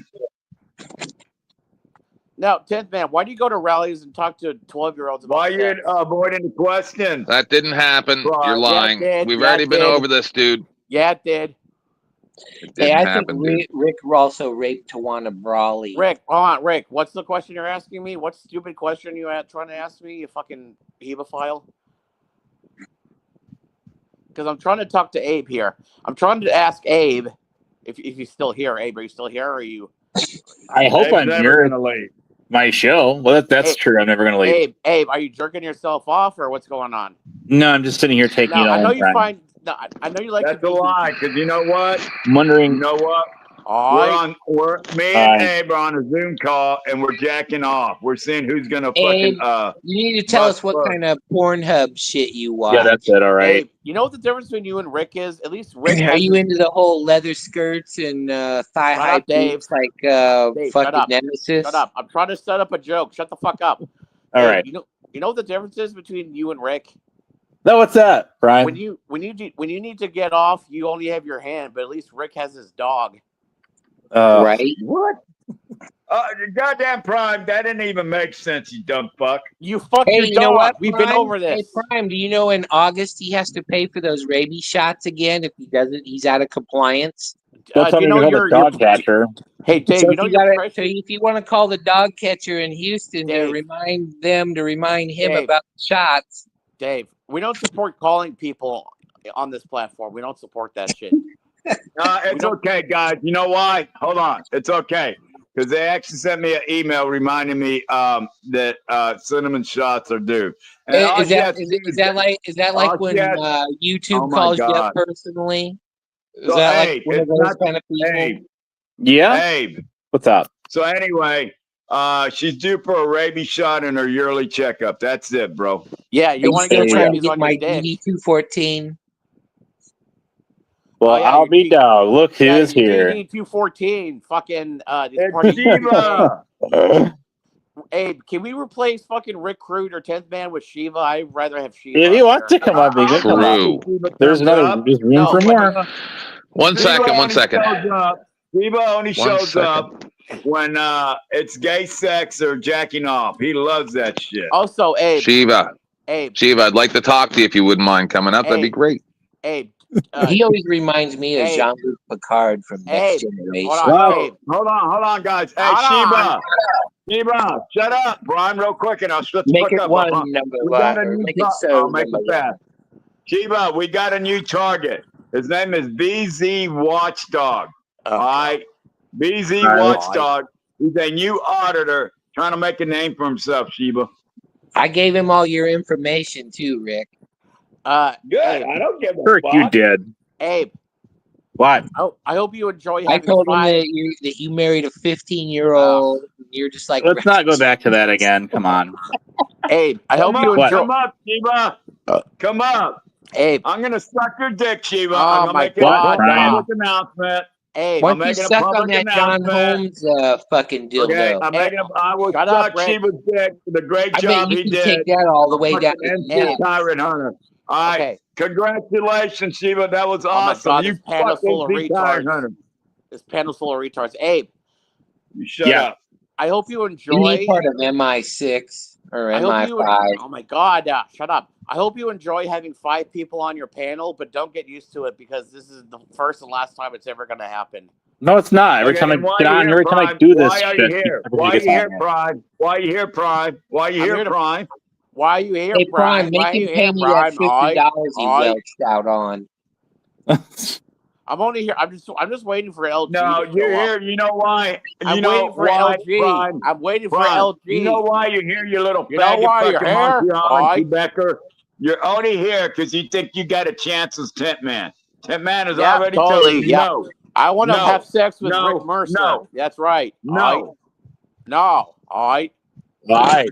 Now, 10th man, why do you go to rallies and talk to 12-year-olds about Why are you sex? avoiding the question? That didn't happen. Right. You're lying. Yeah, it did. We've Yeah, already it been did. over this, dude. Yeah, it did. It Hey, didn't I think happen, dude. Rick also raped Tawana Brawley. Rick, hold on, Rick. What's the question you're asking me? What stupid question you trying to ask me? You fucking hemophile. Because I'm trying to talk to Abe here. I'm trying to ask Abe if he's still here. Abe, are you still here? Or are you? I hope Abe's I'm never here. gonna leave. My show. Well, that's Abe, true. I'm never gonna leave. Abe, are you jerking yourself off or what's going on? No, I'm just sitting here taking No, it I all know in you time. find. No, I know you like That's to a lie, because you know what? I'm wondering. You know what? All We're me and Abe are on a Zoom call and we're jacking off. We're seeing who's gonna fucking Abe, you need to tell us what kind of Pornhub shit you watch. Yeah, that's it. All right. Abe, you know what the difference between you and Rick is? At least Rick. Are you into the whole leather skirts and thigh Shut high up, Dave. boots like Dave, fucking shut up. Nemesis? Shut up! I'm trying to set up a joke. Shut the fuck up. All Abe, right. You know what the difference is between you and Rick? No, what's that, Brian? When you need to get off, you only have your hand, but at least Rick has his dog. Right? What? Goddamn Prime, that didn't even make sense, you dumb fuck. You fuck Hey, your you dog. know what? We've Prime? been over this. Hey, Prime, do you know in August he has to pay for those rabies shots again? If he doesn't, he's out of compliance. Don't tell me to call the dog catcher. Hey, Dave, So you know so if you want to call the dog catcher in Houston Dave. to remind him Dave. about the shots. Dave, we don't support calling people on this platform. We don't support that shit. It's okay, guys. You know why? Hold on. It's okay. Because they actually sent me an email reminding me that cinnamon shots are due. And Is that like when YouTube calls you up personally? Is that like one of those kind of people? Abe. Yeah. Abe. What's up? So anyway, she's due for a rabies shot in her yearly checkup. That's it, bro. Yeah, you want to get trying to rabies get on my your dick. DD-214? Well, yeah, I'll be dog. Look who's here. DD-214. Fucking It's Shiva. Abe, can we replace fucking Rick Crude or 10th Man with Shiva? I'd rather have Shiva. If he wants to come up, he can come up. There's another. There's room for more. One second. Shiva only shows up when it's gay sex or jacking off. He loves that shit. Also, Abe. Shiva, I'd like to talk to you if you wouldn't mind coming up. That'd be great. Abe. He always reminds me of Jean-Luc Picard from Next Generation. Hold on, guys. Hey, Shiva, shut up, Brian, real quick, and I'll shut the fuck up. I'll make it fast. Shiva, we got a new target. His name is BZ Watchdog. All right? BZ Watchdog. He's a new auditor trying to make a name for himself, Shiva. I gave him all your information too, Rick. Good. Abe. I don't give a Kirk, fuck. you did. Abe. What? I hope you enjoy I having told him fun. that you married a 15-year-old. You're just like. Let's not go back to that again. Come on. Abe, I hope you enjoy. Come up, Shiva. Come up. Abe. I'm going to suck your dick, Shiva. Oh, I'm my going to make God, a public announcement. Abe. Why don't you suck on that John Holmes fucking dildo? Okay, I will suck Shiva's dick for the great job he did. Take that all the way down to Tyrant Hunter. All right. Congratulations, Shiva. That was awesome. God, you this panel's full of fucking Tyrant retards. Hunter. This panel's full of retards. Abe. You shut up. I hope you enjoy. You need part of MI6 or MI5. Oh my God! Shut up! I hope you enjoy having 5 people on your panel, but don't get used to it because this is the first and last time it's ever going to happen. No, it's not. Every time I get on, every time I do this why are shit, you here? Why are you here, Prime? Why are you here, Prime? Why are you here, Prime? Why are you here, Hey, Prime? Make him pay me that $50 he welched out on. I'm only here. I'm just waiting for LG. No, to you're show here. up. You know why? I'm waiting for LG. Brian, I'm waiting for Brian, LG. You know why you're here, you little You know faggot why you're fucking here? monkey Quebecer? You're only here because you think you got a chance as Tent Man. Tent Man has already told you no. I want to have sex with no, Rick Mercer. No. That's right. No. No. All right. All right.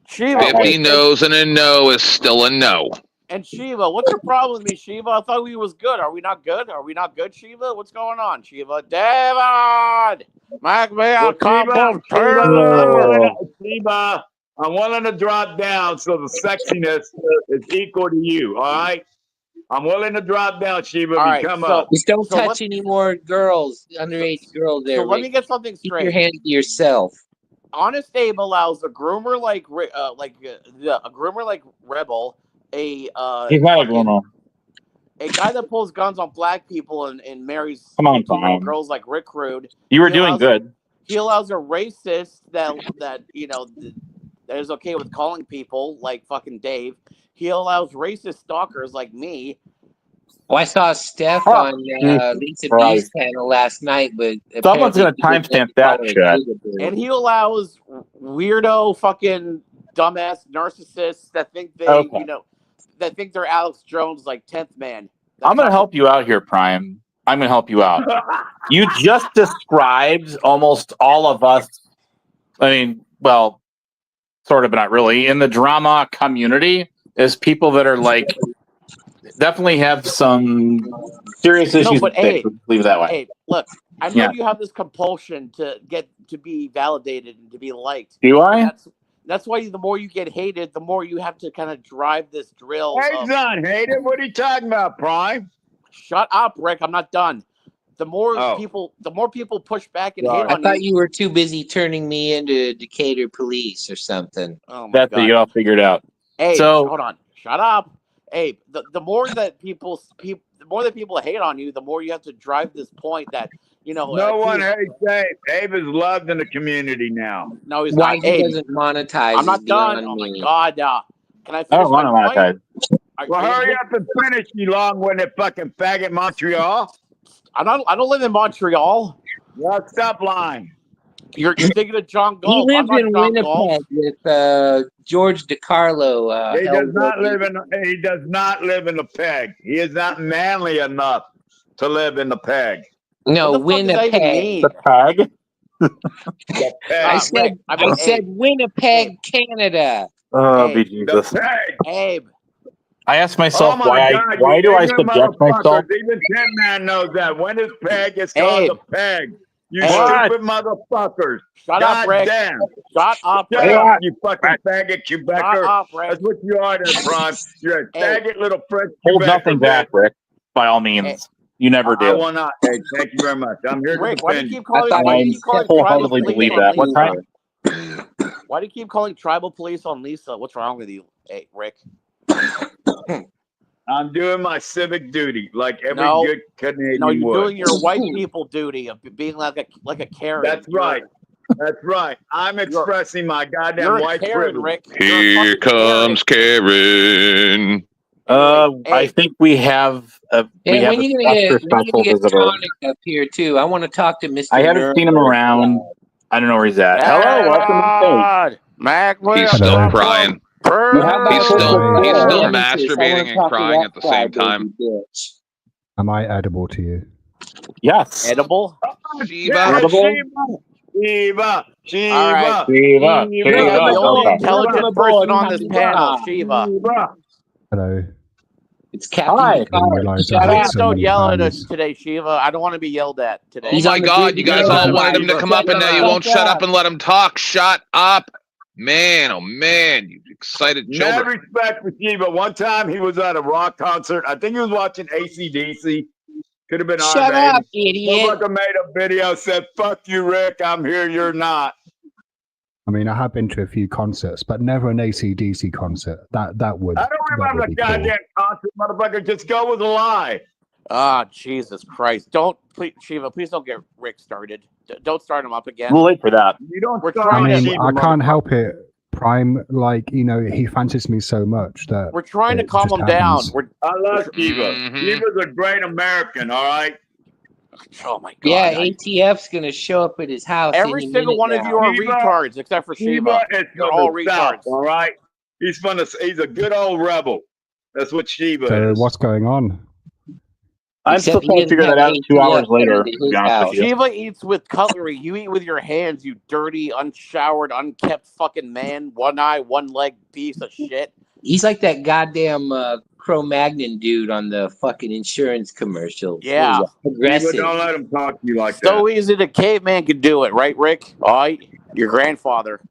Shiva. 50 no's and a no is still a no. And Shiva, what's your problem with me, Shiva? I thought we was good. Are we not good? Are we not good, Shiva? What's going on, Shiva? David! Make me a cup of tea! Shiva, I'm willing to drop down so the sexiness is equal to you, all right? I'm willing to drop down, Shiva, if you come up. Just don't touch any more girls, underage girls there, So let Rick. me get something straight. Keep your hand to yourself. Honest Abe allows a groomer like a groomer like Rebel, he's not a groomer. a guy that pulls guns on black people and marries Come on, Latino Tom. girls like Rick Rude. You were He doing allows- good. He allows a racist that is okay with calling people like fucking Dave. He allows racist stalkers like me. Well, I saw Steph Oh, on Jesus Lisa Christ. B's panel last night, but Someone's apparently gonna she didn't timestamp let me that call her shit. Jigaboo. And he allows weirdo fucking dumbass narcissists that think they, Okay. that think they're Alex Jones, like 10th man. I'm going to help you out here, Prime. I'm going to help you out. You just described almost all of us. I mean, well, sort of, but not really. In the drama community, as people that are like, definitely have some serious issues. No, but hey, leave it that way. Hey, look, I know you have this compulsion to get to be validated and to be liked. Do I? That's why the more you get hated, the more you have to kind of drive this drill. Hey, not hated. What are you talking about, Prime? Shut up, Rick. I'm not done. The more people push back and hate on you. I thought you were too busy turning me into Decatur police or something. Oh my That's God. what you all figured out. Hey, so hold on. Shut up. Hey, the more that people hate on you, the more you have to drive this point that no one hates Abe. Abe is loved in the community now. No, he's Why not. he Abe, doesn't monetize? I'm not is done. beyond Oh my me. God. Can I I finish don't want to my point? monetize. Well, hurry up and finish, you long-winded fucking faggot, Montreal. I don't live in Montreal. Well, stop lying. You're thinking of John He Galt. lived in John Winnipeg Galt. with George DiCarlo. He does not live in the peg. He is not manly enough to live in the peg. No, What the fuck does that even Winnipeg. mean? The peg? The peg. I said, I said Winnipeg, Canada. Oh, Abe, be The Jesus. peg. Abe. Oh I ask myself why you do I ignorant subject myself? motherfuckers. Even Tin Man knows that. When is peg? It's called Abe. the peg. You What? stupid motherfuckers. Shut God up, Rick. damn. Shut up, Shut Rick. up, you fucking faggot Shut Quebecer. up, Rick. That's what you are there, Prime. You're a Hey. faggot little French Hold Quebecer, nothing back, bitch. Rick. By all means. You never I do. will not. Hey, thank you very much. I'm here to Rick, why do you defend keep you. calling I I tribal wholeheartedly police believe on that. What Lisa? time? Why do you keep calling tribal police on Lisa? What's wrong with you, hey, Rick? I'm doing my civic duty like every No. good Canadian No, you're would. doing your white people duty of being like a Karen. That's right. That's right. I'm expressing my goddamn You're a white Karen, privilege. Rick. You're a Here fucking Karen. comes Karen. Anyway, I think we have a Hey, when you gonna get special visitor. Tonic up here too? I want to talk to Mr. I haven't seen him Nuremberg. around. I don't know where he's at. Hello, welcome to the Mac He's still crying. He's still Nemesis, masturbating and crying at the same time. Am I edible to you? Yes. Edible? Shiva. Shiva. Shiva. All right. Shiva. We have the only intelligent person on this panel, Shiva. Hello. It's Captain Hi. Picard. Please don't yell at us today, Shiva. I don't want to be yelled at today. Oh my God, you guys all wanted him to come up and now you won't shut up and let him talk. Shut up. Man, oh man, you excited children. Mad respect for Shiva. One time he was at a rock concert. I think he was watching AC/DC. Could have been Shut Iron Maiden. up, idiot. Motherfucker made a video, said, "Fuck you, Rick. I'm here. You're not." I mean, I have been to a few concerts, but never an AC/DC concert. That would. I don't remember the goddamn concert, motherfucker. Just go with a lie. Ah, Jesus Christ. Please, Shiva, please don't get Rick started. Don't start him up again. We'll wait for that. You don't We're start I trying mean, Shiva, I can't motherfucker. help it. Prime, like, you know, he fancies me so much that We're trying to it calm just him down. happens. I love Shiva. Mhm. Shiva's a great American, all right? Oh my God. Yeah, ATF's gonna show up at his house. Every any single minute one of now. you are Shiva- retards except for Shiva. Shiva is You're from all the South, retards. all right? He's a good old rebel. That's what Shiva So is. what's going on? I'm Except still he trying to doesn't figure have that out ATF 2 hours coming later, to to be his honest house. with you. Shiva eats with cutlery. You eat with your hands, you dirty, unshowered, unkept fucking man. One eye, one leg piece of shit. He's like that goddamn Cro-Magnon dude on the fucking insurance commercials. Yeah. Shiva, Aggressive. don't let him talk to you like So that. easy the caveman could do it, right, Rick? All right, your grandfather.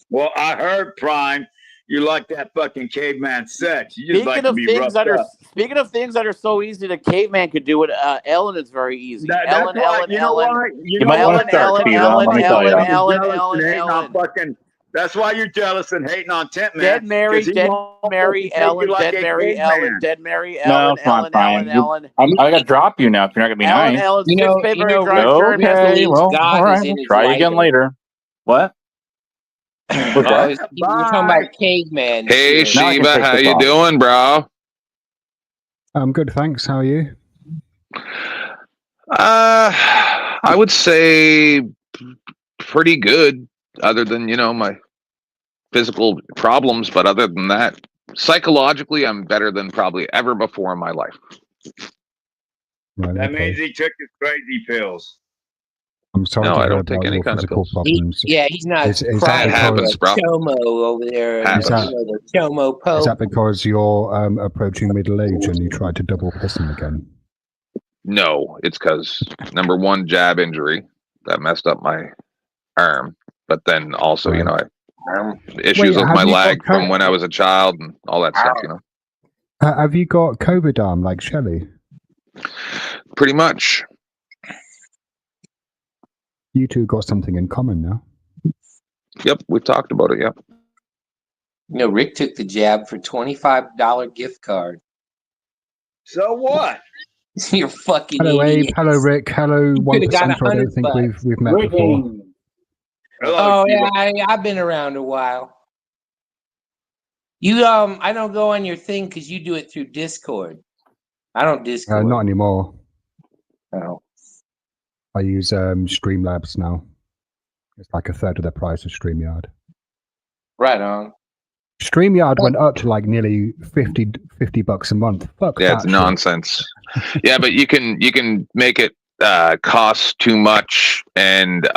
Well, I heard, Prime, you like that fucking caveman sex. You just Speaking like to of be things roughed that are up. speaking of things that are so easy the caveman could do it, Ellen is very easy. That's Ellen, why, Ellen, you know Ellen. why? You might want to start, Shiva. Let me tell you. Jealous and hating on fucking That's why you're jealous and hating on Tint Man. Dead Mary, 'cause he dead won't Mary, take you Ellen, like dead a Mary, Ellen, caveman. dead Mary, No, Ellen, come on, Ellen, Brian. Ellen. I got to drop you now if you're not going to be Ellen, nice. Ellen, You six know, February Drive Rick shirt. Okay, believes well, God all right. is in We'll his try again lighter. later. What? What's Oh, that? we're talking about caveman Hey, shit. Now I can Sheba, take how this you off. doing, bro? I'm good, thanks. How are you? I would say pretty good, other than, my physical problems. But other than that, psychologically, I'm better than probably ever before in my life. Right, That okay. means he took his crazy pills. I'm sorry No, to I hear don't take about any your kind of physical pills. problems. He's not Is that crying That over happens, a bro. chomo over there. Happens. The chomo Is pope. that because you're approaching middle age and you tried to double piss him again? No, it's because number one, jab injury that messed up my arm, but then also, Right. issues Wait, with have my you got leg from when I was a child and all that stuff. Have you got COVID arm like Shelley? Pretty much. You two got something in common now. Yep, we've talked about it. Yep. You know, Rick took the jab for $25 gift card. So what? You're fucking Hello, Abe. idiot. Hello, Rick. Hello, Could've got 1%. I don't think $100. we've met before. Oh yeah, I've been around a while. You I don't go on your thing because you do it through Discord. I don't Discord. Not anymore. Oh. I use Streamlabs now. It's like a third of the price of StreamYard. Right on. StreamYard went up to like nearly $50 a month. Fuck Yeah, that it's shit. nonsense. Yeah, but you can make it cost too much, and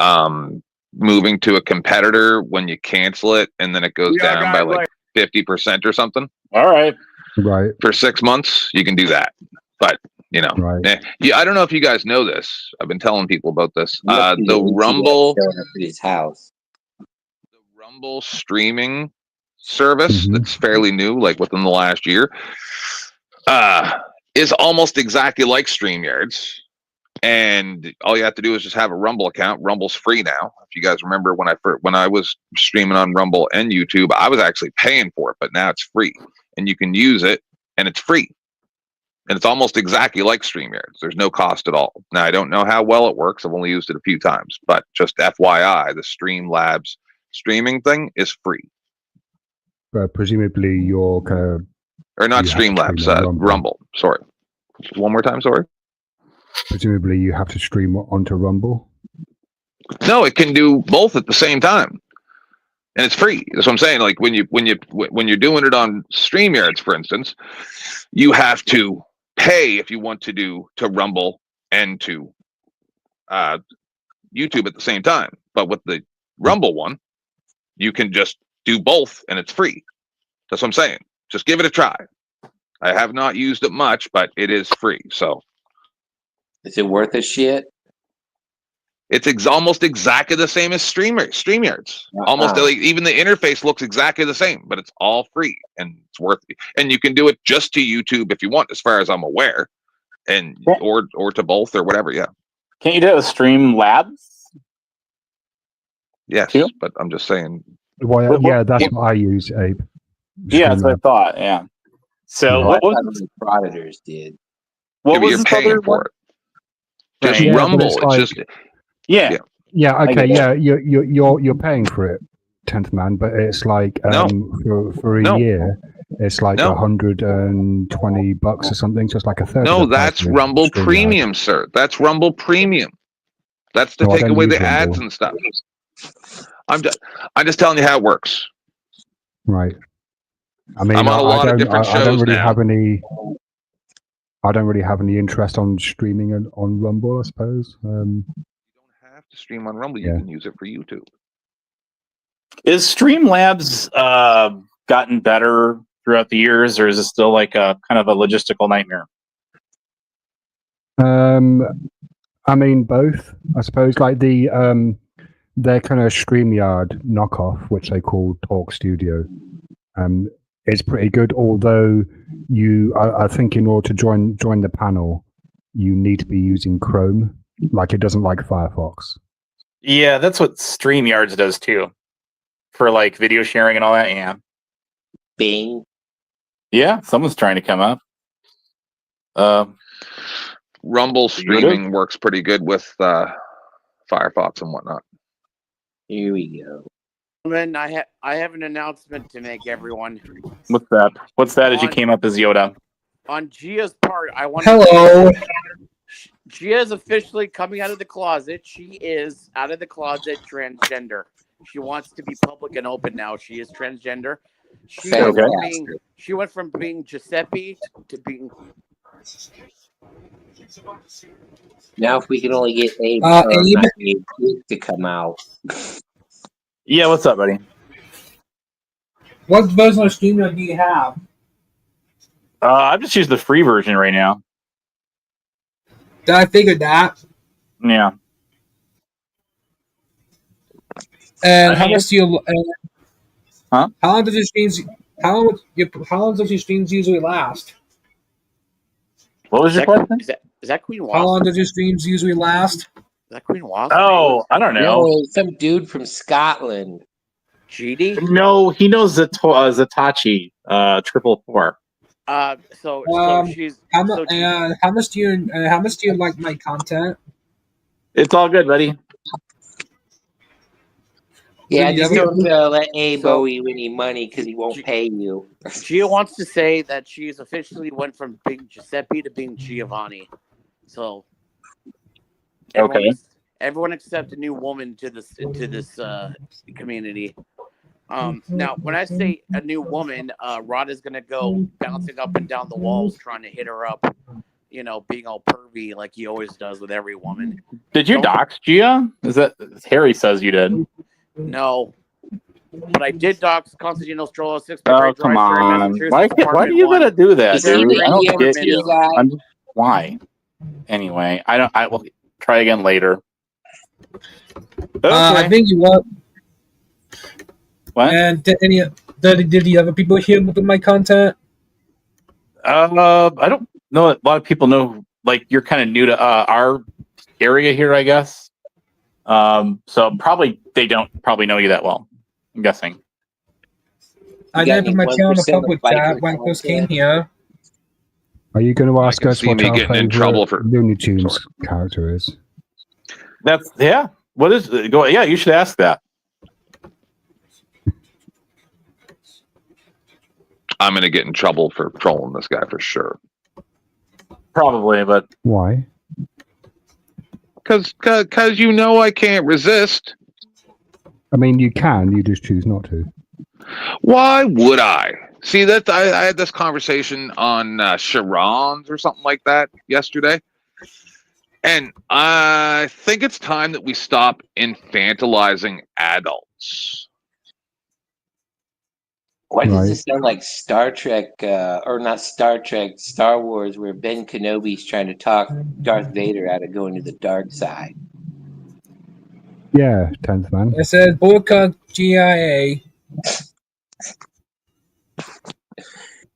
moving to a competitor when you cancel it, and then it goes down by like 50% or something. All right. Right. For 6 months, you can do that. But right. Yeah, I don't know if you guys know this. I've been telling people about this. The Rumble, his house. the Rumble streaming service that's fairly new, like within the last year, is almost exactly like StreamYards. And all you have to do is just have a Rumble account. Rumble's free now. If you guys remember when I was streaming on Rumble and YouTube, I was actually paying for it, but now it's free, and you can use it, and it's free. And it's almost exactly like StreamYards. There's no cost at all. Now, I don't know how well it works. I've only used it a few times, but just FYI, the Streamlabs streaming thing is free. Presumably you're kind of... Or not Streamlabs, Rumble. Sorry. One more time, sorry. Presumably you have to stream onto Rumble? No, it can do both at the same time. And it's free. That's what I'm saying. Like when you're doing it on StreamYards, for instance, you have to pay if you want to do to Rumble and to YouTube at the same time. But with the Rumble one, you can just do both and it's free. That's what I'm saying. Just give it a try. I have not used it much, but it is free. So is it worth a shit? It's almost exactly the same as StreamYards. Almost like, even the interface looks exactly the same, but it's all free and it's worth it. And you can do it just to YouTube if you want, as far as I'm aware, and or to both or whatever. Yeah. Can't you do it with Streamlabs? Yes, but I'm just saying. Well, yeah, that's what I use, Abe. Yeah, that's what I thought. Yeah. So what was the Predators did? What was you're this paying other for one? it? Just Yeah, Rumble. it's It's like- just Yeah, I okay, get yeah, you're paying for it, 10th man, but it's like for a year, it's like $120 or something, so it's like a third. No, of the price that's of Rumble StreamYard. Premium, sir. That's Rumble Premium. That's to No, I take don't away use the ads Rumble. and stuff. I'm just telling you how it works. Right. I mean, I'm on a lot of different I don't shows really now. have any. I don't really have any interest on streaming on Rumble, I suppose. You don't have to stream on Rumble. You can use it for YouTube. Is Streamlabs gotten better throughout the years, or is it still like a kind of a logistical nightmare? I mean, both. I suppose like their kind of StreamYard knockoff, which they call Talk Studio, is pretty good. Although I think in order to join the panel, you need to be using Chrome. Like it doesn't like Firefox. Yeah, that's what StreamYards does too. for like video sharing and all that. Yeah. Bing. Yeah, someone's trying to come up. Rumble streaming works pretty good with Firefox and whatnot. Here we go. Then I have an announcement to make, everyone. What's that? What's that? As you came up as Yoda. On Gia's part, I want. Hello. Gia is officially coming out of the closet. She is out of the closet transgender. She wants to be public and open now. She is transgender. She went from being Giuseppe to being. Now, if we can only get Abe, Abe to come out. Yeah, what's up, buddy? What version of Streamyard do you have? I'm just using the free version right now. I figured that. Yeah. And how much do you? Huh? How long does your streams? How long does your streams usually last? What was your question? Is that Queen Wasp? How long does your streams usually last? Is that Queen Wasp? Oh, I don't know. No, some dude from Scotland. GD? No, he knows Zatachi 444. So she's how much do you like my content? It's all good, buddy. Yeah, just don't let Abe owe you any money because he won't pay you. Gia wants to say that she's officially went from being Giuseppe to being Giovanni. So everyone accept a new woman to this community. Now, when I say a new woman, Rod is gonna go bouncing up and down the walls trying to hit her up. You know, being all pervy like he always does with every woman. Did you dox Gia? Is that Harry says you did? No, but I did dox Constantino Strollo 6. Oh, come on! Why do you gotta do that, dude? I don't get you. Why? Anyway, I will try again later. Okay. I think you want. What? And did the other people here look at my content? I don't know. A lot of people know. Like you're kind of new to our area here, I guess. So they don't know you that well. I'm guessing. I didn't put my channel in the public chat when I first came here. Are you going to ask us what our favorite Looney Tunes Sorry. character is? That's What is it? Go? Yeah, you should ask that. I'm going to get in trouble for trolling this guy for sure. Probably, but why? Because I can't resist. I mean, you can. You just choose not to. Why would I? See, that I had this conversation on Sharon's or something like that yesterday. And I think it's time that we stop infantilizing adults. Why does this sound like Star Trek, or not Star Trek, Star Wars, where Ben Kenobi's trying to talk Darth Vader out of going to the dark side? Yeah, 10th man. It says boycott GIA.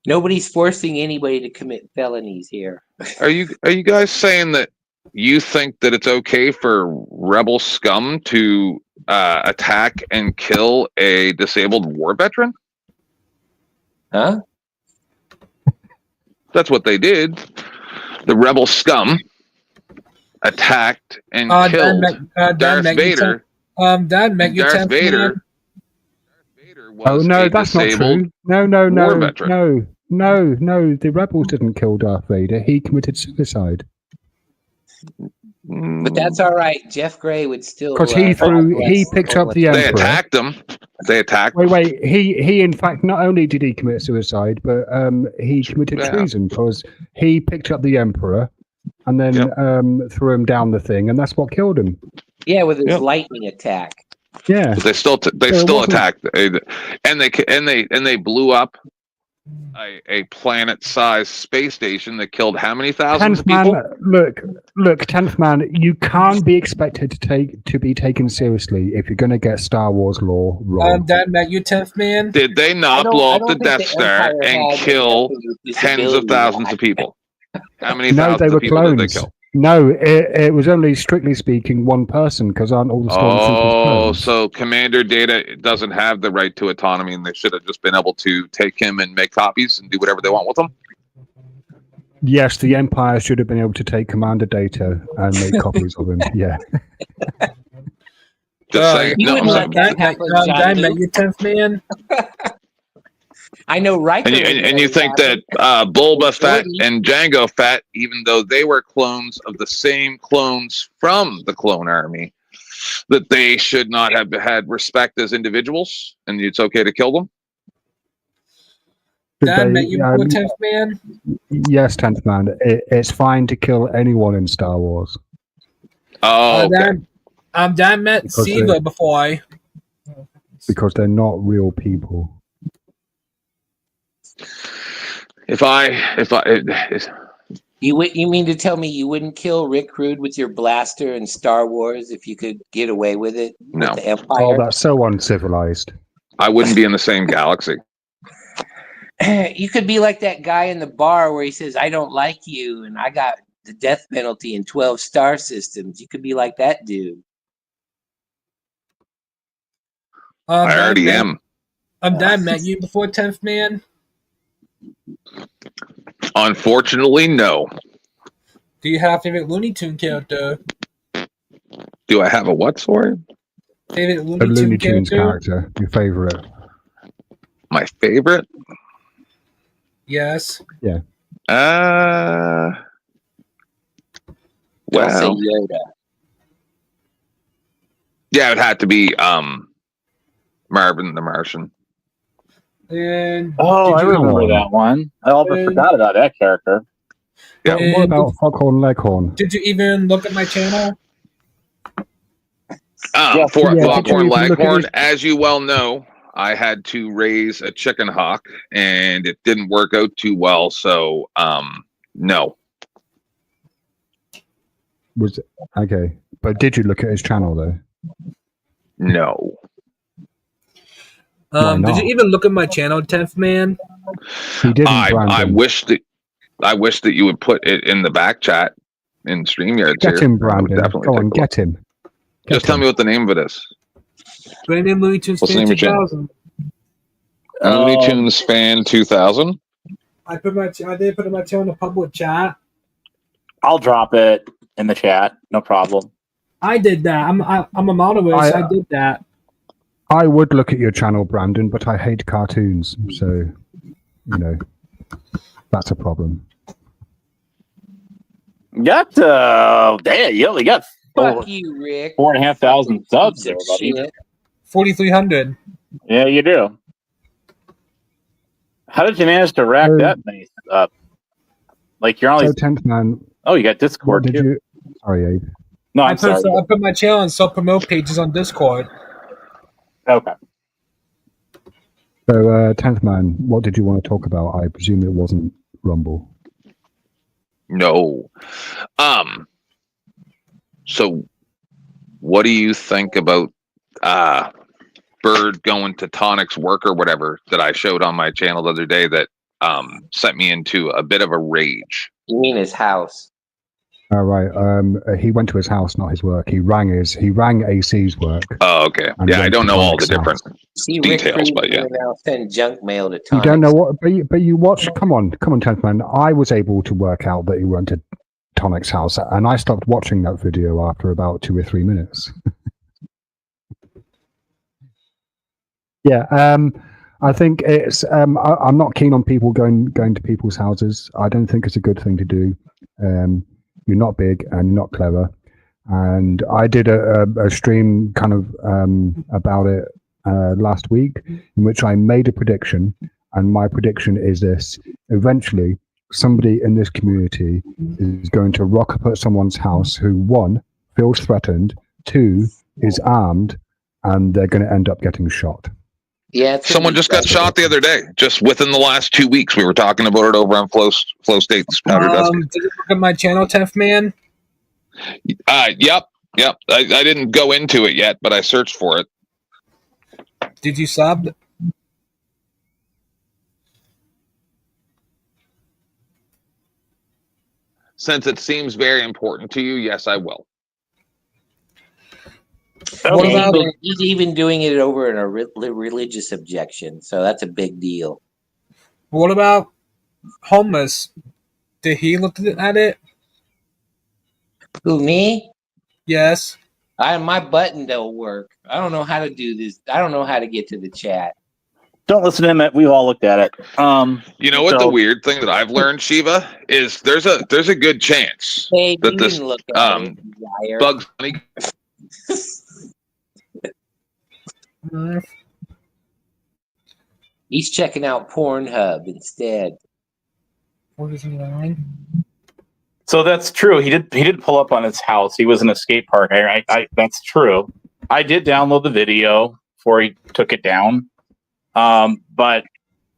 Nobody's forcing anybody to commit felonies here. Are you guys saying that you think that it's okay for rebel scum to attack and kill a disabled war veteran? Huh? That's what they did. The rebel scum attacked and killed Darth Vader. Darth Vader. Oh no, that's not true. No. The rebels didn't kill Darth Vader. He committed suicide. But that's all right. Jeff Gray would still because he picked up the Emperor. They attacked him. Wait. He in fact not only did he commit suicide, but he committed treason because he picked up the Emperor and then threw him down the thing, and that's what killed him. Yeah, with his lightning attack. Yeah, but they still attacked, and they blew up a planet-sized space station that killed how many thousands of people? Look, 10th man, you can't be expected to be taken seriously if you're going to get Star Wars lore wrong. Dan, Matt, you 10th man? Did they not blow up the Death Star and kill tens of thousands of people? How many thousands of people did they kill? No, it was only strictly speaking one person because aren't all the stormtroopers clones? So Commander Data doesn't have the right to autonomy, and they should have just been able to take him and make copies and do whatever they want with them. Yes, the Empire should have been able to take Commander Data and make copies of him. Yeah. Just saying. You No, wouldn't so- let that happen, John Diamond, Luke. you 10th man. I know Riker. and you think that Bulba Fett and Django Fett, even though they were clones of the same clones from the clone army, that they should not have had respect as individuals, and it's okay to kill them? Diamond, you before 10th man. Yes, 10th man. It's fine to kill anyone in Star Wars. Oh, okay. Dan met Because Siva before. Because they're not real people. You mean to tell me you wouldn't kill Rick Rude with your blaster in Star Wars if you could get away with it? No. With the Empire? Oh, that's so uncivilized. I wouldn't be in the same galaxy. You could be like that guy in the bar where he says, "I don't like you, and I got the death penalty in 12 star systems." You could be like that dude. I already am. I'm Dan met you before 10th man. Unfortunately, no. Do you have a favorite Looney Tune character? Do I have a what, sorry? Favorite A Looney Tunes character, your favorite. My favorite? Yes. Yeah. Don't say Well, Yoda. yeah, it had to be Marvin the Martian. And I remember that one. I almost forgot about that character. Yeah. What about Foghorn Leghorn? Did you even look at my channel? Foghorn Leghorn, as you well know, I had to raise a chicken hawk, and it didn't work out too well. So, no. Was it? Okay, but did you look at his channel though? No. Did you even look at my channel, 10th man? He didn't. I wish that you would put it in the back chat in StreamYard. Get him, Brandon. Go on, get him. Just tell me what the name of it is. Brandon Looney Tunes What's the Fan name of your channel? 2000. Looney Tunes Fan 2000. I did put my channel in the public chat. I'll drop it in the chat. No problem. I did that. I'm a modelist. I did that. I would look at your channel, Brandon, but I hate cartoons, so that's a problem. Got you only got Fuck you, Rick. 4,500 subs there, buddy. 4,300. Yeah, you do. How did you manage to rack that many up? Like you're only 10th man. Oh, you got Discord too. Sorry, Abe. No, I put my channel on self-promote pages on Discord. Okay. So, 10th man, what did you want to talk about? I presume it wasn't Rumble. No. So what do you think about Bird going to Tonic's work or whatever that I showed on my channel the other day that sent me into a bit of a rage? You mean his house? All right. He went to his house, not his work. He rang AC's work. Oh, okay. Yeah, I don't know all the different details, but yeah. Now send junk mail to You Tonic. don't know what, but you watch. Come on, 10th man. I was able to work out that he went to Tonic's house, and I stopped watching that video after about 2 or 3 minutes. Yeah. I think it's. I'm not keen on people going to people's houses. I don't think it's a good thing to do. You're not big and you're not clever. And I did a stream kind of about it last week, in which I made a prediction, and my prediction is this: eventually, somebody in this community is going to rock up at someone's house who, 1, feels threatened, 2, is armed, and they're going to end up getting shot. Yeah, someone just got shot the other day, just within the last 2 weeks. We were talking about it over on Flow State's Powder Dusty. Did you look at my channel, 10th man? Yep. I didn't go into it yet, but I searched for it. Did you sub? since it seems very important to you, yes, I will. What about he's even doing it over in a religious objection, so that's a big deal. what about homeless? Did he look at it? Who, me? Yes. My button don't work. I don't know how to do this. I don't know how to get to the chat. Don't listen to him. We've all looked at it. You know what the weird thing that I've learned, Shiva, is there's a good chance Hey, that you this didn't look at it, liar. Bugs Bunny. He's checking out Pornhub instead. 49. So that's true. He did pull up on his house. He was in a skate park. That's true. I did download the video before he took it down. But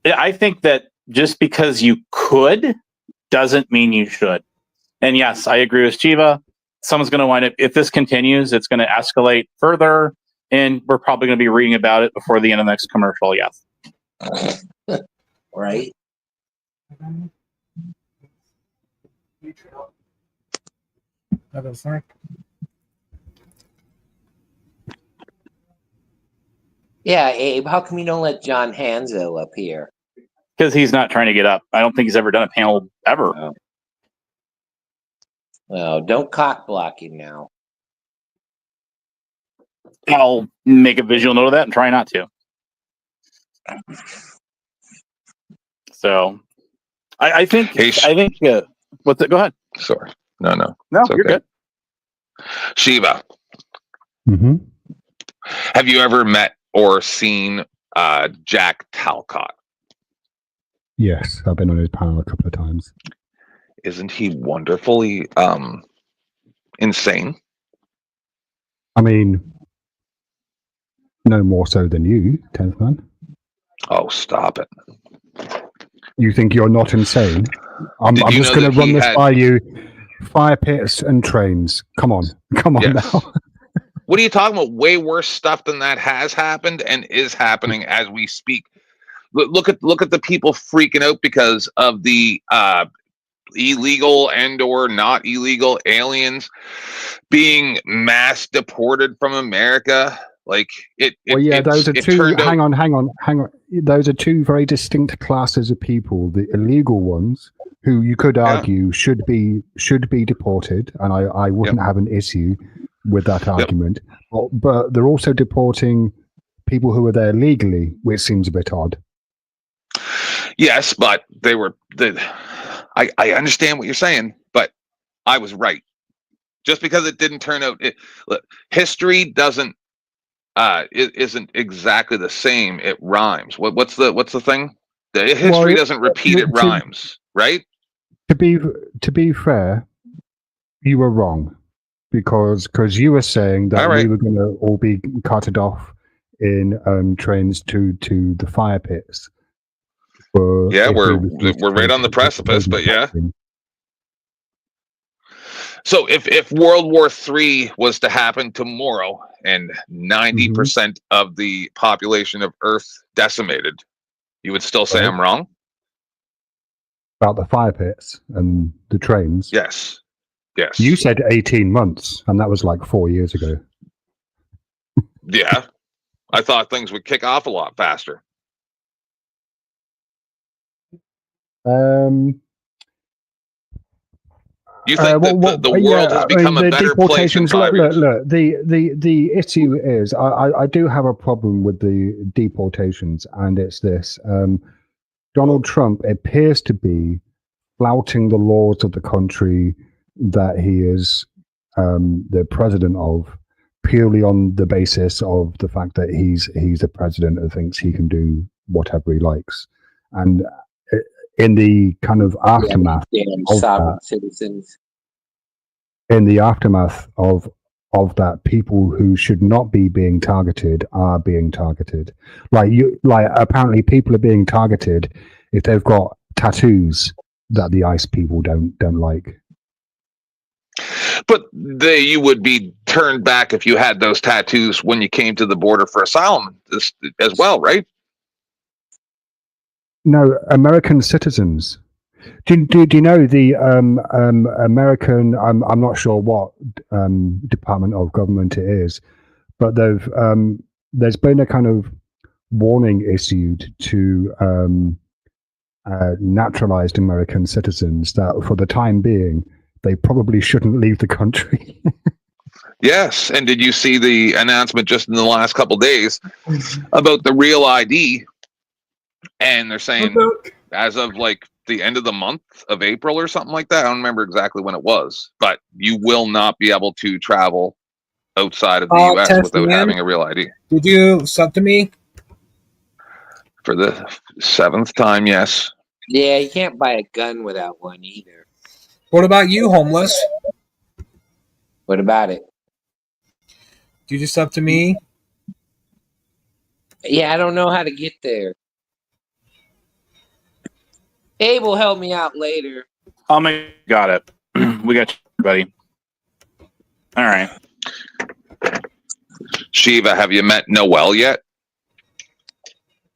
I think that just because you could doesn't mean you should. And yes, I agree with Chiva. Someone's going to wind up, if this continues, it's going to escalate further. And we're probably going to be reading about it before the end of the next commercial. Yes. Right. That is right. Yeah, Abe, how come you don't let John Hanzo up here? Because he's not trying to get up. I don't think he's ever done a panel ever. Oh. Well, don't cock block him now. I'll make a visual note of that and try not to. So, I think. What's it? Go ahead. Sorry. No. No, it's you're okay. good. Shiva, Mm-hmm. have you ever met or seen Jack Talcott? Yes, I've been on his panel a couple of times. Isn't he wonderfully insane? I mean, no more so than you, 10th man. Oh, stop it. You think you're not insane? I'm just going to run this by you. Fire pits and trains. Come on Yes. now. What are you talking about? Way worse stuff than that has happened and is happening as we speak. Look at the people freaking out because of the illegal and or not illegal aliens being mass deported from America. Like those are two. Hang on. Those are two very distinct classes of people. The illegal ones, who you could argue should be deported, and I wouldn't have an issue with that argument. But they're also deporting people who are there legally, which seems a bit odd. Yes, but I understand what you're saying, but I was right. Just because it didn't turn out, history doesn't. It isn't exactly the same. It rhymes. What's the thing? The history doesn't repeat. It rhymes, right? To be fair, you were wrong because you were saying that we were going to all be carted off in trains to the fire pits. We're right on the precipice, but yeah. So if World War III was to happen tomorrow and 90% of the population of Earth decimated, you would still say I'm wrong? About the fire pits and the trains? Yes. You said 18 months, and that was like 4 years ago. Yeah. I thought things would kick off a lot faster. You think the world has become a better place in 5 years? Look, the issue is I do have a problem with the deportations, and it's this. Donald Trump appears to be flouting the laws of the country that he is the president of, purely on the basis of the fact that he's the president and thinks he can do whatever he likes. And in the kind of aftermath of that, citizens. In the aftermath of that, people who should not be being targeted are being targeted. Like apparently people are being targeted if they've got tattoos that the ICE people don't like. But you would be turned back if you had those tattoos when you came to the border for asylum as well, right? No, American citizens. Do you know the American? I'm not sure what department of government it is, but there's been a kind of warning issued to naturalized American citizens that for the time being they probably shouldn't leave the country. Yes, and did you see the announcement just in the last couple days about the real ID? And they're saying as of like the end of the month of April or something like that. I don't remember exactly when it was, but you will not be able to travel outside of the U.S. without having a real ID. Did you sub to me? For the 7th time, yes. Yeah, you can't buy a gun without one either. What about you, homeless? What about it? Did you sub to me? Yeah, I don't know how to get there. Abe will help me out later. Got it. We got you, buddy. All right. Shiva, have you met Noel yet?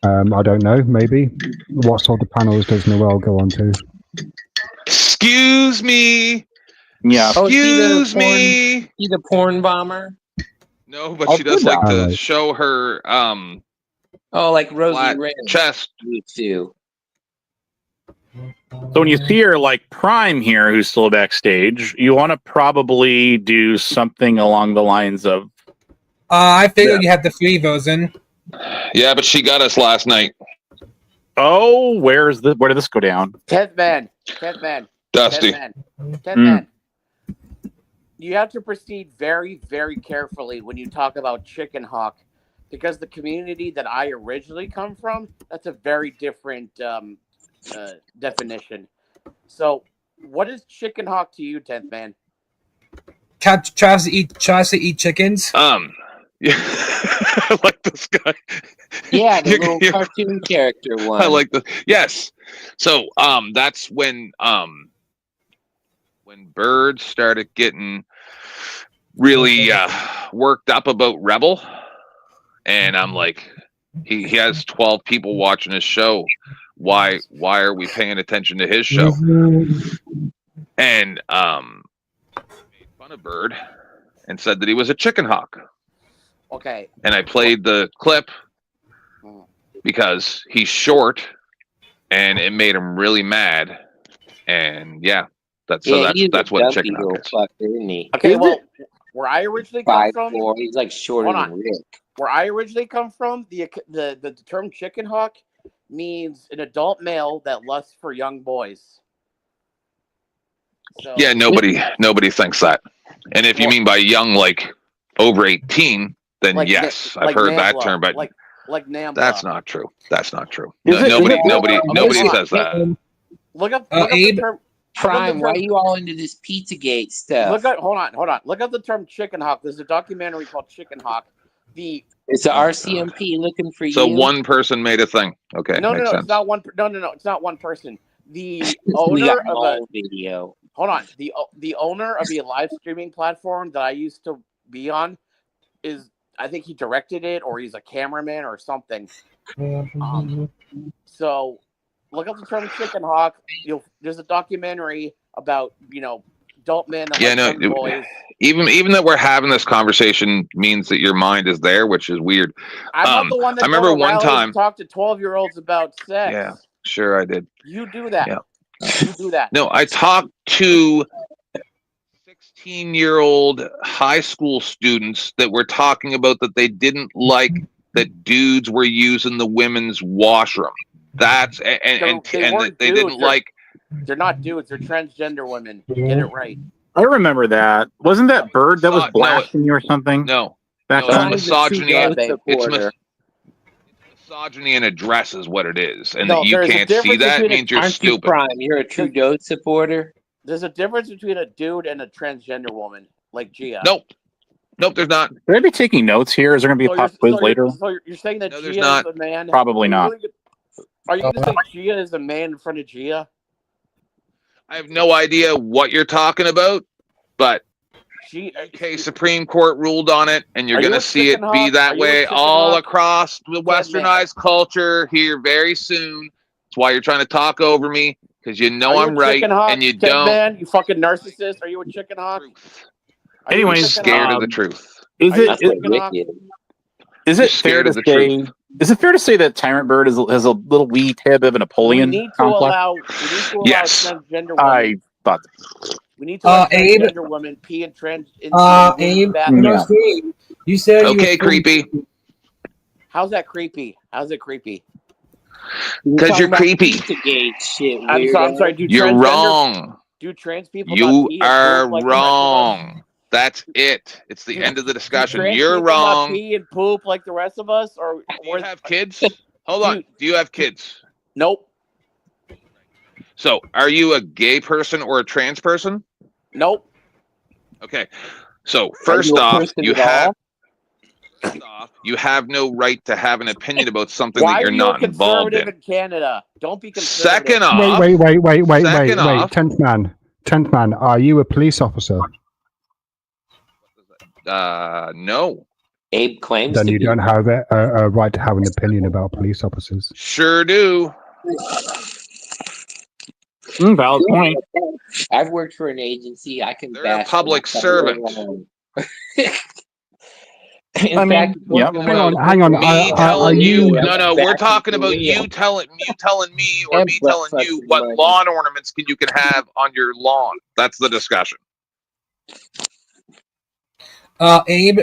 I don't know. Maybe. What sort of panels does Noel go on to? Excuse me. Yeah. Excuse me. She the porn bomber? No, but she does like to right. show her Oh, like Rosie flat Reyes chest. used to. So when you see her like Prime here, who's still backstage, you want to probably do something along the lines of. I figured you had the 3 of those in. Yeah, but she got us last night. Oh, where did this go down? 10th man. Dusty. 10th man. You have to proceed very, very carefully when you talk about Chicken Hawk, because the community that I originally come from, that's a very different definition. So, what is Chicken Hawk to you, 10th man? Cat tries to eat chickens. Yeah, I like this guy. Yeah, the little cartoon character one. I like the yes. So that's when Bird started getting really worked up about Rebel, and I'm like, he has 12 people watching his show. Why are we paying attention to his show? And made fun of Bird and said that he was a chicken hawk. Okay. And I played the clip because he's short, and it made him really mad. And yeah, that's what a chicken hawk is. Fucker, isn't he? Okay, well, where I originally come from, 5'4", he's like shorter than Rick. Where I originally come from, the term chicken hawk means an adult male that lusts for young boys. So, yeah, nobody thinks that. And if you mean by young, like over 18, then like yes, I've like heard Nambla, that term, but like Nambla. that's not true. That's not true. Nobody Says that. Look up Abe, the term. Prime, why are you all into this Pizzagate stuff? Hold on. Look up the term Chicken Hawk. There's a documentary called Chicken Hawk. It's the RCMP looking for you. So one person made a thing. Okay, No, makes sense. it's not one. No, it's not one person. The owner of a video. Hold on. The owner of a live streaming platform that I used to be on is, I think he directed it, or he's a cameraman or something. So look up the term Chicken Hawk. There's a documentary about adult men that like young boys. Even that we're having this conversation means that your mind is there, which is weird. I'm not the one that I remember one time talked to 12-year-olds about sex. Yeah, sure I did. You do that. Yeah. You do that. No, I talked to 16-year-old high school students that were talking about that they didn't like that dudes were using the women's washroom. That's and they didn't like. They're not dudes. They're transgender women. Get it right. I remember that. Wasn't that Bird that was blasting you or something? No. Back It's then? misogyny. It's misogyny in a dress is what it is, and that you can't see that means you're stupid. Prime, you're a Trudeau supporter. There's a difference between a dude and a transgender woman, like Gia. Nope, there's not. Should I be taking notes here? Is there going to be a pop quiz later? So you're saying that No, Gia there's not. is a man? Probably not. Are you going to say Gia is a man in front of Gia? I have no idea what you're talking about, but UK Supreme Court ruled on it, and you're going to see it be that way all across the westernized culture here very soon. That's why you're trying to talk over me. Because you know Are you I'm a right, chicken hawk, and you Ted don't. Man? You fucking narcissist. Are you a chicken hawk? Are you a Anyways, chicken Scared hawk? of the truth. Is Are you a it chicken hawk? is You're it fair scared to of the say? truth. Is it fair to say that Tyrant Bird has a little wee tib of a We Napoleon need to complex? allow. We need to allow Yes. transgender I women. thought. We need to let Abe. transgender women pee in Abe, women's bathrooms. Yeah. NRC, you said you Okay, were 40. creepy. How's that creepy? How's it creepy? Because you're creepy. Shit, I'm sorry. You're wrong. Do trans people You not pee and are poop like the rest of us? wrong. That's it. It's the end of the discussion. Trans You're people not wrong. pee and poop like the rest of us, or Do you have kids? Hold on. Do you have kids? Nope. So, are you a gay person or a trans person? Nope. Okay. So, first off, you have no right to have an opinion about something Why that you're are you not a involved conservative in. in Canada? Don't be conservative. Second off, Wait. second off- 10th man, are you a police officer? no. Abe claims Then to you be. don't have a right to have an opinion about police officers. Sure do. Valid point. I've worked for an agency. I can They're a bash public them. servant. In fact, yeah. Hang on. Me Are telling you? you, no, we're talking about you telling me or And me butt telling you fucking what money. lawn ornaments you can have on your lawn. That's the discussion. Abe,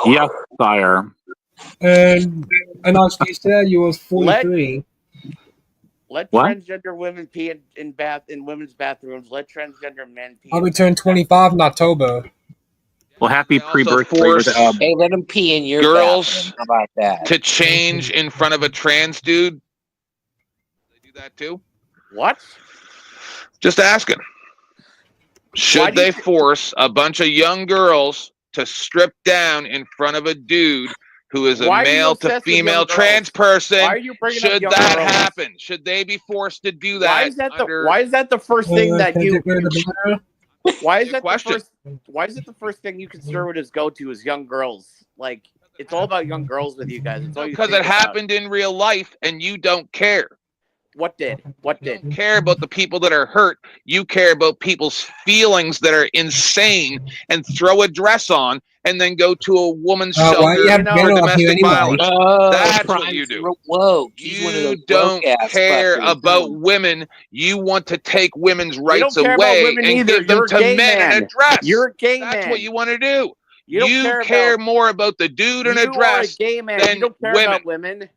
Yes, sire. and NRC said you was 43. Let What? transgender women pee in women's bathrooms. Let transgender men pee. I'll be turning 25 in October. Well, happy They also pre-birthday. force Hey, let them pee in your girls bathroom. How about that? to change in front of a trans dude. They do that too? What? Just asking. Should they force a bunch of young girls to strip down in front of a dude who is a Why are you male to obsessed with female young trans girls? person? Why are you bringing up Should young that girls? happen? Should they be forced to do that? Why is that the first thing that Can I you? get rid of the banner? Why is Good that question. the first? Why is it the first thing you conservatives go to is young girls? Like it's all about young girls with you guys. It's all you Because think it about. happened in real life and you don't care. What did? What You did? don't care about the people that are hurt. You care about people's feelings that are insane and throw a dress on and then go to a woman's Why do shelter you have for banner up here domestic anyway? violence. That's what you do. Woke. He's one of You those don't woke-ass care fuckers. about women. You want to take women's rights don't care about away women and either. give them You're a to gay men in a man. dress. You're a gay That's man. what you want to do. You don't You care care about- more about the dude in a You are a dress gay man. than You don't care women. about women.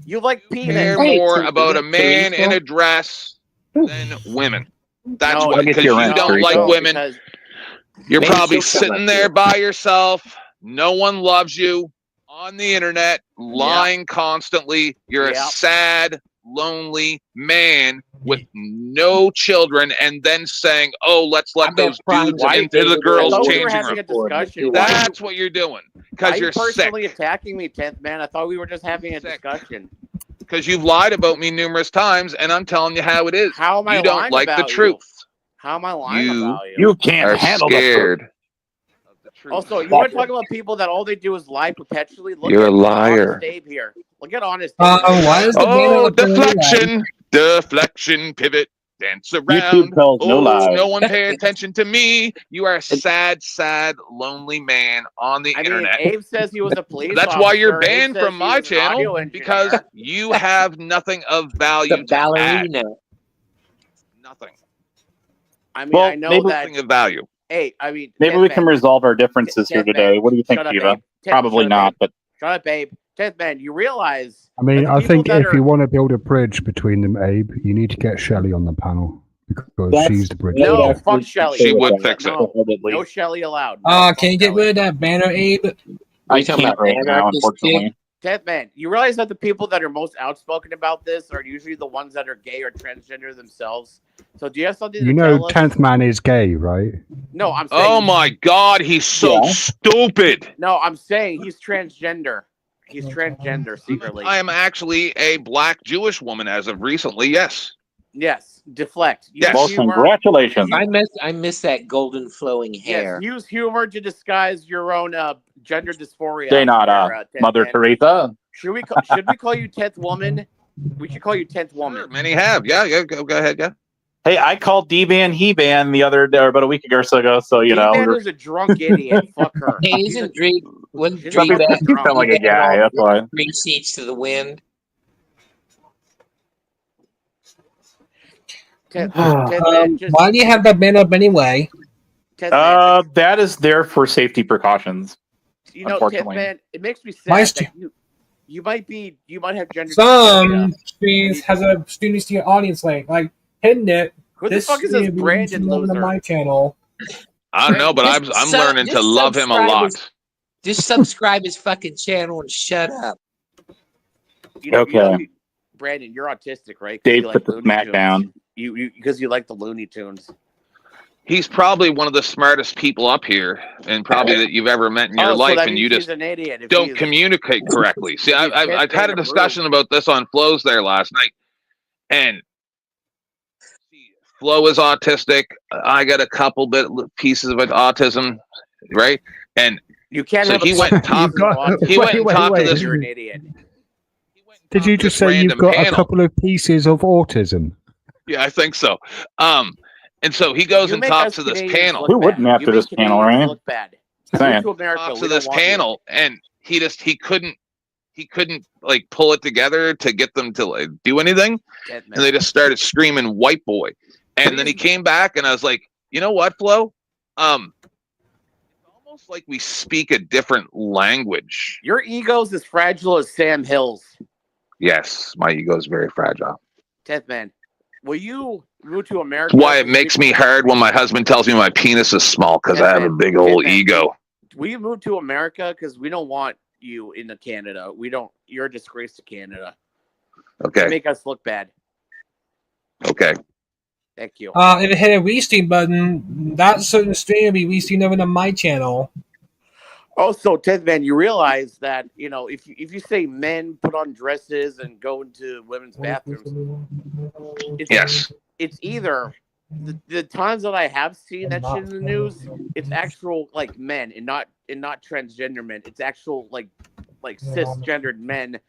You like You penis. care more about a man in a dress than women. That's No, what, I get because your you rent, don't Teresa. like women. because You're Maybe probably she'll come sitting up there here. by yourself. No one loves you on the internet, lying constantly. You're a Yeah. sad, lonely man with no children, and then saying, "Oh, let's let I bet those Prime dudes White into the David girls' I thought we were changing having room." a discussion. That's what you're doing Why because are you you're personally sick. attacking me, 10th man? I thought we were just having a Sick. discussion. Because you've lied about me numerous times, and I'm telling you how it is. How am I You don't lying like the about you? truth. How am I lying You about you? You can't are handle the truth. scared of the truth. Also, you want to talk about people that all they do is lie perpetually? Look You're at a liar. Honest Abe here. Look at Honest Abe. Why is the banner Oh, up there anyway? deflection, pivot, dance around. YouTube tells no lies. No one pay attention to me. You are a sad, sad, lonely man on the I mean, internet. Abe says he was a police That's why you're officer. Abe banned says from he my was an audio channel engineer. because you have nothing of value The to add. ballerina. Nothing. I mean, Well, I know maybe- that. Nothing of value. Hey, I mean, Maybe 10th we can man, resolve our differences here 10th man, today. What do you think, shut up, Kiva? Abe. Probably Shut up, not, Abe. but Shut up, Abe. 10th man, you realize I mean, that the I people think that if are- you want to build a bridge between them, Abe, you need to get Shelley on the panel because That's- she's the bridge. No, Actually, fuck Shelly. She would Fuck fix it. No, wholeheartedly. no Shelly allowed. No, Can you get rid of that banner, Abe? I You talking can't about right now, anarchist unfortunately. 10th man, you realize that the people that are most outspoken about this are usually the ones that are gay or transgender themselves. So do you have something You to know, tell us? 10th man is gay, right? No, I'm saying. Oh my God, he's so stupid. No, I'm saying he's transgender. He's transgender secretly. I am actually a black Jewish woman as of recently, yes. Yes, deflect. Use Yes. Well, humor. congratulations. I miss that golden flowing hair. Yes, use humor to disguise your own gender dysphoria. Say not, there, 10th Mother man. Teresa. Should we call you 10th woman? We should call you 10th woman. Sure, many have. Yeah. Go ahead. Yeah. Hey, I called D-Ban He-Ban the other day, or about a week or so ago. So D-Man is a drunk idiot. Fuck her. Hey, isn't Dree? Wasn't She's Dree not back? you sound like a guy. That's why. 3 seats to the wind. Why do you have that ban up anyway? That is there for safety precautions. You know, unfortunately. Man, it makes me sad My that you might have gender. Some streams has a students to your audience link, like hidden it. Who the fuck is this Brandon loser? On my channel. I don't know, but I'm learning to love him a lot. Just subscribe his fucking channel and shut up. Okay. Brandon, you're autistic, right? Dave you put the smack down. You because you like the Looney Tunes. He's probably one of the smartest people up here, and probably that you've ever met in your life, and you just an idiot don't communicate correctly. See, I've had a discussion about this on Flo's there last night, and Flo is autistic. I got a couple pieces of autism, right? And you can't. So he went and talked. He went and talked to this. You're an idiot. Did you just say you've got a couple of pieces of autism? Yeah, I think so. And so he goes and talks to this panel. Who wouldn't after this panel, right? Look bad. Talks to this panel, and he couldn't like pull it together to get them to like do anything, and they just started screaming "white boy." And then he came back, and I was like, you know what, Flo? It's almost like we speak a different language. Your ego's as fragile as Sam Hill's. Yes, my ego is very fragile. 10th man, will you move to America? Why it makes me hard when my husband tells me my penis is small because I have a big old ego. Will you move to America? Because we don't want you in Canada. We don't. You're a disgrace to Canada. Okay. You make us look bad. Okay. Thank you. If it hit a restream button, that certain stream will be restreamed over to my channel. Also, 10th man, you realize that if you say men put on dresses and go into women's bathrooms, it's either the times that I have seen that shit in the news, it's actual like men and not transgender men. It's actual like cisgendered men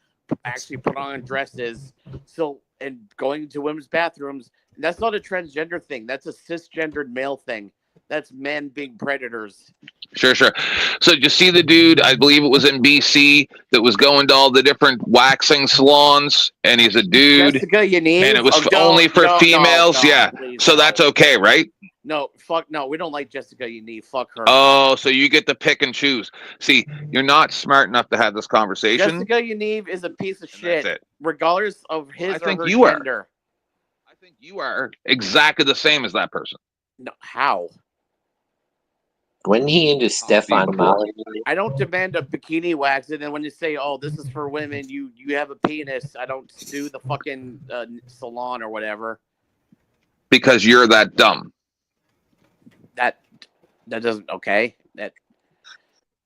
actually put on dresses. So and going into women's bathrooms, that's not a transgender thing. That's a cisgendered male thing. That's men being predators. Sure. So you see the dude, I believe it was in BC, that was going to all the different waxing salons, and he's a dude, Jessica Yaniv, and it was only for females. Please, so that's okay, right? No, fuck no. We don't like Jessica Yaniv. Fuck her. Oh, so you get to pick and choose. See, you're not smart enough to have this conversation. Jessica Yaniv is a piece of shit, regardless of his or her gender. I think you are exactly the same as that person. No, how? When he into Stefan Molly, I don't demand a bikini wax, and then when you say, "Oh, this is for women," you have a penis. I don't do the fucking salon or whatever. Because you're that dumb. That doesn't okay. That.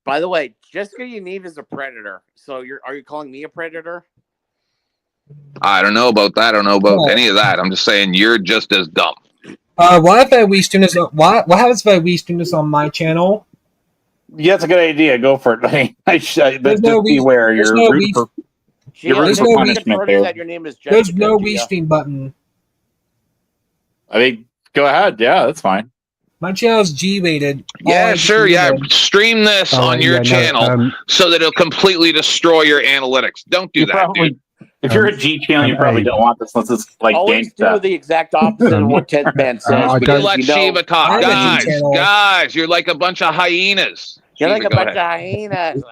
By the way, Jessica Yaniv is a predator. So are you calling me a predator? I don't know about that. I don't know about any of that. I'm just saying you're just as dumb. What if we stream this? What happens if we stream this on my channel? Yeah, it's a good idea. Go for it. But no beware. You're rooting for punishment there. That your name is Jessica, there's no restream button. I mean, go ahead. Yeah, that's fine. My channel's G-rated. Yeah, sure. Yeah, stream this on your channel so that it'll completely destroy your analytics. Don't do that, dude. If you're a G channel, you probably don't want this unless it's like always do the exact opposite of what 10th man says. Let Shiva talk. Guys, you're like a bunch of hyenas. You're like a bunch of hyenas.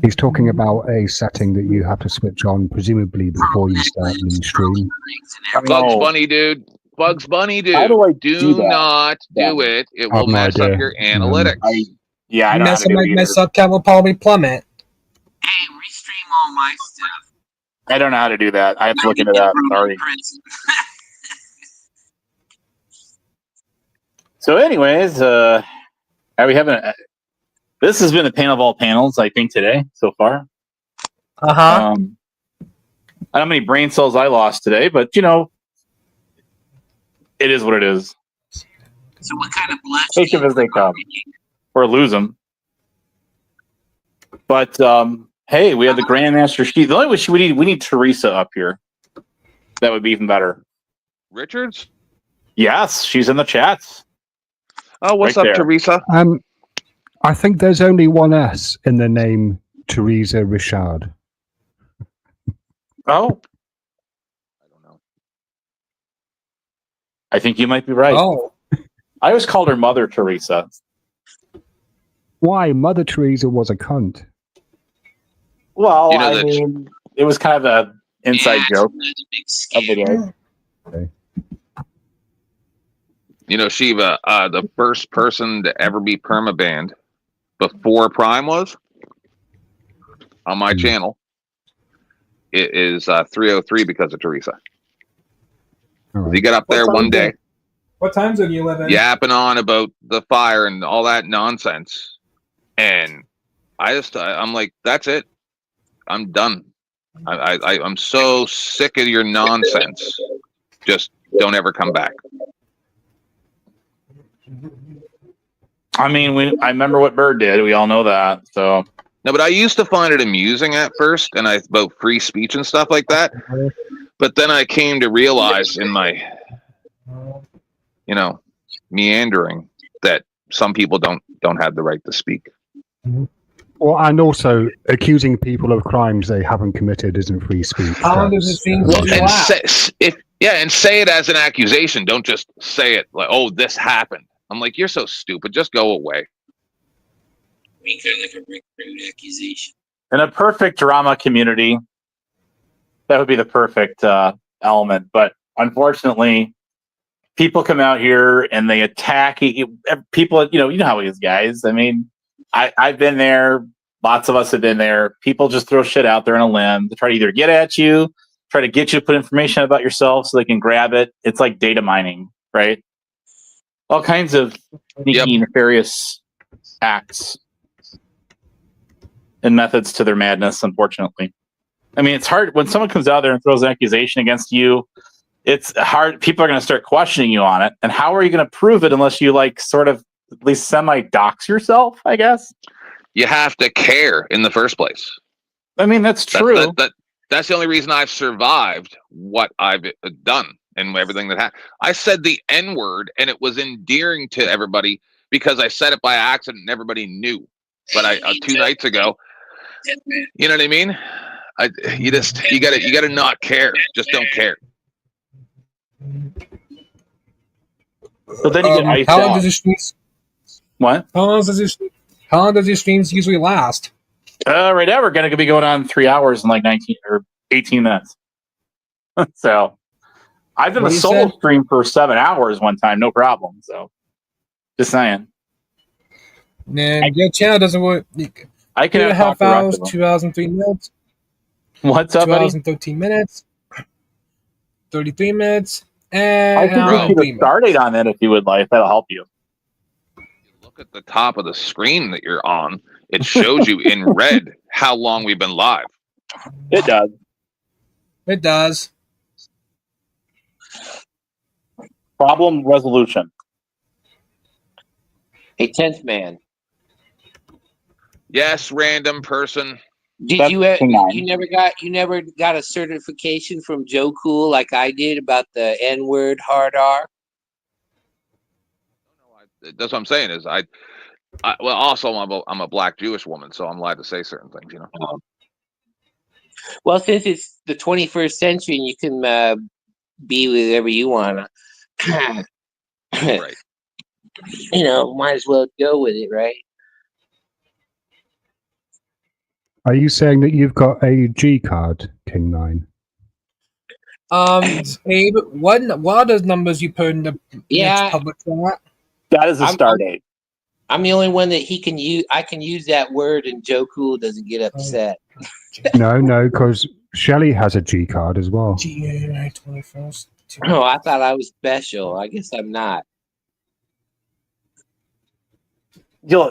He's talking about a setting that you have to switch on, presumably before you start the stream. Bugs Bunny, dude. Bugs Bunny, dude. How do I do not do it. It will mess up your analytics. I know how to do it. Mess up, will probably plummet. Hey, restream all my stuff. I don't know how to do that. I have to look into that. Sorry. So, anyways, are we having this has been the panel of all panels, I think, today so far. I don't know how many brain cells I lost today, but it is what it is. So, what kind of blood? Take them as they come, or lose them. But hey, we have the Grandmaster Sheet. The only way we need Teresa up here. That would be even better. Richards? Yes, she's in the chats. Oh, what's Right up, there. Teresa? I think there's only one S in the name Teresa Richard. Oh. I don't know. I think you might be right. Oh. I always called her Mother Teresa. Why? Mother Teresa was a cunt. Well, You know I that- mean, it was kind of an inside joke of the day. Okay. You know, Shiva, the first person to ever be permabanned before Prime was on my channel. It is 303 because of Teresa. Right. He got up there one day. What time zone you live in? Yapping on about the fire and all that nonsense. And I'm like, that's it. I'm done. I'm so sick of your nonsense. Just don't ever come back. I mean, I remember what Bird did. We all know that. So no, but I used to find it amusing at first, and about free speech and stuff like that. But then I came to realize in my, meandering that some people don't have the right to speak. Well, and also accusing people of crimes they haven't committed isn't free speech. How long does it seem to And say it as an accusation. Don't just say it like, "Oh, this happened." I'm like, you're so stupid. Just go away. We kind of like a Rick Rude accusation. in a perfect drama community, that would be the perfect element. But unfortunately, people come out here and they attack people. You know how it is, guys. I mean, I've been there. Lots of us have been there. People just throw shit out there on a limb to try to either get at you, try to get you to put information about yourself so they can grab it. It's like data mining, right? All kinds of sneaky, nefarious acts and methods to their madness, unfortunately. I mean, it's hard when someone comes out there and throws an accusation against you. It's hard. People are going to start questioning you on it. And how are you going to prove it unless you sort of at least semi-dox yourself, I guess? You have to care in the first place. I mean, that's true. That's the only reason I've survived what I've done and everything that happened. I said the N-word, and it was endearing to everybody because I said it by accident and everybody knew. But 2 nights ago, you know what I mean? You gotta not care. Just don't care. But then you get iced how long out. does your streams? What? How long does your streams usually last? Right now we're going to be going on 3 hours and 19 or 18 minutes. So I've done a solo stream for 7 hours one time, no problem. So just saying. And your channel doesn't work. I can 2.5 hours, 2 hours and 3 minutes. What's up, 2 hours and 13 minutes. 33 minutes. And I think we should have started on that if you would like. That'll help you. Look at the top of the screen that you're on. It shows you in red how long we've been live. It does. It does. Problem resolution. A 10th man. Yes, random person. Did you never got a certification from Joe Cool like I did about the N-word hard R? That's what I'm saying is well, also I'm a black Jewish woman, so I'm allowed to say certain things, Well, since it's the 21st century and you can be whatever you want, right? Might as well go with it, right? Are you saying that you've got a G card, King 9? Abe, what are those numbers you put in the next public chat? That is a star date. I'm the only one that he can use. I can use that word, and Joe Cool doesn't get upset. No, because Shelley has a G card as well. January 21st. Oh, I thought I was special. I guess I'm not.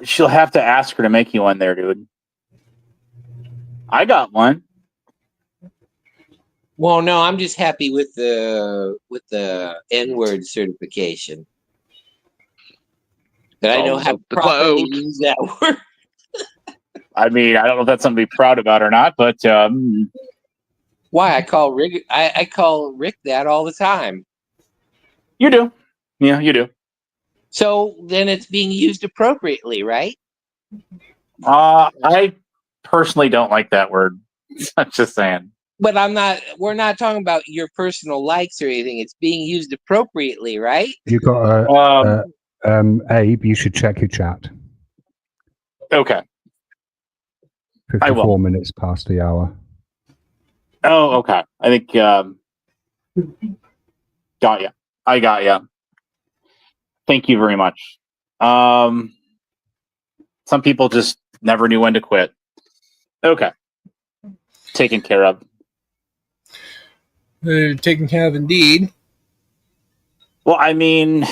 She'll have to ask her to make you one there, dude. I got one. Well, no, I'm just happy with the N-word certification. That I know how to properly use that word. I mean, I don't know if that's something to be proud about or not, but Why? I call Rick that all the time. you do. Yeah, you do. So then it's being used appropriately, right? I personally don't like that word. I'm just saying. But we're not talking about your personal likes or anything. It's being used appropriately, right? You got Abe, you should check your chat. Okay. I will. 54 minutes past the hour. Oh, okay. I think got ya. I got ya. Thank you very much. Some people just never knew when to quit. Okay. Taken care of. Taken care of indeed. Well, I mean,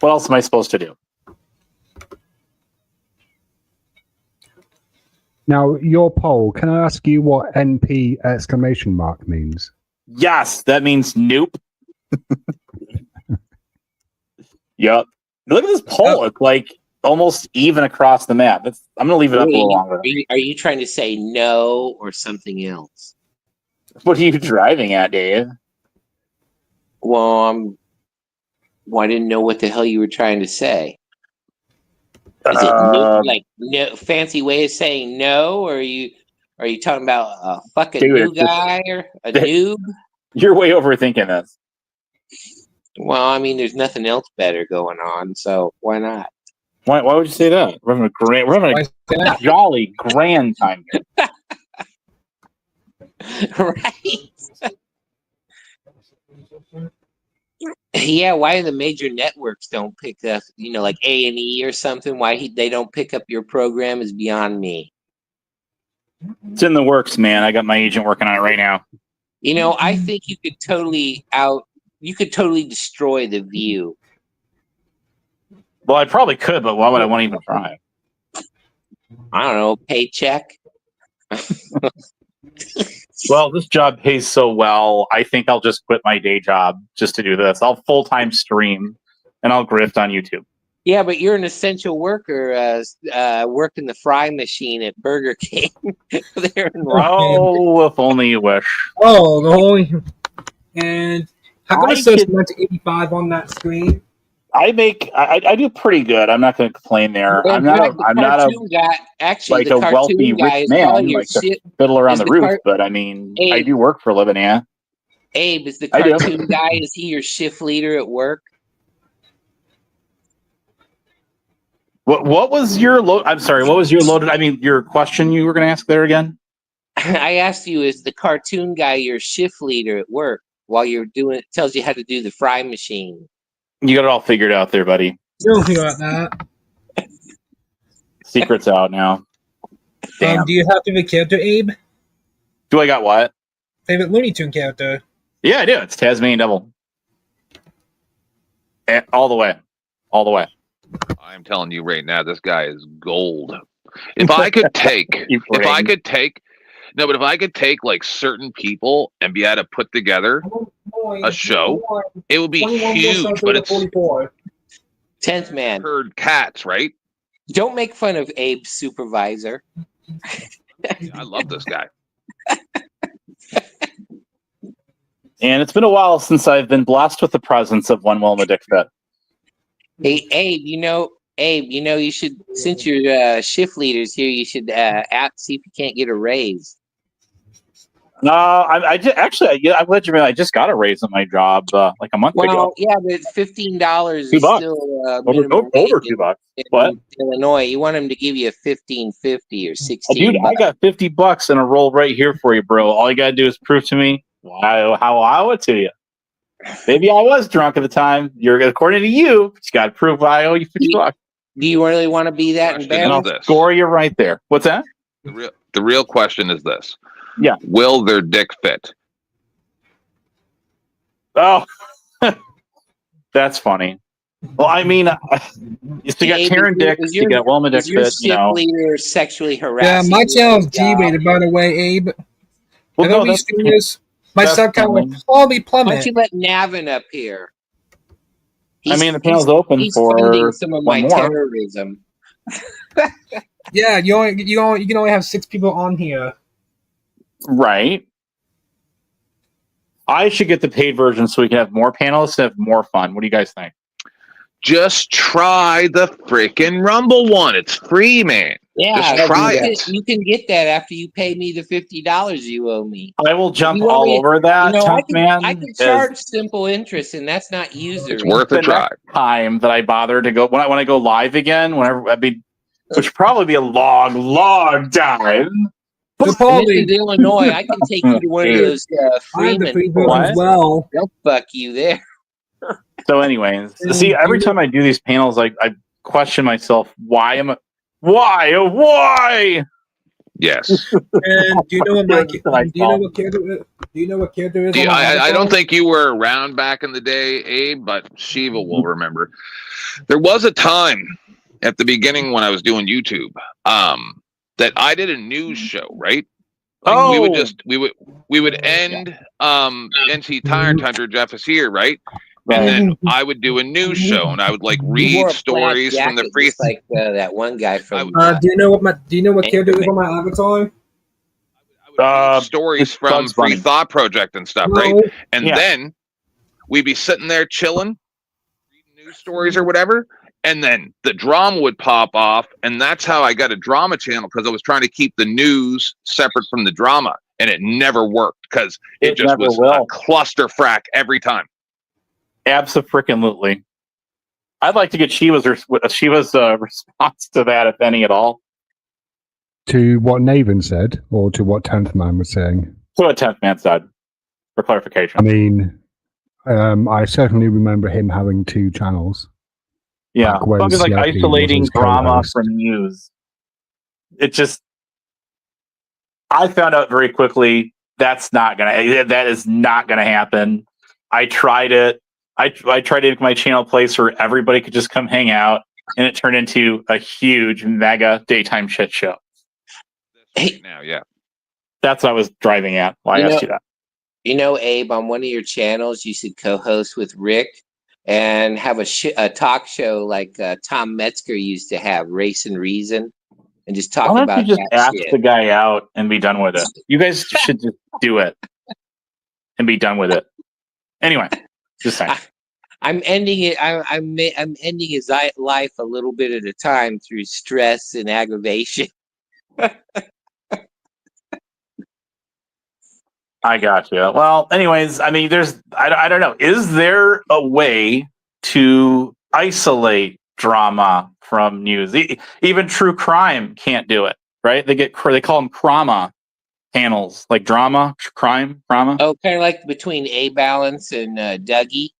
what else am I supposed to do? Now, your poll, can I ask you what NP exclamation mark means? Yes, that means nope. Yep. Look at this poll. It's like almost even across the map. I'm going to leave it up a little longer. Are you trying to say no or something else? What are you driving at, Dave? Well, I didn't know what the hell you were trying to say. Is it like no fancy way of saying no, or are you talking about a fucking new guy or a noob? You're way overthinking this. Well, I mean, there's nothing else better going on, so why not? Why would you say that? We're having a jolly grand time here. Right? Yeah, why the major networks don't pick up, like A&E or something? Why they don't pick up your program is beyond me. It's in the works, man. I got my agent working on it right now. I think you could totally destroy The View. Well, I probably could, but why would I want to even try? I don't know, paycheck. Well, this job pays so well, I think I'll just quit my day job just to do this. I'll full-time stream, and I'll grift on YouTube. Yeah, but you're an essential worker working the fry machine at Burger King. There in Oh, if only you wish. Oh, the holy. And how come it says 1985 on that screen? I do pretty good. I'm not going to complain there. I'm not a wealthy rich man like to fiddle around the roof, but I mean, Abe, I do work for a living. Yeah. Abe, is the cartoon guy? Is he your shift leader at work? What was your load? I'm sorry. What was your loaded? I mean, your question you were going to ask there again? I asked you, is the cartoon guy your shift leader at work while you're doing it? Tells you how to do the fry machine. You got it all figured out there, buddy. You'll figure out that. Secret's out now. Damn. Do you have favorite character, Abe? Do I got what? Favorite Looney Tune character? Yeah, I do. It's Tasmanian Devil. All the way. All the way. I'm telling you right now, this guy is gold. If I could take like certain people and be able to put together a show, it would be huge. But it's 10th man. Herd cats, right? Don't make fun of Abe's supervisor. I love this guy. And it's been a while since I've been blessed with the presence of one Wilma Dick Fit. Hey, Abe, you should, since you're shift leaders here, you should see if you can't get a raise. No, I'm glad you realized I just got a raise at my job like a month ago. Well, yeah, but $15 is $2. still over $2. What? Illinois, you want them to give you a $15.50 or $16. Dude, I got $50 in a roll right here for you, bro. All you gotta do is prove to me how I owe it to you. Maybe I was drunk at the time. According to you, but you got to prove I owe you $50. Do you really want to be that embarrassed? I'll score you right there. What's that? The real question is this. Yeah. Will their dick fit? Oh, that's funny. Well, I mean, you got Karen Dick, you got Wilma Dick Fit. You know, leader sexually harassing. Yeah, my channel's G-rated, by the way, Abe. Well, no, my sub count will probably plummet. Why don't you let Navin up here? The panel's open for funding some of my more. terrorism. Yeah, you can only have 6 people on here. Right. I should get the paid version so we can have more panelists and have more fun. What do you guys think? Just try the freaking Rumble one. It's free, man. Yeah, Just try it. You can get that after you pay me the $50 you owe me. I will jump all over that, I can charge simple interest, and that's not usury. It's worth a try. Time that I bother to go when I go live again, which would probably be a long time. In Illinois, I can take you to one of those Freeman as well. They'll fuck you there. So, anyways, see, every time I do these panels, I question myself: why? Yes. And do you know what character is? I don't think you were around back in the day, Abe, but Shiva will remember. There was a time at the beginning when I was doing YouTube, that I did a news show, right? Like we would end NC Tire Hunter Jeff is here, right? And then I would do a news show, and I would read stories from the free. Like that one guy from. Do you know what character is on my avatar? Stories from Free Thought Project and stuff, right? And then we'd be sitting there chilling, reading news stories or whatever, and then the drama would pop off, and that's how I got a drama channel, because I was trying to keep the news separate from the drama, and it never worked because it just was a clusterfuck every time. Abso-freaking-lutely. I'd like to get Shiva's response to that, if any at all. To what Naven said, or to what 10th Man was saying? To what 10th Man said, for clarification. I mean, I certainly remember him having 2 channels. Yeah, something like isolating drama from news. It just, I found out very quickly that is not gonna happen. I tried it. I tried to make my channel a place where everybody could just come hang out, and it turned into a huge mega daytime shit show. Now, yeah, that's what I was driving at. Well, I asked you that. You know, Abe, on one of your channels, you should co-host with Rick and have a talk show like Tom Metzger used to have, Race and Reason, and just talk about that. Just ask the guy out and be done with it. You guys should just do it and be done with it. Anyway, just saying. I'm ending it. I'm ending his life a little bit at a time through stress and aggravation. I got you. Well, anyways, I mean, I don't know. Is there a way to isolate drama from news? Even true crime can't do it, right? They call them crama panels, like drama, crime, drama. Oh, kind of like between A Balance and Dougie.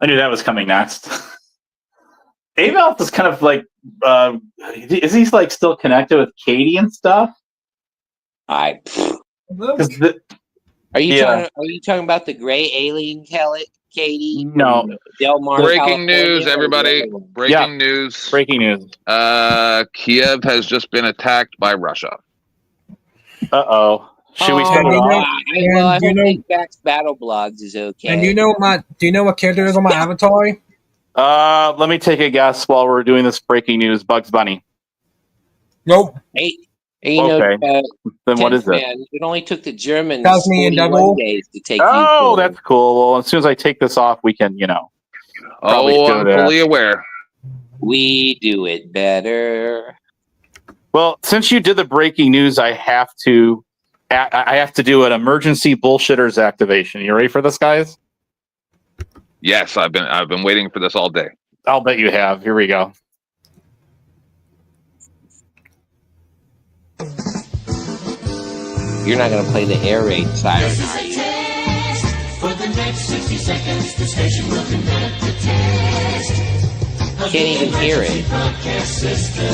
I knew that was coming next. A Balance is kind of like, is he still connected with Katie and stuff? Are you talking about the gray alien Katie? No. Del Mar, Breaking California, news, everybody. Breaking news. Breaking news. Kiev has just been attacked by Russia. Uh-oh. Should we start it off? I think Back's Battle Blogs is okay. And do you know what character is on my avatar? Let me take a guess while we're doing this breaking news. Bugs Bunny. Nope. Hey, okay. Then what is it? It only took the Germans 41 days to take Oh, that's cool. Well, as soon as I take this off, we can, Oh, I'm fully aware. We do it better. Well, since you did the breaking news, I have to do an emergency bullshitters activation. You ready for this, guys? Yes, I've been waiting for this all day. I'll bet you have. Here we go. You're not going to play the air raid siren, are you? For the next 60 seconds, the station will conduct the test. Can't even hear it.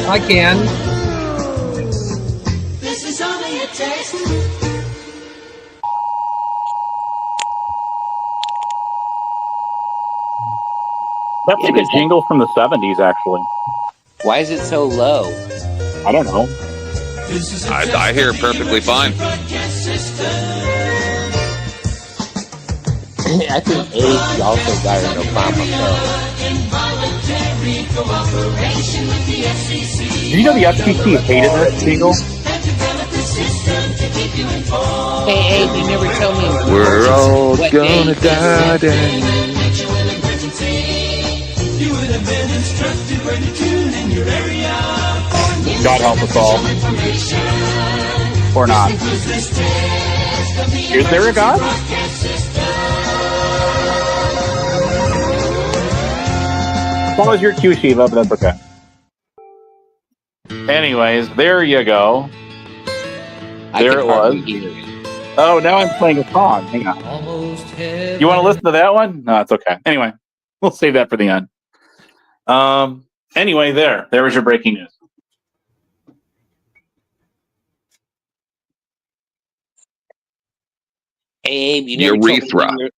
I can. This is only a test. That's like a jingle from the 70s, actually. Why is it so low? I don't know. I hear it perfectly fine. I think Abe also got an Obama phone. cooperation with the FCC. Did you know the FCC hated this, Siegel? And develop a system to keep you informed. Hey, Abe, you never tell me. We're all what gonna day die, Danny. Mutual emergency. You would have been instructed where to tune in your area. For news God help us all. and information. Or not. Includes this test of the Is there a God? broadcast system. What was your cue, Shiva? But that's okay. Anyways, there you go. I There can it hardly was. hear it. Oh, now I'm playing a song. Hang on. You want to listen to that one? No, it's okay. Anyway, we'll save that for the end. Anyway, there was your breaking news. Hey, Abe, you never told me Urethra. when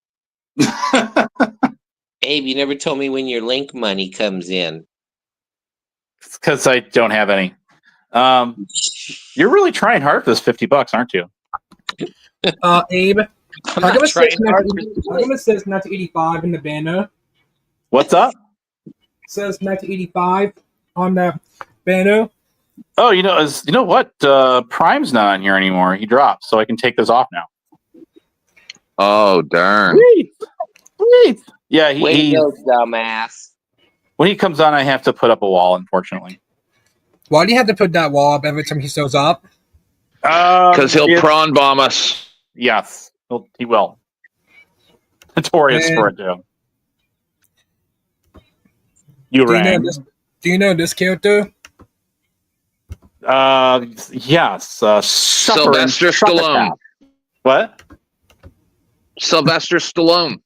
Abe, you never told me when your link money comes in. It's because I don't have any. You're really trying hard for this $50, aren't you? Abe, I'm how not come it trying says hard. 1985 in the banner? What's up? It says 1985 on the banner. Oh, you know what? Prime's not on here anymore. He dropped, so I can take this off now. Oh, darn. Sweet. Yeah, Way to he go, dumbass. when he comes on, I have to put up a wall, unfortunately. Why do you have to put that wall up every time he shows up? Because he'll prawn bomb us. Yes, he will. Notorious for it, too. You rang. Do you know this character? Yes. Sylvester Stallone. What? Sylvester Stallone.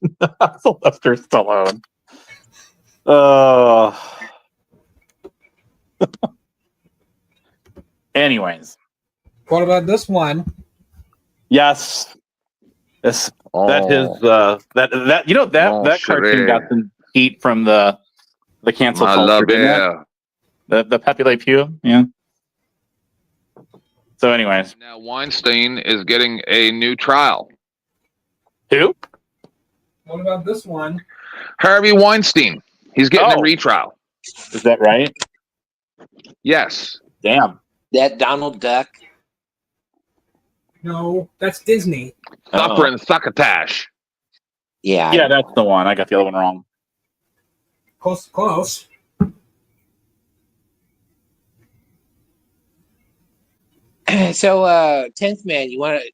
Sylvester Stallone. Anyways. What about this one? Yes. This that cartoon got some heat from the cancel culture, didn't it? The Pepe Le Pew, yeah. So anyways. Now Weinstein is getting a new trial. Who? What about this one? Harvey Weinstein. He's getting a retrial. Is that right? Yes. Damn. That Donald Duck. No, that's Disney. Thupper and Succotash. Yeah. Yeah, that's the one. I got the other one wrong. Close. So, 10th man,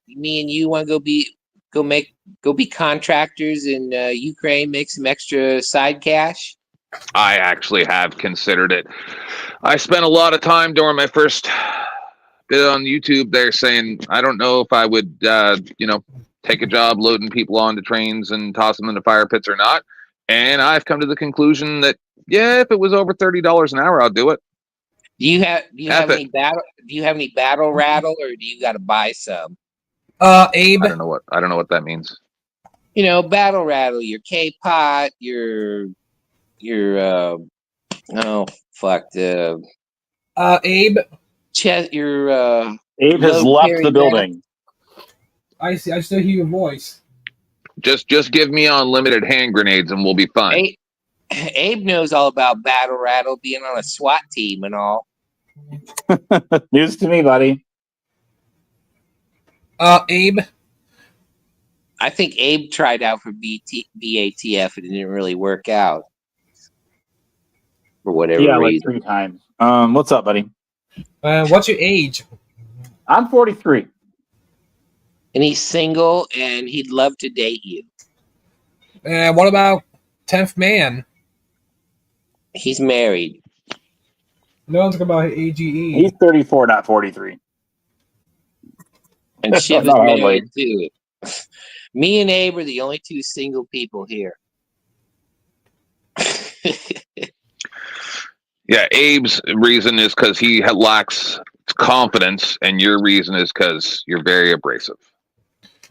me and you want to go be contractors in Ukraine, make some extra side cash? I actually have considered it. I spent a lot of time during my first bit on YouTube there saying, I don't know if I would, take a job loading people onto trains and toss them into fire pits or not. And I've come to the conclusion that, yeah, if it was over $30 an hour, I'll do it. Do you have any battle rattle, or do you got to buy some? Abe. I don't know what that means. You know, battle rattle, your K-pot, your Abe. Abe has left the building. I see. I still hear your voice. Just give me unlimited hand grenades and we'll be fine. Abe knows all about battle rattle, being on a SWAT team and all. News to me, buddy. Abe. I think Abe tried out for BATF and it didn't really work out for whatever reason. Like 3 times. What's up, buddy? What's your age? I'm 43. And he's single, and he'd love to date you. What about 10th man? He's married. No one's talking about AGE. He's 34, not 43. And Shiv is married too. Me and Abe are the only 2 single people here. Yeah, Abe's reason is because he lacks confidence, and your reason is because you're very abrasive.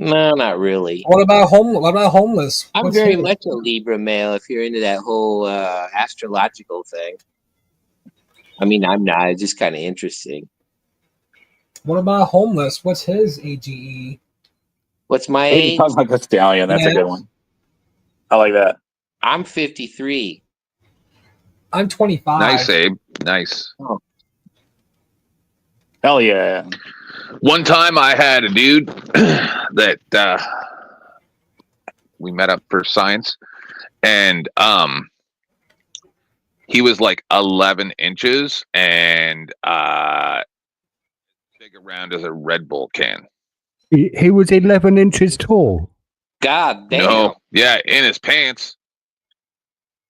No, not really. What about homeless? I'm very much a Libra male if you're into that whole astrological thing. I mean, I'm not. It's just kind of interesting. What about homeless? What's his AGE? What's my age? Sounds like a stallion. That's a good one. I like that. I'm 53. I'm 25. Nice, Abe. Nice. Oh. Hell yeah. One time I had a dude that we met up for science, and he was like 11 inches and big around as a Red Bull can. He was 11 inches tall. God damn. No, yeah, in his pants.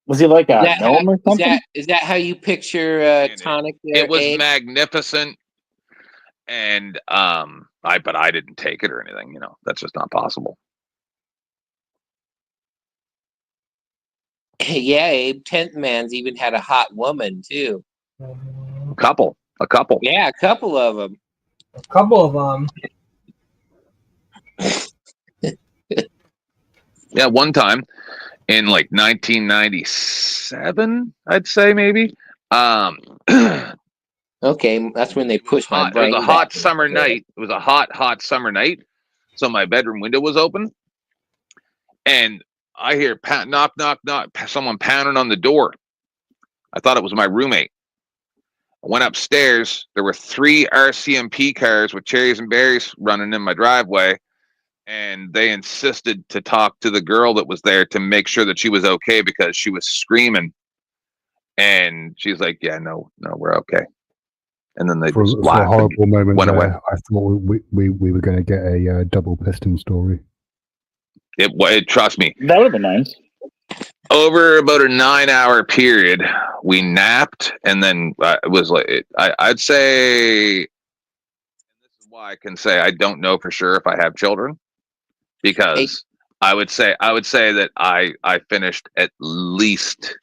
Was he like a gnome or something? Is that how you picture Tonic there, It was Abe? magnificent, and but I didn't take it or anything. You know, that's just not possible. Yeah, Abe. 10th Man's even had a hot woman too. A couple. Yeah, a couple of them. A couple of them. Yeah, one time in like 1997, I'd say maybe. Okay, that's when they pushed my brain. It was a hot summer night. It was a hot summer night. So my bedroom window was open, and I hear knock, knock, knock. Someone pounding on the door. I thought it was my roommate. I went upstairs. There were 3 RCMP cars with cherries and berries running in my driveway, and they insisted to talk to the girl that was there to make sure that she was okay because she was screaming. And she's like, "Yeah, no, we're okay." And then they For just a laughed horrible and moment went there, away. I thought we were going to get a double piston story. It trust me. That would have been nice. Over about a 9-hour period, we napped, and then it was like I'd say. This is why I can say I don't know for sure if I have children, because I would say that I finished at least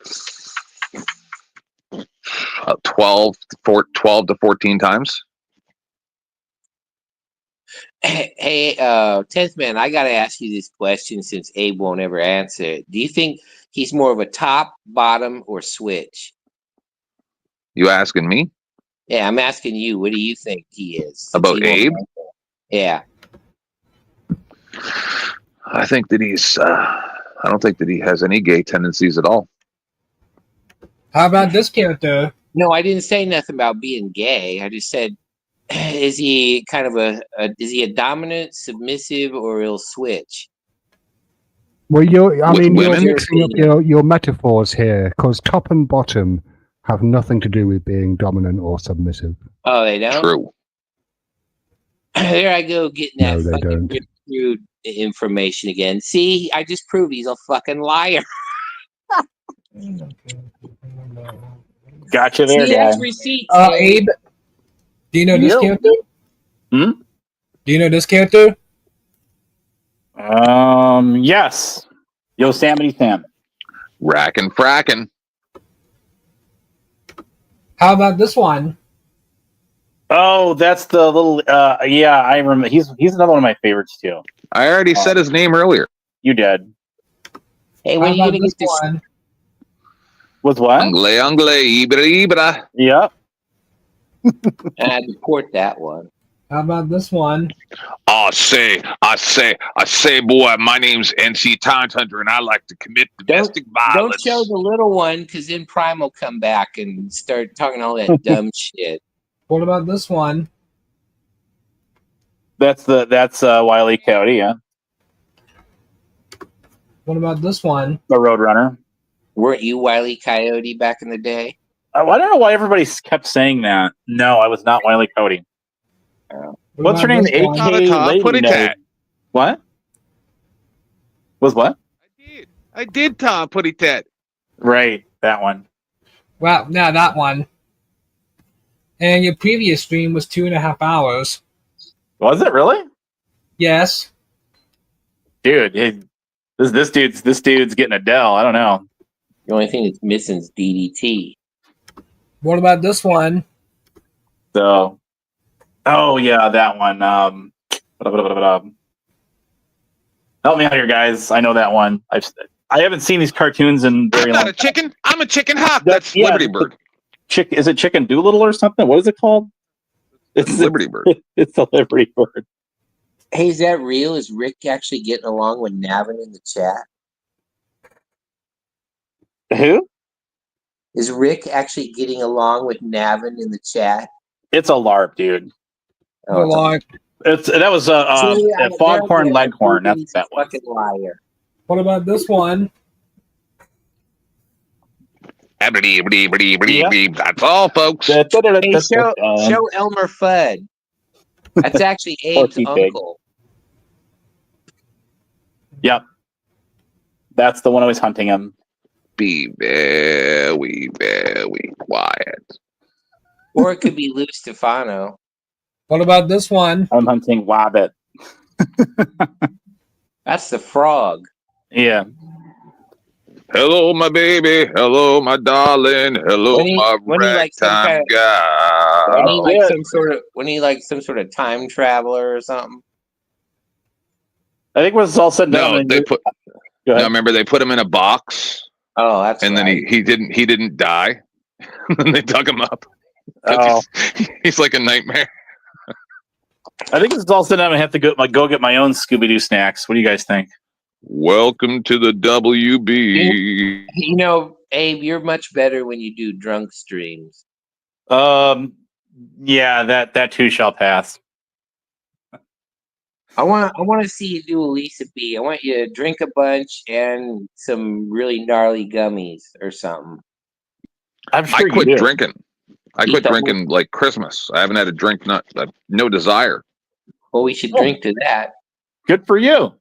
12 to 14 times. Hey, 10th Man, I got to ask you this question since Abe won't ever answer it. Do you think he's more of a top, bottom, or switch? You asking me? Yeah, I'm asking you. What do you think he is? About Abe? Yeah. I think that he's. I don't think that he has any gay tendencies at all. How about this character? No, I didn't say nothing about being gay. I just said, is he kind of is he a dominant, submissive, or he'll switch? Well, you're Women? mixing up your metaphors here, because top and bottom have nothing to do with being dominant or submissive. Oh, they don't? True. There I go getting that No, they fucking don't. crude information again. See, I just proved he's a fucking liar. Gotcha there, See, guy. that's receipts. Abe, do you know this character? Hmm? Do you know this character? Yes. Yosemite Sam. Rackin' frackin'. How about this one? Oh, that's the little. Yeah, I remember. He's another one of my favorites too. I already said his name earlier. You did. Hey, when are you How gonna about this get this? one? With what? Angle, ibra. Yep. I'd report that one. How about this one? I say, boy, my name's NC Time Hunter, and I like to commit domestic Don't violence. show the little one, because then Prime will come back and start talking all that dumb shit. What about this one? That's Wile E. Coyote. Yeah. What about this one? The Roadrunner. Weren't you Wile E. Coyote back in the day? I don't know why everybody kept saying that. No, I was not Wile E. Coyote. What's her name? AK Lady. No. What? Was what? I did Tom Putty Ted. Right, that one. Well, no, that one. And your previous stream was 2.5 hours. Was it really? Yes. Dude, this dude's getting Adele. I don't know. The only thing that's missing is DDT. What about this one? So, oh yeah, that one. Help me out here, guys. I know that one. I haven't seen these cartoons in very long. I'm not a chicken. I'm a chicken hawk. That's Liberty Bird. Is it Chicken Doolittle or something? What is it called? It's Liberty Bird. It's a Liberty Bird. Hey, is that real? Is Rick actually getting along with Navin in the chat? Who? Is Rick actually getting along with Navin in the chat? It's a LARP, dude. Oh, it's a- Lie. That was a foghorn leghorn. That's what that was. Fucking liar. What about this one? That's all, folks. Hey, show Elmer Fudd. That's actually Abe's Porky Pig. uncle. Yep. That's the one who was hunting him. Be very, very quiet. Or it could be Lou Stefano. What about this one? I'm hunting Wabbit. That's the frog. Yeah. Hello, my baby. Hello, my darling. Hello, my ragtime guy. When he like some sort of time traveler or something. I think when it's all said and done. No, they put. No, remember they put him in a box. Oh, that's and then he didn't die. And they dug him up. Oh. He's like a nightmare. I think it's all said and done. I have to go get my own Scooby Doo snacks. What do you guys think? Welcome to the WB. You know, Abe, you're much better when you do drunk streams. Yeah, that too shall pass. I want to see you do a Lisa B. I want you to drink a bunch and some really gnarly gummies or something. I'm sure I quit you do. drinking. I quit drinking like Christmas. I haven't had a drink, no desire. Well, we should drink to that. Good for you.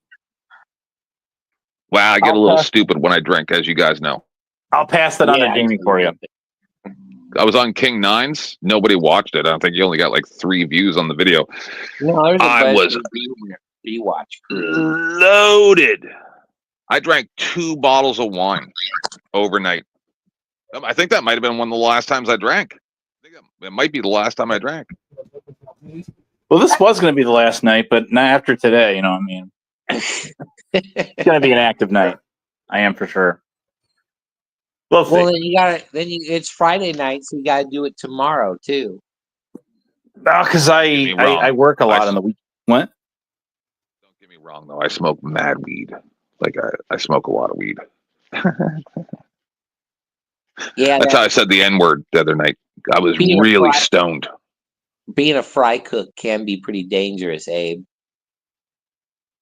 Wow, I get a little stupid when I drink, as you guys know. I'll pass that on to Jamie for you. I was on King Nines. Nobody watched it. I think you only got like 3 views on the video. No, there's a I bunch was of rewatch. loaded. I drank 2 bottles of wine overnight. I think that might have been one of the last times I drank. I think it might be the last time I drank. Well, this was going to be the last night, but not after today. You know what I mean? It's going to be an active night. I am for sure. Well, then you got it. It's Friday night, so you got to do it tomorrow too. No, because I work a lot on the week. What? Don't get me wrong, though. I smoke mad weed. Like I smoke a lot of weed. Yeah, that's how I said the N-word the other night. I was really stoned. Being a fry cook can be pretty dangerous, Abe.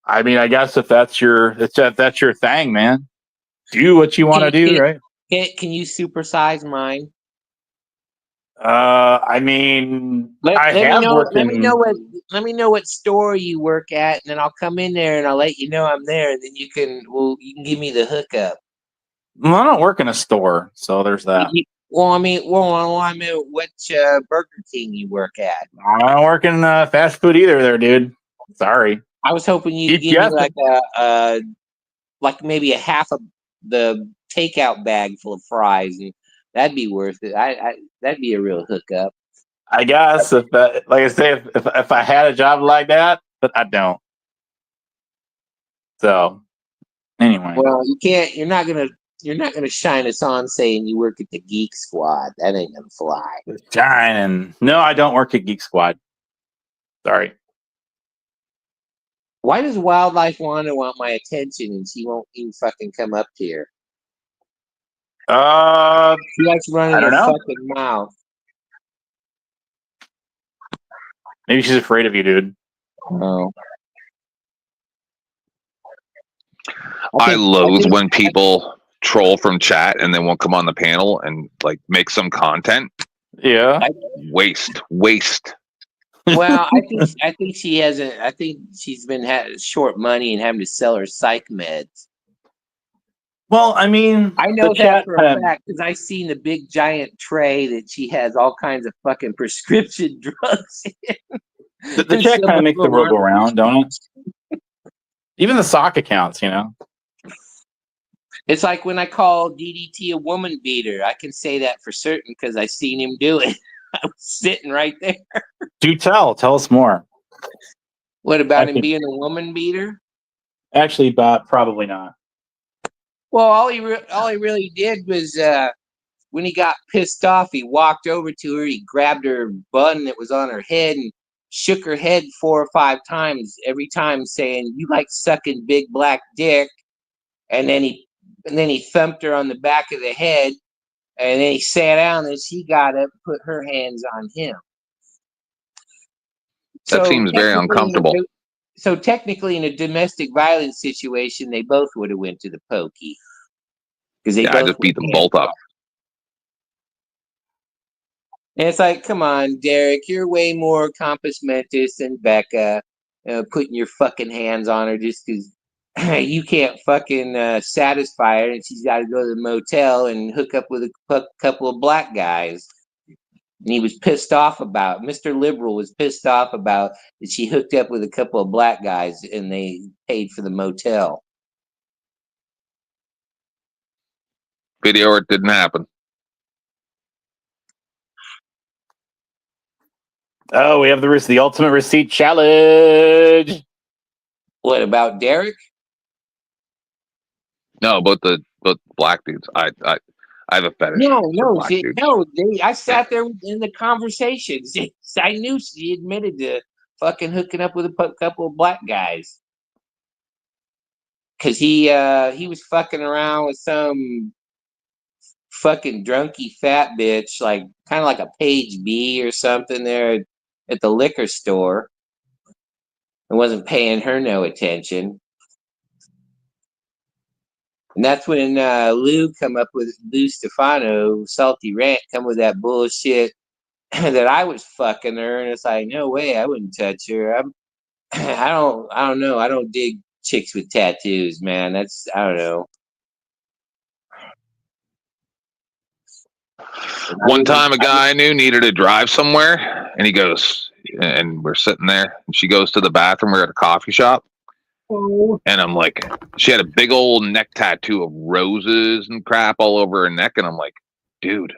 I mean, I guess if that's your thing, man, do what you want to do, right? Can you supersize mine? I mean, let me know what store you work at, and then I'll come in there and I'll let you know I'm there, and then you can give me the hookup. Well, I don't work in a store, so there's that. I mean, which Burger King you work at? I don't work in fast food either, there, dude. Sorry. I was hoping you'd give me like maybe a half of the takeout bag full of fries, and that'd be worth it. That'd be a real hookup. I guess if I had a job like that, but I don't. So anyway, well, you can't. You're not gonna shine us on saying you work at the Geek Squad. That ain't gonna fly. Shining. No, I don't work at Geek Squad. Sorry. Why does Wildlife Wanda want my attention and she won't even fucking come up here? She likes running her fucking mouth. Maybe she's afraid of you, dude. Oh. I loathe when people troll from chat and they won't come on the panel and like make some content. Yeah. Waste. Well, I think she hasn't. I think she's been short money and having to sell her psych meds. Well, I mean, I know that for a fact because I've seen the big giant tray that she has all kinds of fucking prescription drugs in. The chat kind of makes the world go round, don't it? Even the sock accounts, you know. It's like when I call DDT a woman beater. I can say that for certain because I seen him do it. I was sitting right there. Do tell us more. What about him being a woman beater? Actually, probably not. Well, all he really did was when he got pissed off, he walked over to her, he grabbed her bun that was on her head and shook her head 4 or 5 times, every time saying, "You like sucking big black dick," and then he thumped her on the back of the head And then he sat down, and she got up and put her hands on him. That seems very uncomfortable. So technically, in a domestic violence situation, they both would have went to the pokey. Because they I both just beat them both up. And it's like, come on, Derek, you're way more compos mentis than Becca, putting your fucking hands on her just because you can't fucking satisfy her, and she's got to go to the motel and hook up with a couple of black guys. And he was pissed off about, Mr. Liberal was pissed off about that she hooked up with a couple of black guys and they paid for the motel. Video or it didn't happen. Oh, we have the ultimate receipt challenge. What about Derek? No, but the black dudes. I have a fetish. I sat there in the conversations. I knew she admitted to fucking hooking up with a couple of black guys. Cause he was fucking around with some fucking drunky fat bitch, like kind of like a page B or something there at the liquor store, and wasn't paying her no attention. And that's when Lou Stefano, Salty Rant, come with that bullshit that I was fucking her, and it's like, no way, I wouldn't touch her. I don't know. I don't dig chicks with tattoos, man. I don't know. One time, a guy I knew needed to drive somewhere, and he goes, and we're sitting there, and she goes to the bathroom. We're at a coffee shop, and I'm like, she had a big old neck tattoo of roses and crap all over her neck, and I'm like, dude,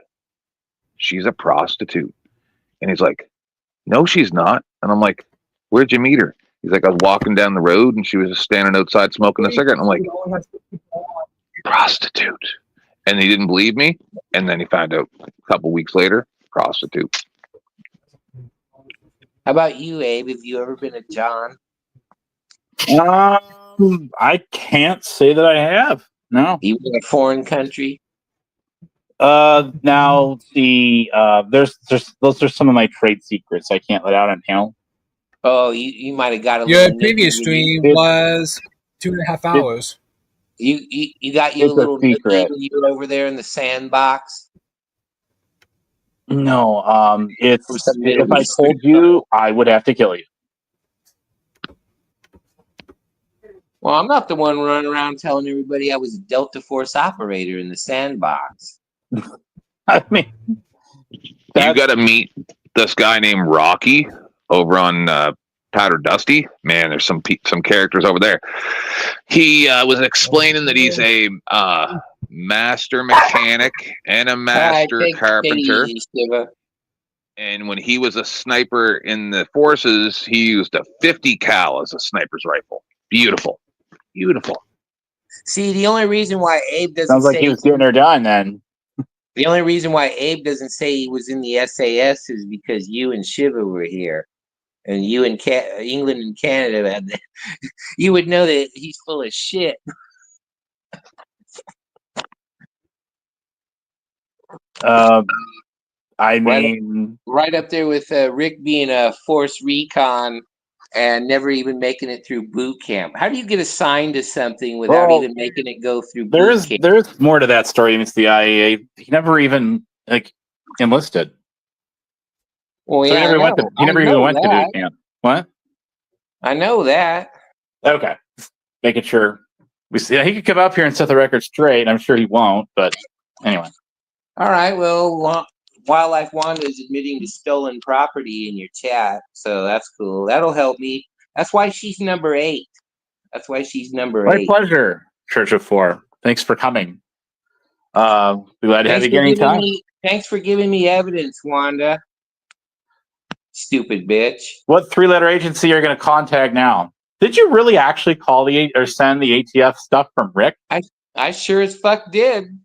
she's a prostitute. And he's like, no, she's not. And I'm like, where'd you meet her? He's like, I was walking down the road, and she was just standing outside smoking a cigarette. And I'm like, prostitute. And he didn't believe me. And then he found out a couple weeks later, prostitute. How about you, Abe? Have you ever been a John? I can't say that I have. No. You in a foreign country? Now those are some of my trade secrets I can't let out on panel. Oh, you might have got a Your little previous stream was 2.5 hours. You got you a little secret when you were over there in the sandbox. No, it's if I told you, I would have to kill you. Well, I'm not the one running around telling everybody I was a Delta Force operator in the sandbox. I mean, you got to meet this guy named Rocky over on Powder Dusty. Man, there's some characters over there. He was explaining that he's a master mechanic and a master carpenter. And when he was a sniper in the forces, he used a 50 cal as a sniper's rifle. Beautiful. See, the only reason why Abe doesn't sounds like he was getting her done then. The only reason why Abe doesn't say he was in the SAS is because you and Shiva were here, and you and England and Canada had that. You would know that he's full of shit. I mean, right up there with Rick being a force recon and never even making it through boot camp. How do you get assigned to something without even making it go through boot camp? There's more to that story than it's the IAA. He never even enlisted. Well, so yeah, he never even went to boot camp. What? I know that. Okay, making sure we see. He could come up here and set the record straight. I'm sure he won't, but anyway. All right. Well, Wildlife Wanda is admitting to stolen property in your chat, so that's cool. That'll help me. That's why she's number 8. That's why she's number 8. My pleasure, Church of Four. Thanks for coming. Be glad to have you again anytime. Thanks for giving me evidence, Wanda. Stupid bitch. What 3-letter agency are you going to contact now? Did you really actually call or send the ATF stuff from Rick? I sure as fuck did.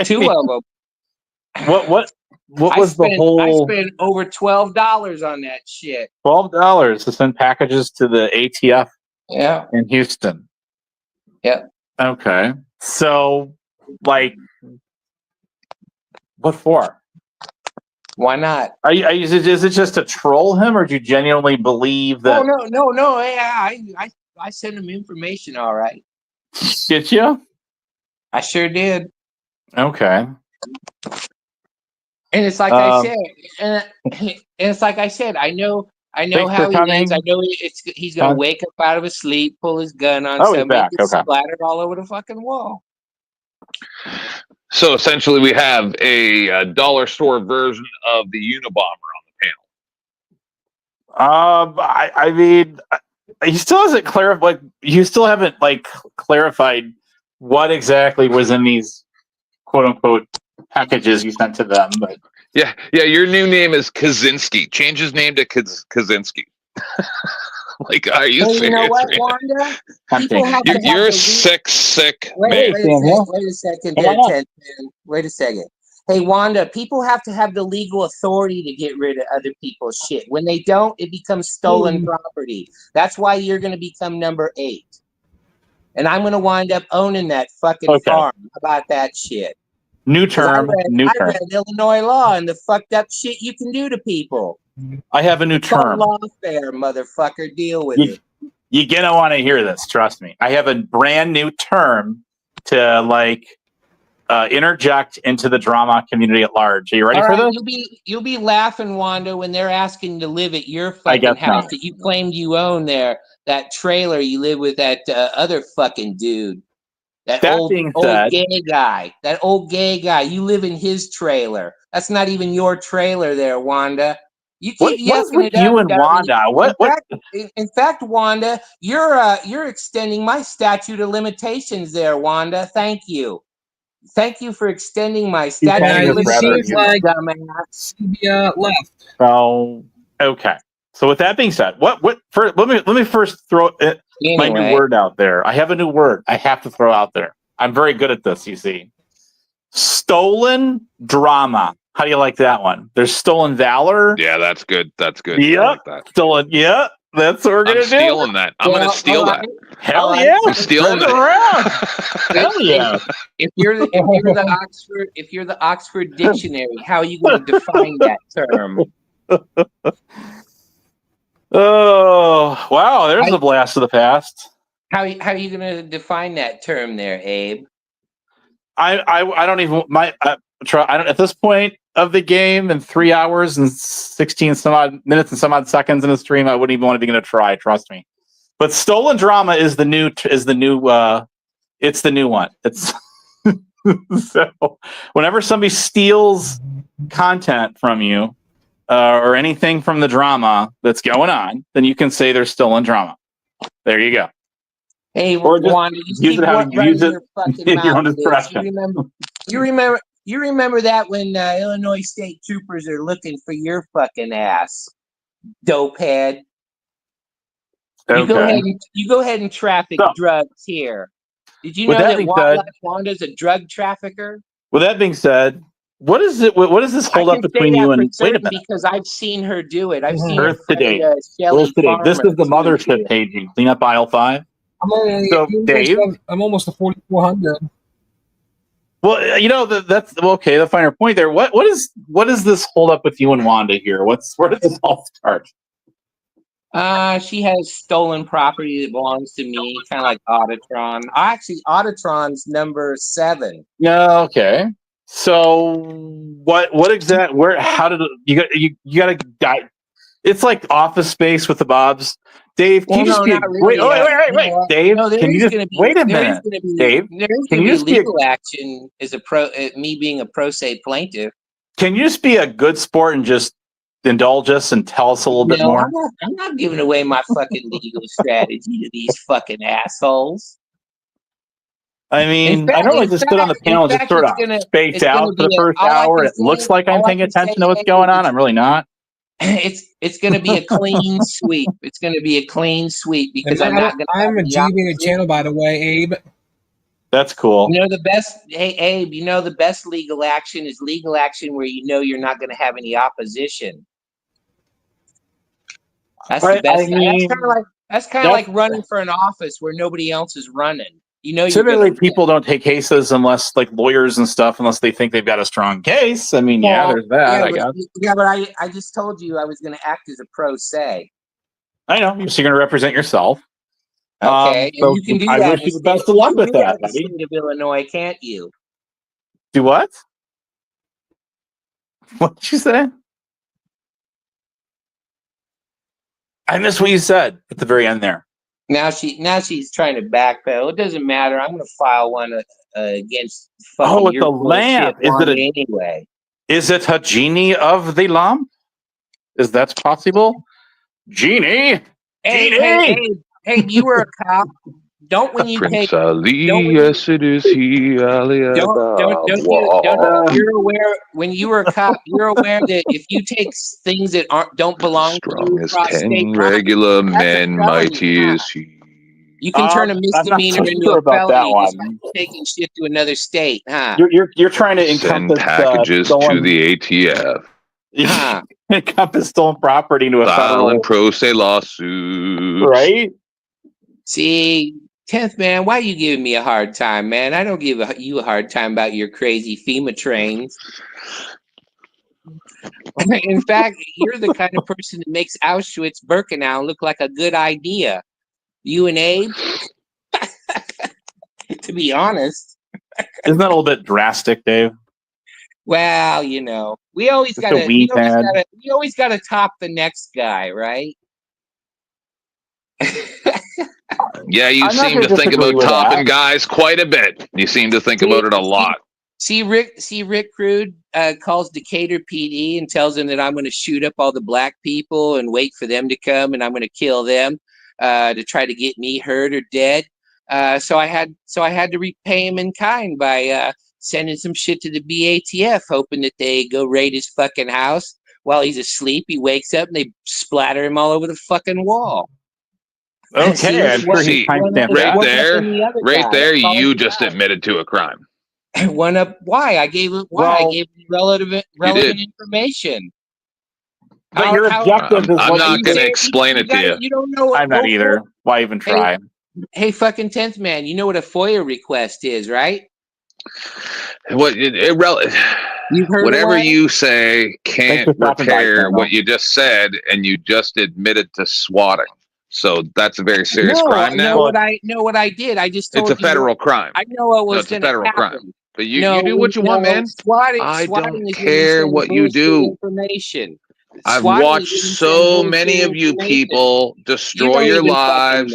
2 of them. What was the whole? I spent over $12 on that shit. $12 to send packages to the ATF. Yeah. In Houston. Yep. Okay. So, like, What for? Why not? Is it just to troll him, or do you genuinely believe that? Oh no. I sent him information. All right. Did you? I sure did. Okay. And it's like I said, and it's like I said. I know Thanks for how he is. I coming. know he's gonna wake up out of his sleep, pull his gun on Oh, he's somebody, back. get Okay. splattered all over the fucking wall. So essentially, we have a dollar store version of the Unabomber on the panel. I mean, he still hasn't clarified. Like, you still haven't clarified what exactly was in these quote unquote packages you sent to them. But Yeah. Your new name is Kaczynski. Change his name to Kaczynski. Like, are you serious? You know what, man? Wanda? People have to have You're the sick Wait man. a second there, Ted. Wait a second. Hey, Wanda, people have to have the legal authority to get rid of other people's shit. When they don't, it becomes stolen property. That's why you're going to become number 8. And I'm going to wind up owning that fucking farm. How about that shit? New term. I read Illinois law and the fucked up shit you can do to people. I have a new term. Lawfare, motherfucker. Deal with it. You're gonna want to hear this. Trust me. I have a brand new term to interject into the drama community at large. Are you ready for this? You'll be laughing, Wanda, when they're asking to live at your fucking house that you claimed you own there. That trailer you live with that other fucking dude. That old gay guy. That old gay guy. You live in his trailer. That's not even your trailer there, Wanda. You keep yucking it up, you and Wanda? In fact, Wanda, you're extending my statute of limitations there, Wanda. Thank you. Thank you for extending my statute of limitations, dumbass. Left. Oh, okay. So with that being said, let me first throw my new word out there. I have a new word I have to throw out there. I'm very good at this, you see. Stolen drama. How do you like that one? There's stolen valor. Yeah, that's good. That's good. Yep. I like that. Stolen. Yeah, that's what we're gonna do. Stealing that. I'm gonna steal that. Hell yeah! I'm stealing that. Hell yeah! If you're the Oxford Dictionary, how are you going to define that term? Oh wow! There's a blast of the past. How are you going to define that term there, Abe? I don't even try. I don't at this point of the game in 3 hours and 16 some odd minutes and some odd seconds in the stream. I wouldn't even want to begin to try. Trust me. But stolen drama is the new. It's the new one. It's so whenever somebody steals content from you or anything from the drama that's going on, then you can say there's stolen drama. There you go. Hey, Wanda, you keep running your fucking mouth, bitch. You remember that when Illinois State Troopers are looking for your fucking ass, dopehead. Okay. You go ahead and traffic drugs here. Did you know that Wanda's a drug trafficker? With that being said, what is it? What is this hold up between you and? Wait a minute. Because I've seen her do it. I've seen Earth her today. Earth today. This is the mothership paging. Clean up aisle 5. Dave, I'm almost to 4,400. Well, that's okay. The finer point there. What is this hold up with you and Wanda here? Where does this all start? She has stolen property that belongs to me, kind of like Audatron. Actually, Audatron's number 7. Yeah. Okay. So what exact? How did you got to die? It's like Office Space with the Bobs. Dave, can you just be wait, Dave, can you just wait a minute? Dave, can you just be legal action as me being a pro se plaintiff? Can you just be a good sport and just indulge us and tell us a little bit more? I'm not giving away my fucking legal strategy to these fucking assholes. I mean, I don't just sit on the panel and just sort of space out for the first hour. It looks like I'm paying attention to what's going on. I'm really not. It's going to be a clean sweep. It's going to be a clean sweep because I'm a G-rated channel, by the way, Abe. That's cool. Hey, Abe, the best legal action is legal action where you're not going to have any opposition. That's the best. That's kind of like running for an office where nobody else is running. You know, typically people don't take cases unless, like lawyers and stuff, unless they think they've got a strong case. I mean, yeah, there's that. I guess. Yeah, but I just told you I was going to act as a pro se. I know you're going to represent yourself. Okay, so and you can do I that. wish you the best of luck with that, in the buddy. state of Illinois, can't you? Do what? What did you say? I missed what you said at the very end there. Now she's trying to backpedal. It doesn't matter. I'm going to file one against fucking it's your a lamp. anyway. Is it a genie of the lamp? Is that possible? Genie? Hey, you were a cop. Don't when you Prince take. Ali, yes, it is he. Ali You're aware when you were a cop. You're aware that if you take things that don't belong to you, strong as across 10 state regular lines, that's a men, felony. mighty is he. You can turn a I'm not misdemeanor so into sure a about that felony just by one. taking shit to another state, huh? You're trying to Send encompass packages to stolen, the ATF. encompass stolen property into a Filing federal, pro se lawsuits. right? See, 10th man, why you giving me a hard time, man? I don't give you a hard time about your crazy FEMA trains. In fact, you're the kind of person that makes Auschwitz-Birkenau look like a good idea. You and Abe, to be honest. Isn't that a little bit drastic, Dave? Well, you know, we always got to top the next guy, right? Yeah, you I'm not seem gonna to think disagree about with topping that. guys quite a bit. You seem to think about it a lot. See, Rick Crude calls Decatur PD and tells him that I'm going to shoot up all the black people and wait for them to come, and I'm going to kill them to try to get me hurt or dead. So I had to repay him in kind by sending some shit to the BATF, hoping that they go raid his fucking house while he's asleep. He wakes up and they splatter him all over the fucking wall. Okay, I'm sure he's timestamped that. Right there, you just admitted to a crime. One up. Why? I gave it. Why? I gave relevant information. But your objective is I'm not going to explain it to you. You don't know. I'm not either. Why even try? Hey, fucking 10th man, you know what a FOIA request is, right? Whatever you say can't repair what you just said, and you just admitted to swatting. So that's a very serious crime now. Know what I did. I just told you. It's a federal crime. I know what was going to happen. Crime. But you do what you want, man. I don't is care what you do. Information. I've watched so many of you people destroy your lives.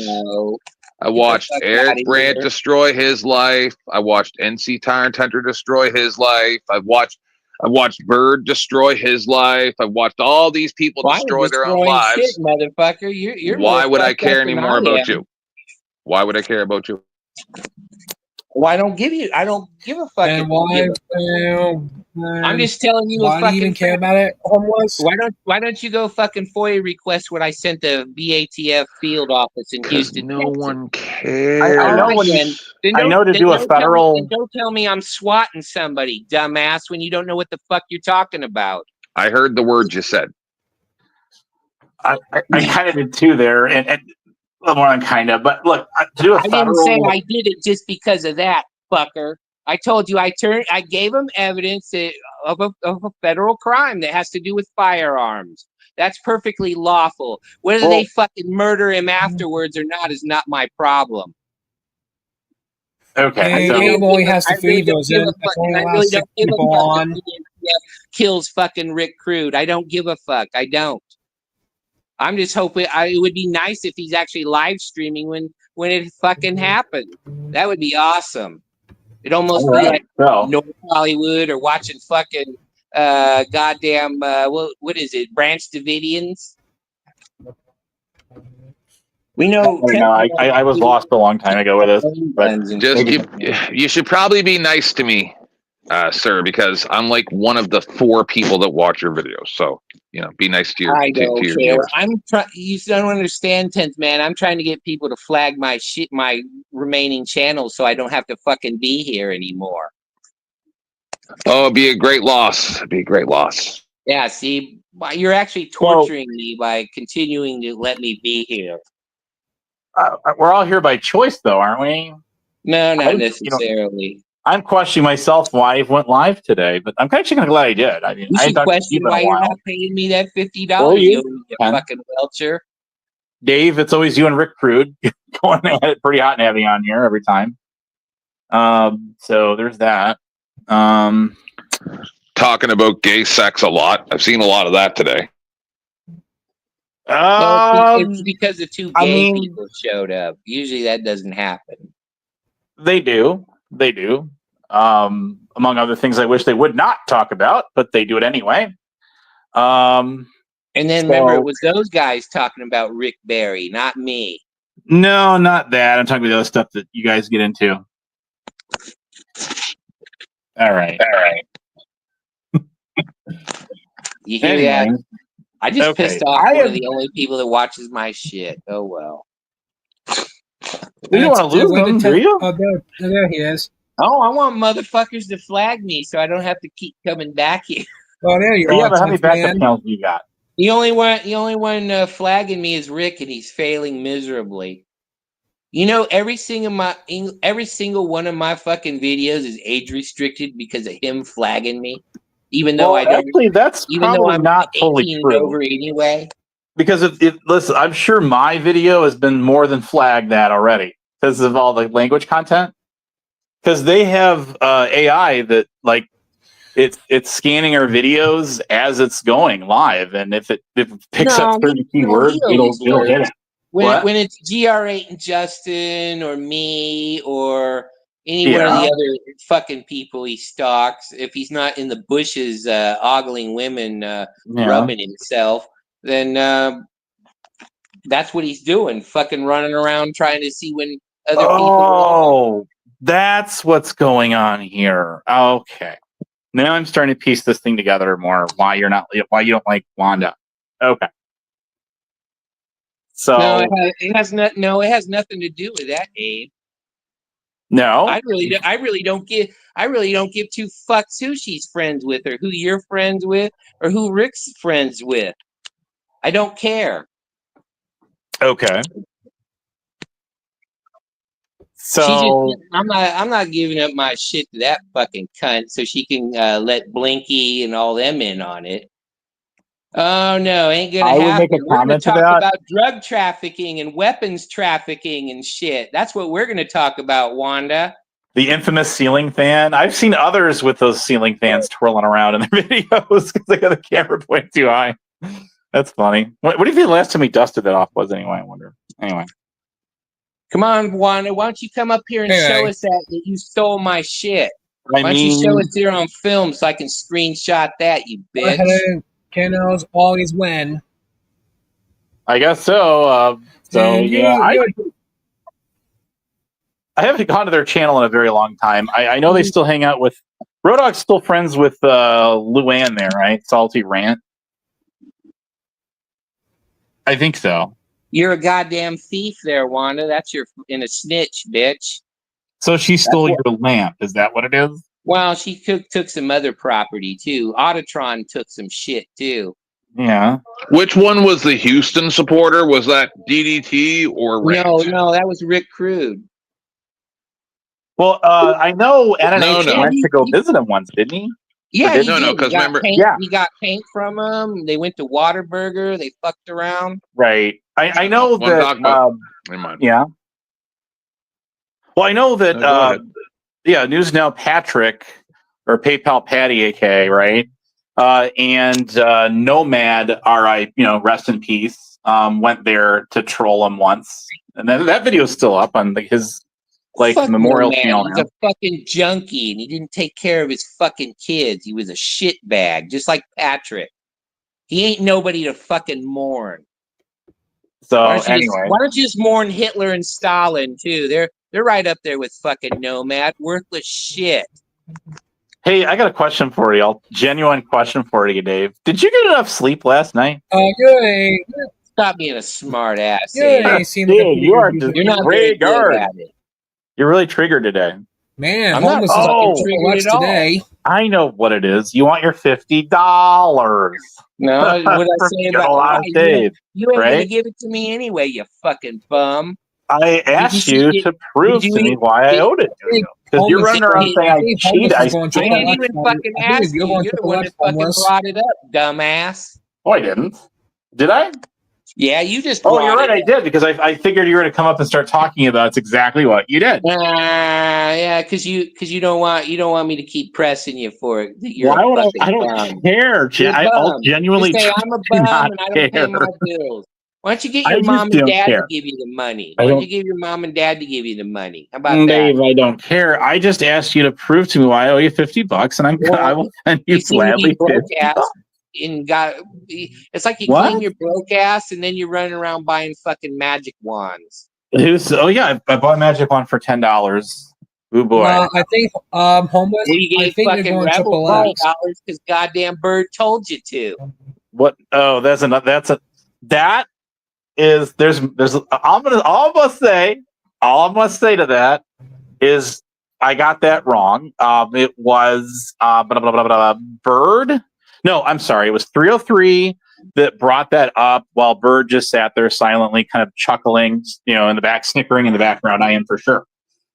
I watched Eric Brandt destroy his life. I watched NC Tyrant Hunter destroy his life. I've watched Bird destroy his life. I've watched all these people destroy their own lives. Shit, motherfucker. You're Why would I care anymore about you? Why would I care about you? Well, I don't give a fuck. I'm just telling you. Why do you even care about it, homeless? Why don't you go fucking FOIA request what I sent the BATF field office in Houston? No one cares. I know to do a federal. Don't tell me I'm swatting somebody, dumbass, when you don't know what the fuck you're talking about. I heard the words you said. I kind of did too there, and a little more than kind of. But look, to do a federal. I didn't say I did it just because of that, fucker. I told you I gave them evidence of a federal crime that has to do with firearms. That's perfectly lawful. Whether they fucking murder him afterwards or not is not my problem. Okay. Only has to feed those in. That's only allows 6 people on. Kills fucking Rick Crude. I don't give a fuck. I don't. I'm just hoping it would be nice if he's actually live streaming when it fucking happened. That would be awesome. It'd almost be like North Hollywood or watching fucking goddamn what is it? Branch Davidians. We know. I was lost a long time ago with this. But you should probably be nice to me, sir, because I'm like one of the 4 people that watch your videos. So be nice to your viewers. You don't understand, 10th man. I'm trying to get people to flag my remaining channels so I don't have to fucking be here anymore. Oh, it'd be a great loss. It'd be a great loss. Yeah, see, you're actually torturing me by continuing to let me be here. We're all here by choice, though, aren't we? No, not necessarily. I'm questioning myself why I went live today, but I'm actually kind of glad I did. I mean, You I should hadn't talked to question Steve in why a you're while. not paying me that $50. Or you, You Ken. fucking welcher. Dave, it's always you and Rick Crude going at it pretty hot and heavy on here every time. So there's that. Talking about gay sex a lot. I've seen a lot of that today. Well, it's because the two gay people showed up. Usually that doesn't happen. They do. They do. Among other things I wish they would not talk about, but they do it anyway. And then remember, it was those guys talking about Rick Barry, not me. No, not that. I'm talking about the other stuff that you guys get into. All right. You hear that? I just pissed off one of the only people that watches my shit. Oh well. You don't want to lose them, do you? Oh, there he is. Oh, I want motherfuckers to flag me so I don't have to keep coming back here. Oh, there you are. are. How many backup accounts you got? The only one flagging me is Rick, and he's failing miserably. You know, every single one of my fucking videos is age restricted because of him flagging me. Even though I don't. Actually, that's even though probably I'm not totally 18 true. and over anyway. Because listen, I'm sure my video has been more than flagged that already because of all the language content. Because they have AI that like it's scanning our videos as it's going live, and if it picks up certain keywords, it'll hit it. When it's GR8 and Justin or me or any one of the other fucking people he stalks, if he's not in the bushes ogling women, rubbing himself, then that's what he's doing. Fucking running around trying to see when other people. Oh, that's what's going on here. Okay. Now I'm starting to piece this thing together more. Why you don't like Wanda. Okay. So it has nothing to do with that, Abe. No, I really don't give two fucks who she's friends with or who you're friends with or who Rick's friends with. I don't care. Okay. So I'm not giving up my shit to that fucking cunt so she can let Blinky and all them in on it. Oh no, ain't gonna happen. I would make a comment to that. We're gonna talk about drug trafficking and weapons trafficking and shit. That's what we're gonna talk about, Wanda. The infamous ceiling fan. I've seen others with those ceiling fans twirling around in their videos because they got the camera point too high. That's funny. What do you think the last time we dusted that off was anyway? I wonder. Anyway. Come on, Wanda. Why don't you come up here and show us that you stole my shit? Why don't you show us here on film so I can screenshot that, you bitch? Cannons always win. I guess so. I haven't gone to their channel in a very long time. I know they still hang out with Road Dogg's still friends with Luann there, right? Salty Rant. I think so. You're a goddamn thief there, Wanda. That's your in a snitch, bitch. So she stole your lamp. Is that what it is? Well, she took some other property too. Autotron took some shit too. Yeah. Which one was the Houston supporter? Was that DDT or Rant? No, that was Rick Crude. Well, I know NNH went to go visit him once, didn't he? Yeah, because remember, he got paint from him. They went to Whataburger. They fucked around. Right. I know that. Never mind. Yeah. Well, I know that. News Now Patrick or PayPal Patty, aka right, and Nomad, rest in peace. Went there to troll him once, and then that video is still up on his memorial channel. He's a fucking junkie, and he didn't take care of his fucking kids. He was a shitbag, just like Patrick. He ain't nobody to fucking mourn. So why don't you just mourn Hitler and Stalin too? They're right up there with fucking Nomad, worthless shit. Hey, I got a question for you. Genuine question for you, Dave. Did you get enough sleep last night? Good. Stop being a smart ass. You're not triggered at it. You're really triggered today. Man, I'm homeless is fucking triggered today. I know what it is. You want your $50. No, what I say about Dave? You ain't gonna give it to me anyway, you fucking bum. I asked you to prove to me why I owed it to you. Because you're running around saying I cheated. I didn't even fucking ask you. You're the one that fucking brought it up, dumbass. Oh, I didn't. Did I? Yeah, you just. Oh, you're right. I did because I figured you were going to come up and start talking about it's exactly what you did. Yeah, because you don't want me to keep pressing you for it. That you're Why a would fucking I don't bum. care. I'll genuinely You say I'm a do bum not and I don't pay care. my bills. Why don't you get I your just mom and don't dad care. to give you the money? I Why don't don't- you give your mom and dad to give you the money? How about that? Dave, I don't care. I just asked you to prove to me why I owe you $50, and I will send you seem to be gladly broke $50. ass and it's like you What? clean your broke ass and then you're running around buying fucking magic wands. Oh yeah, I bought a magic wand for $10. Oh boy. I think homeless. Well, you I gave think you're fucking going Rebel triple X. $40 because goddamn Bird told you to. What? Oh, that is. There's. All I'm gonna say to that is I got that wrong. It was Bird. No, I'm sorry. It was 303 that brought that up while Bird just sat there silently, kind of chuckling, in the back, snickering in the background. I am for sure.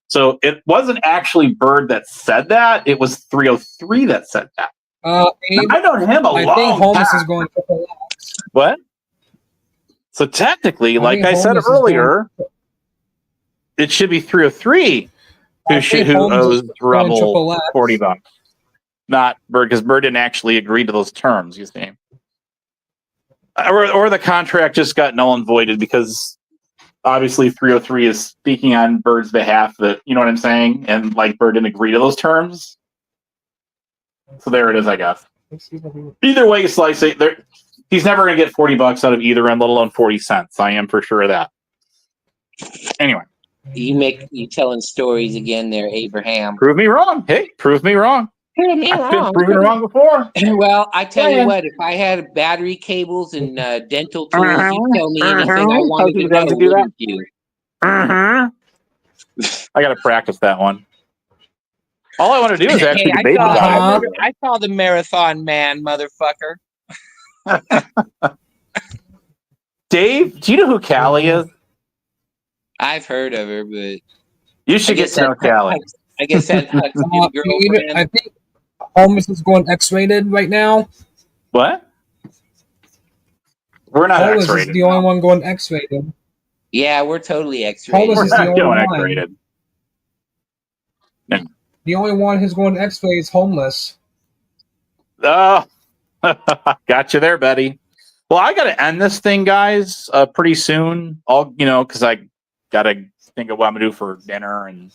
So it wasn't actually Bird that said that. It was 303 that said that. I know him a I long think homeless time. is going triple X. What? So technically, I like think I said homeless is earlier, it should be 303 who owes Rebel $40, not Bird, because Bird didn't actually agree to those terms. You see, or the contract just got null and voided because obviously 303 is speaking on Bird's behalf. That you know what I'm saying, and like Bird didn't agree to those terms. So there it is, I guess. Either way you slice it, he's never going to get $40 out of either end, let alone 40 cents. I am for sure of that. Anyway. You telling stories again there, Abraham. Prove me wrong. Hey, prove me wrong. Prove me I've wrong. been proven wrong before. Well, I tell you what, if I had battery cables and dental tools, you'd tell me anything I wanted to know, wouldn't you? I got to practice that one. All I want to do is actually debate the guy. I saw the marathon man, motherfucker. Dave, do you know who Callie is? I've heard of her, but you should get to know Callie. I guess that's your girlfriend. I think homeless is going X-rated right now. What? We're not homeless X-rated. Is the only one going X-rated. Yeah, we're totally X-rated. Homeless is the only one. X-rated. Yeah. The only one who's going X-rated is homeless. Oh, got you there, Betty. Well, I got to end this thing, guys, pretty soon. Because I got to think of what I'm going to do for dinner and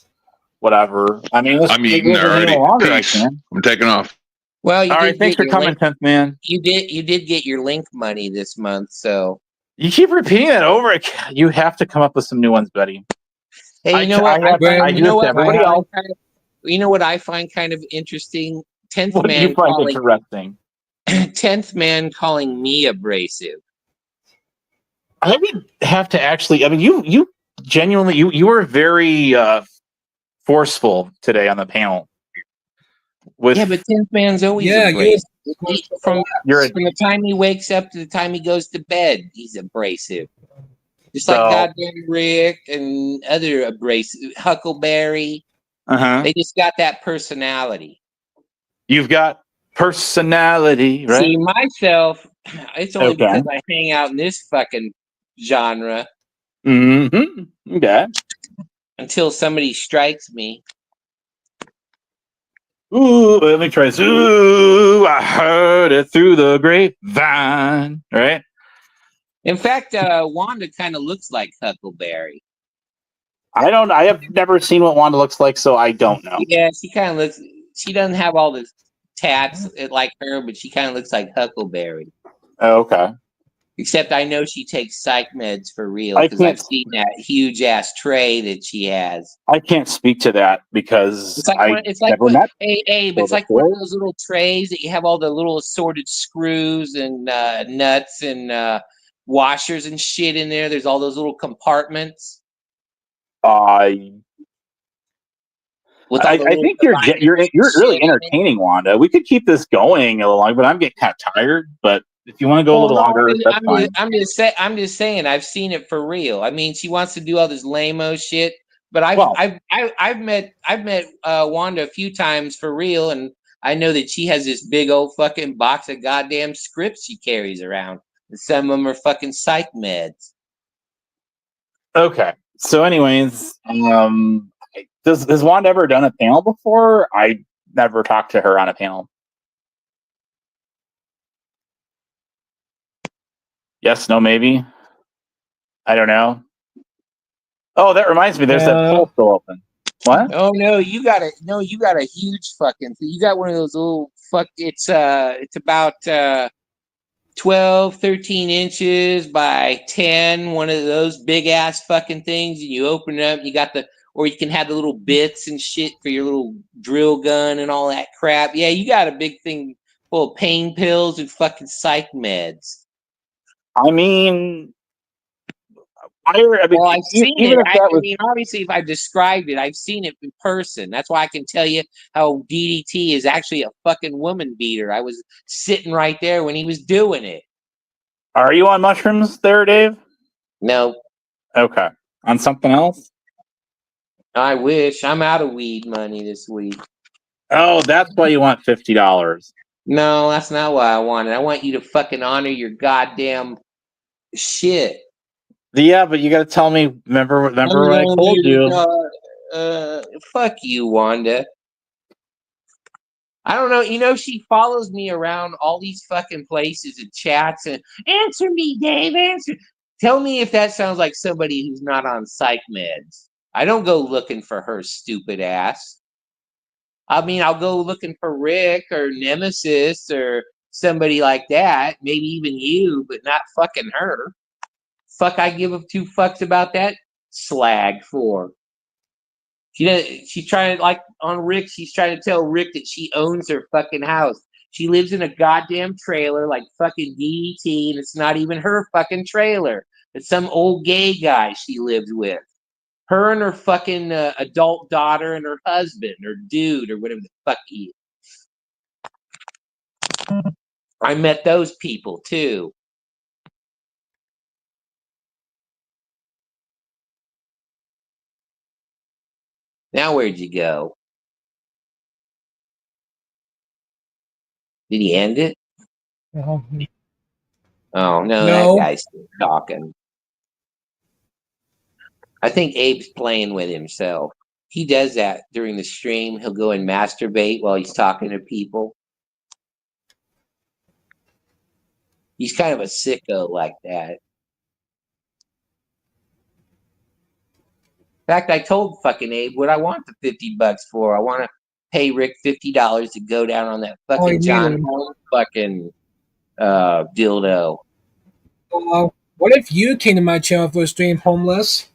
whatever. I mean, I'm eating already. Peace. I'm taking off. Well, all right. Thanks for coming, 10th man. You did get your link money this month, so you keep repeating that over. You have to come up with some new ones, Betty. Hey, you know what? You know what I find kind of interesting? 10th what man do you find interesting? 10th man calling me abrasive. I would have to actually. I mean, you genuinely you were very forceful today on the panel. But 10th man's always abrasive. From the time he wakes up to the time he goes to bed, he's abrasive. Just like goddamn Rick and other abrasive Huckleberry. They just got that personality. You've got personality, right? See, myself, it's only because I hang out in this fucking genre. Mm-hmm. Okay. Until somebody strikes me. Ooh, let me try this. Ooh, I heard it through the grapevine. Right? In fact, Wanda kind of looks like Huckleberry. I have never seen what Wanda looks like, so I don't know. Yeah, she kind of looks. She doesn't have all the tats like her, but she kind of looks like Huckleberry. Oh, okay. Except I know she takes psych meds for real because I've seen that huge ass tray that she has. I can't speak to that because it's like one of those little trays that you have all the little assorted screws and nuts and washers and shit in there. There's all those little compartments. I think you're really entertaining, Wanda. We could keep this going a little longer, but I'm getting kind of tired. But If you want to go a little longer, that's fine. I'm just saying. I've seen it for real. I mean, she wants to do all this lame-o shit, but I've met Wanda a few times for real, and I know that she has this big old fucking box of goddamn scripts she carries around, and some of them are fucking psych meds. Okay. So, anyways, has Wanda ever done a panel before? I never talked to her on a panel. Yes, no, maybe. I don't know. Oh, that reminds me. There's that poll still open. What? Oh no, you got a huge fucking. You got one of those little fuck. It's about 12, 13 inches by 10. One of those big ass fucking things, and you open it up. You got or you can have the little bits and shit for your little drill gun and all that crap. Yeah, you got a big thing full of pain pills and fucking psych meds. I mean, well, I've seen it. Obviously, if I've described it, I've seen it in person. That's why I can tell you how DDT is actually a fucking woman beater. I was sitting right there when he was doing it. Are you on mushrooms there, Dave? No. Okay. On something else? I wish. I'm out of weed money this week. Oh, that's why you want $50. No, that's not what I wanted. I want you to fucking honor your goddamn shit. Yeah, but you got to tell me. Remember what I told you? Fuck you, Wanda. I don't know. You know, she follows me around all these fucking places and chats and answer me, Dave. Answer. Tell me if that sounds like somebody who's not on psych meds. I don't go looking for her stupid ass. I mean, I'll go looking for Rick or Nemesis or somebody like that. Maybe even you, but not fucking her. Fuck, I give two fucks about that slag for. She's trying to, like, on Rick, she's trying to tell Rick that she owns her fucking house. She lives in a goddamn trailer like fucking DDT, and it's not even her fucking trailer. It's some old gay guy she lives with. Her and her fucking adult daughter and her husband or dude or whatever the fuck he is. I met those people too. Now where'd you go? Did he end it? No. Oh no, that guy's still talking. I think Abe's playing with himself. He does that during the stream. He'll go and masturbate while he's talking to people. He's kind of a sicko like that. In fact, I told fucking Abe what I want the $50 for. I want to pay Rick $50 to go down on that fucking John Holmes fucking dildo. What if you came to my channel for a stream, homeless?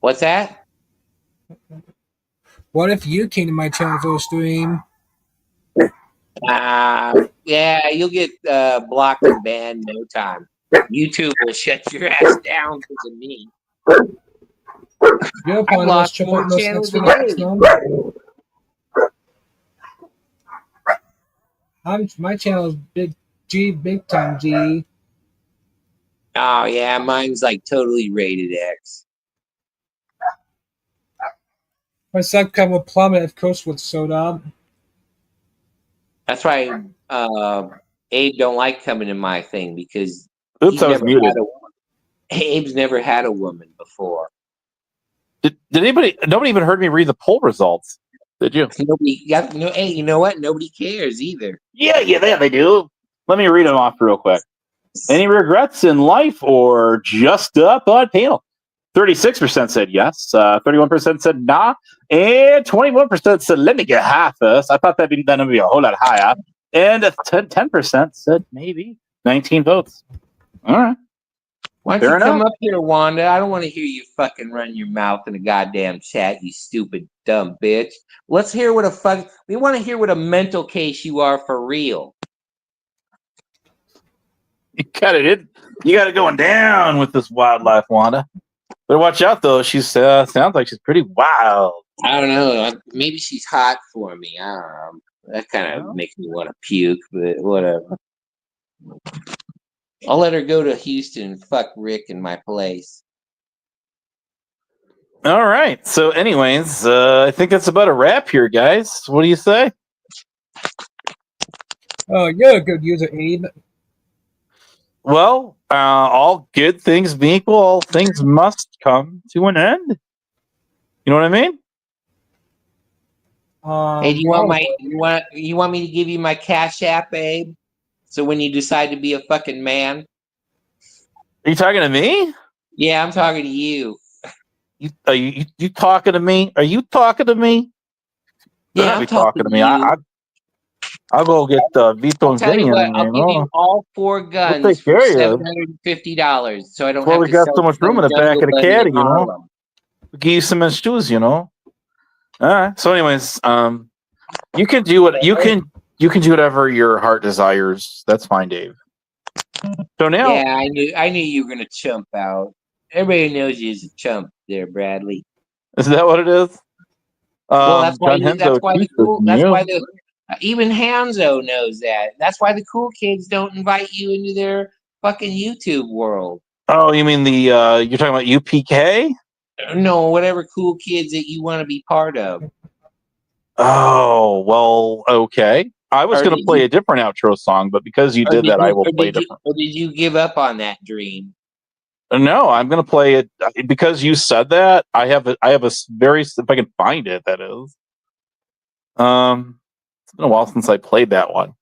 What's that? What if you came to my channel for a stream? Yeah, you'll get blocked and banned in no time. YouTube will shut your ass down because of me. You're I lost more channels today. My channel is big time G. Oh yeah, mine's like totally rated X. My sub cover would plummet if Coach was sewed up. That's why Abe don't like coming to my thing because Oops, I was muted. Abe's never had a woman before. Did anybody? Nobody even heard me read the poll results. Did you? Nobody. Yeah. No. Hey, you know what? Nobody cares either. Yeah, they do. Let me read them off real quick. Any regrets in life or just up on panel? 36% said yes. 31% said nah, and 21% said let me get high first. I thought that'd be a whole lot higher. And 10% said maybe. 19 votes. All right. Why don't you come up here, Wanda? I don't want to hear you fucking run your mouth in a goddamn chat, you stupid dumb bitch. Let's hear what we want to hear what a mental case you are for real. You got it. You got it going down with this wildlife, Wanda. Better watch out, though. She sounds like she's pretty wild. I don't know. Maybe she's hot for me. I don't know. That kind of makes me want to puke, but whatever. I'll let her go to Houston and fuck Rick in my place. All right. So, anyways, I think that's about a wrap here, guys. What do you say? Oh, you're a good user, Abe. Well, all good things being equal, all things must come to an end. You know what I mean? Hey, do you want me to give you my Cash App, Abe? So when you decide to be a fucking man. Are you talking to me? Yeah, I'm talking to you. You talking to me? Are you talking to me? Yeah, I'm talking to to me. you. I'll go get Vito I'll and tell you Vinny. what, I'll give you all 4 We'll guns take for care of you. $750, so I don't That's why have we to got sell so much room in some the back jungle of the bunny caddy, in you know. Harlem. We give you some shoes, you know. All right. So, anyways, you can do what you can do whatever your heart desires. That's fine, Dave. So now, Yeah, I knew you were gonna chump out. Everybody knows you as a chump there, Bradley. is that what it is? Well, that's why John Henzo that's why the accused cool us, that's you. why the even Hanzo knows that. That's why the cool kids don't invite you into their fucking YouTube world. Oh, you mean the you're talking about UPK? No, whatever cool kids that you want to be part of. Oh, well, okay. I was Or going to did play you a different outro song, but because you or did did that, I you will or play did you different. or did you give up on that dream? No, I'm going to play it because you said that. I have a very, if I can find it, that is. It's been a while since I played that one.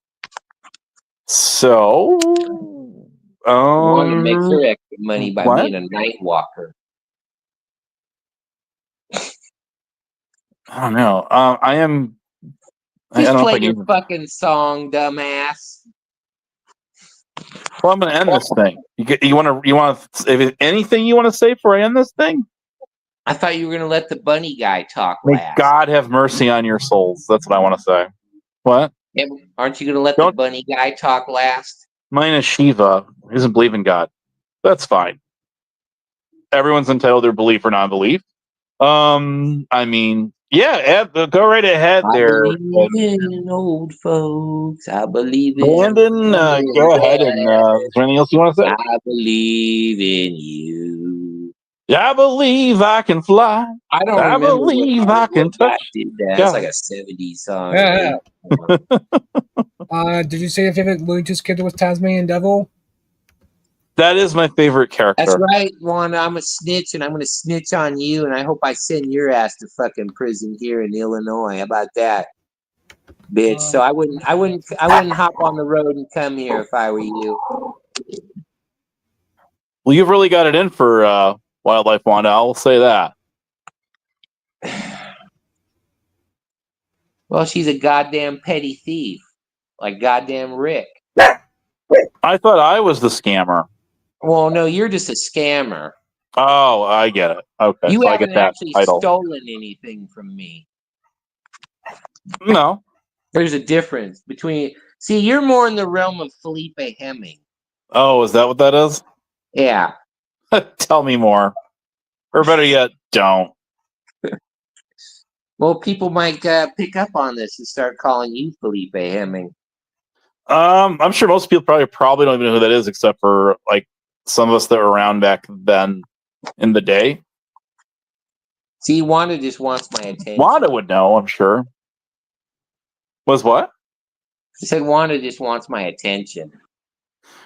So, Want to make her extra money by what? being a night walker. I don't know. I am. I Just don't know if play I your can. fucking song, dumbass. Well, I'm going to end this thing. You want to anything you want to say before I end this thing? I thought you were gonna let the bunny guy talk May last. God have mercy on your souls. That's what I want to say. What? Yeah, aren't you gonna let the bunny guy talk last? Mine is Shiva. He doesn't believe in God. That's fine. Everyone's entitled to their belief or non-belief. I mean, yeah, go right ahead I there. believe in old folks. I believe in Brandon, go ahead and is there anything else you want to say? I believe in you. I believe I can fly. I don't I remember believe I can what guy touch. did that. It's like a 70s song. Yeah. Did you say your favorite Looney Tunes character was Tasmanian Devil? That is my favorite character. That's right, Wanda. I'm a snitch, and I'm gonna snitch on you, and I hope I send your ass to fucking prison here in Illinois. How about that, bitch? So I wouldn't hop on the road and come here if I were you. Well, you've really got it in for Wildlife Wanda. I'll say that. Well, she's a goddamn petty thief, like goddamn Rick. I thought I was the scammer. Well, no, you're just a scammer. Oh, I get it. Okay, You so I haven't get that actually title. stolen anything from me. No. There's a difference between. See, you're more in the realm of Felipe Hemming. Oh, is that what that is? Yeah. Tell me more. Or better yet, don't. Well, people might pick up on this and start calling you Felipe Hemming. I'm sure most people probably don't even know who that is, except for like some of us that were around back then in the day. See, Wanda just wants my attention. Wanda would know, I'm sure. Was what? I said Wanda just wants my attention.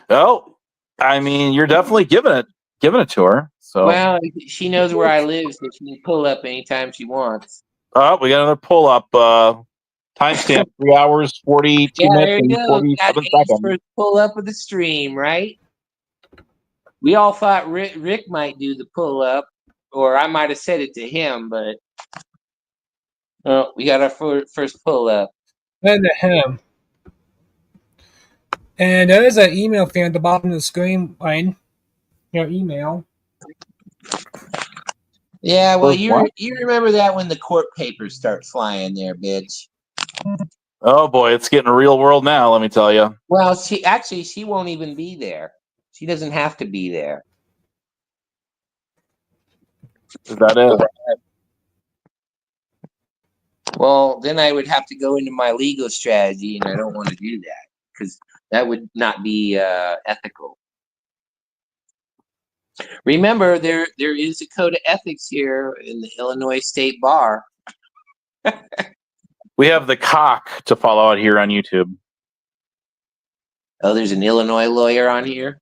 Oh, I mean, you're definitely giving it to her. So Well, she knows where I live, so she can pull up anytime she wants. oh, we got another pull up. Timestamp 3 hours, 42 minutes, There you and go. Got 47 A's seconds. first pull up of the stream, right? We all thought Rick might do the pull up, or I might have said it to him, but we got our first pull up. And to him. And there is an email fan at the bottom of the screen, Wayne. Your email. Yeah, well, What? you remember that when the court papers start flying there, bitch. Oh boy, it's getting real world now, let me tell you. Well, she won't even be there. She doesn't have to be there. Is that it? Well, then I would have to go into my legal strategy, and I don't want to do that because That would not be ethical. Remember, there is a code of ethics here in the Illinois State Bar. We have the cock to follow out here on YouTube. Oh, there's an Illinois lawyer on here.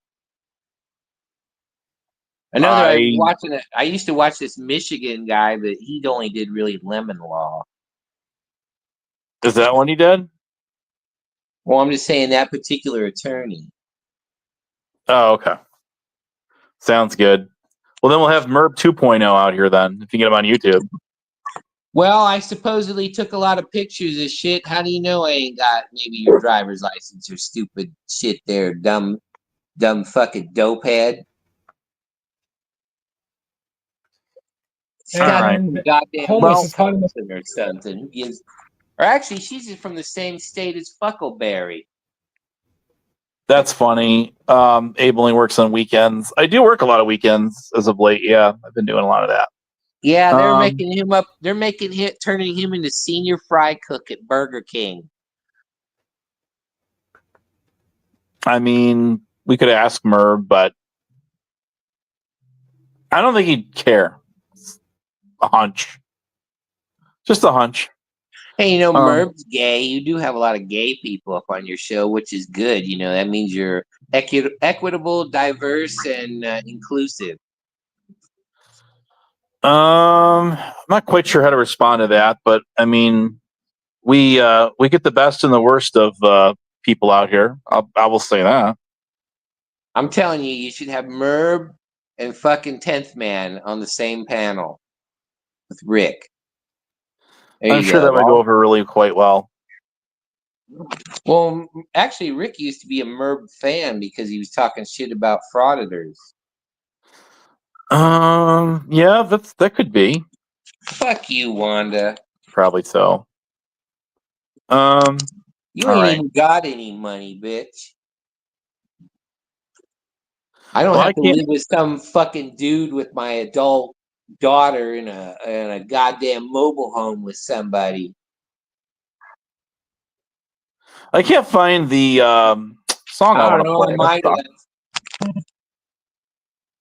Another, I was watching it. I used to watch this Michigan guy, but he only did really lemon law. Is that what he did? Well, I'm just saying that particular attorney. Oh, okay. Sounds good. Well, then we'll have Merb 2.0 out here then, if you get him on YouTube. Well, I supposedly took a lot of pictures of shit. How do you know I ain't got maybe your driver's license or stupid shit there, dumb fucking dopehead? Hey, All right. Goddamn Homeless Wisconsin or something. Or actually, she's from the same state as Fuckleberry. That's funny. Abe only works on weekends. I do work a lot of weekends as of late. Yeah, I've been doing a lot of that. Yeah, they're making him up. They're turning him into senior fry cook at Burger King. I mean, we could ask Merb, but I don't think he'd care. A hunch. Just a hunch. Hey, you know, Merb's gay. You do have a lot of gay people up on your show, which is good. You know, that means you're equitable, diverse, and inclusive. I'm not quite sure how to respond to that, but I mean, we get the best and the worst of people out here. I will say that. I'm telling you, you should have Merb and fucking 10th Man on the same panel with Rick. I'm sure that would go over really quite well. Well, actually, Rick used to be a Merb fan because he was talking shit about frauditors. Yeah, that could be. Fuck you, Wanda. Probably so. You ain't right. even got any money, bitch. I don't have to live with some fucking dude with my adult daughter in a goddamn mobile home with somebody. I can't find the song I want to play. I might have.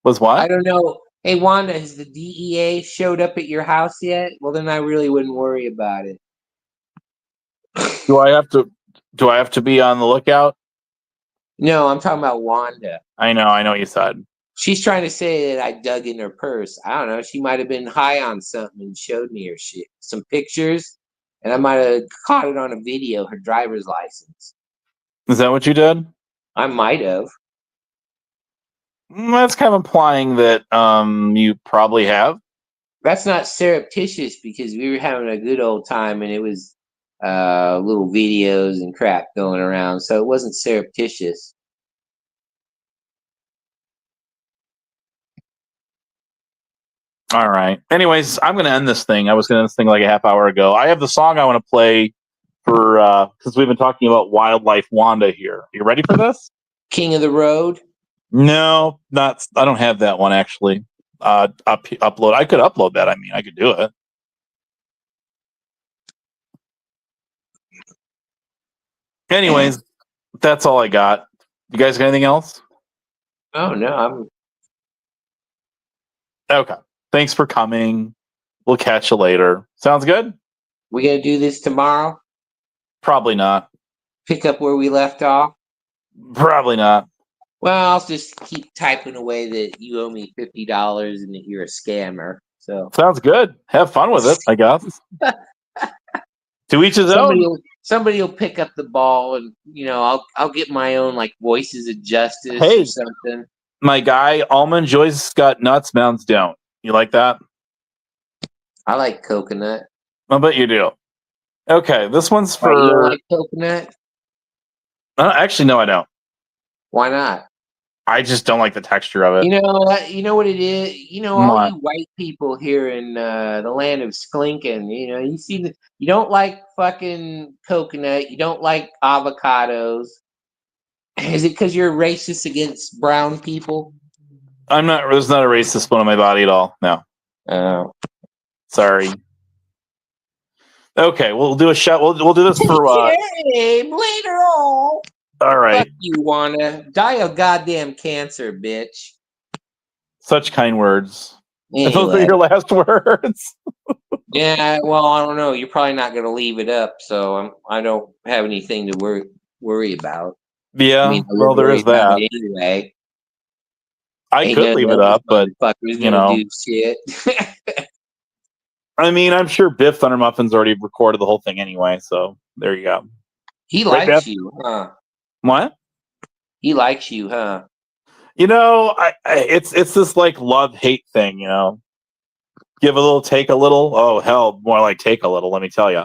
Was what? I don't know. Hey, Wanda, has the DEA showed up at your house yet? Well, then I really wouldn't worry about it. Do I have to be on the lookout? No, I'm talking about Wanda. I know what you said. She's trying to say that I dug in her purse. I don't know. She might have been high on something and showed me her shit, some pictures, and I might have caught it on a video, her driver's license. Is that what you did? I might have. That's kind of implying that you probably have. That's not surreptitious because we were having a good old time and it was little videos and crap going around, so it wasn't surreptitious. All right. Anyways, I'm going to end this thing. I was going to end this thing like a half hour ago. I have the song I want to play for because we've been talking about Wildlife Wanda here. You ready for this? King of the Road? No, not. I don't have that one actually. Upload. I could upload that. I mean, I could do it. Anyways, that's all I got. You guys got anything else? Oh no, I'm okay. Thanks for coming. We'll catch you later. Sounds good? We gonna do this tomorrow? Probably not. Pick up where we left off? Probably not. Well, I'll just keep typing away that you owe me $50 and that you're a scammer. So sounds good. Have fun with it, I guess. To each his own. Somebody will pick up the ball, and I'll get my own like Voices of Justice or something. My guy, almond joys got nuts, mounds don't. You like that? I like coconut. I bet you do. Okay, this one's for. You don't like coconut? Actually, no, I don't. Why not? I just don't like the texture of it. You know what it is. All you white people here in the land of Sklinkin. You don't like fucking coconut. You don't like avocados. Is it because you're racist against brown people? I'm not. There's not a racist bone in my body at all. No. Oh. Sorry. Okay, we'll do a shot. We'll do this for. Later on. All right. Fuck you, Wanda. Die of goddamn cancer, bitch. Such kind words. Anyway. Those are your last words. Yeah, well, I don't know. You're probably not going to leave it up, so I don't have anything to worry about. Yeah, I mean, I well, would there worry is about that. it anyway. I Ain't could none leave of it those up, but motherfuckers you gonna know, do shit. I mean, I'm sure Biff Thundermuffin's already recorded the whole thing anyway, so there you go. He Right, likes Biff? you, huh? What? He likes you, huh? You know, it's this like love-hate thing, you know. Give a little, take a little. Oh hell, more like take a little. Let me tell you.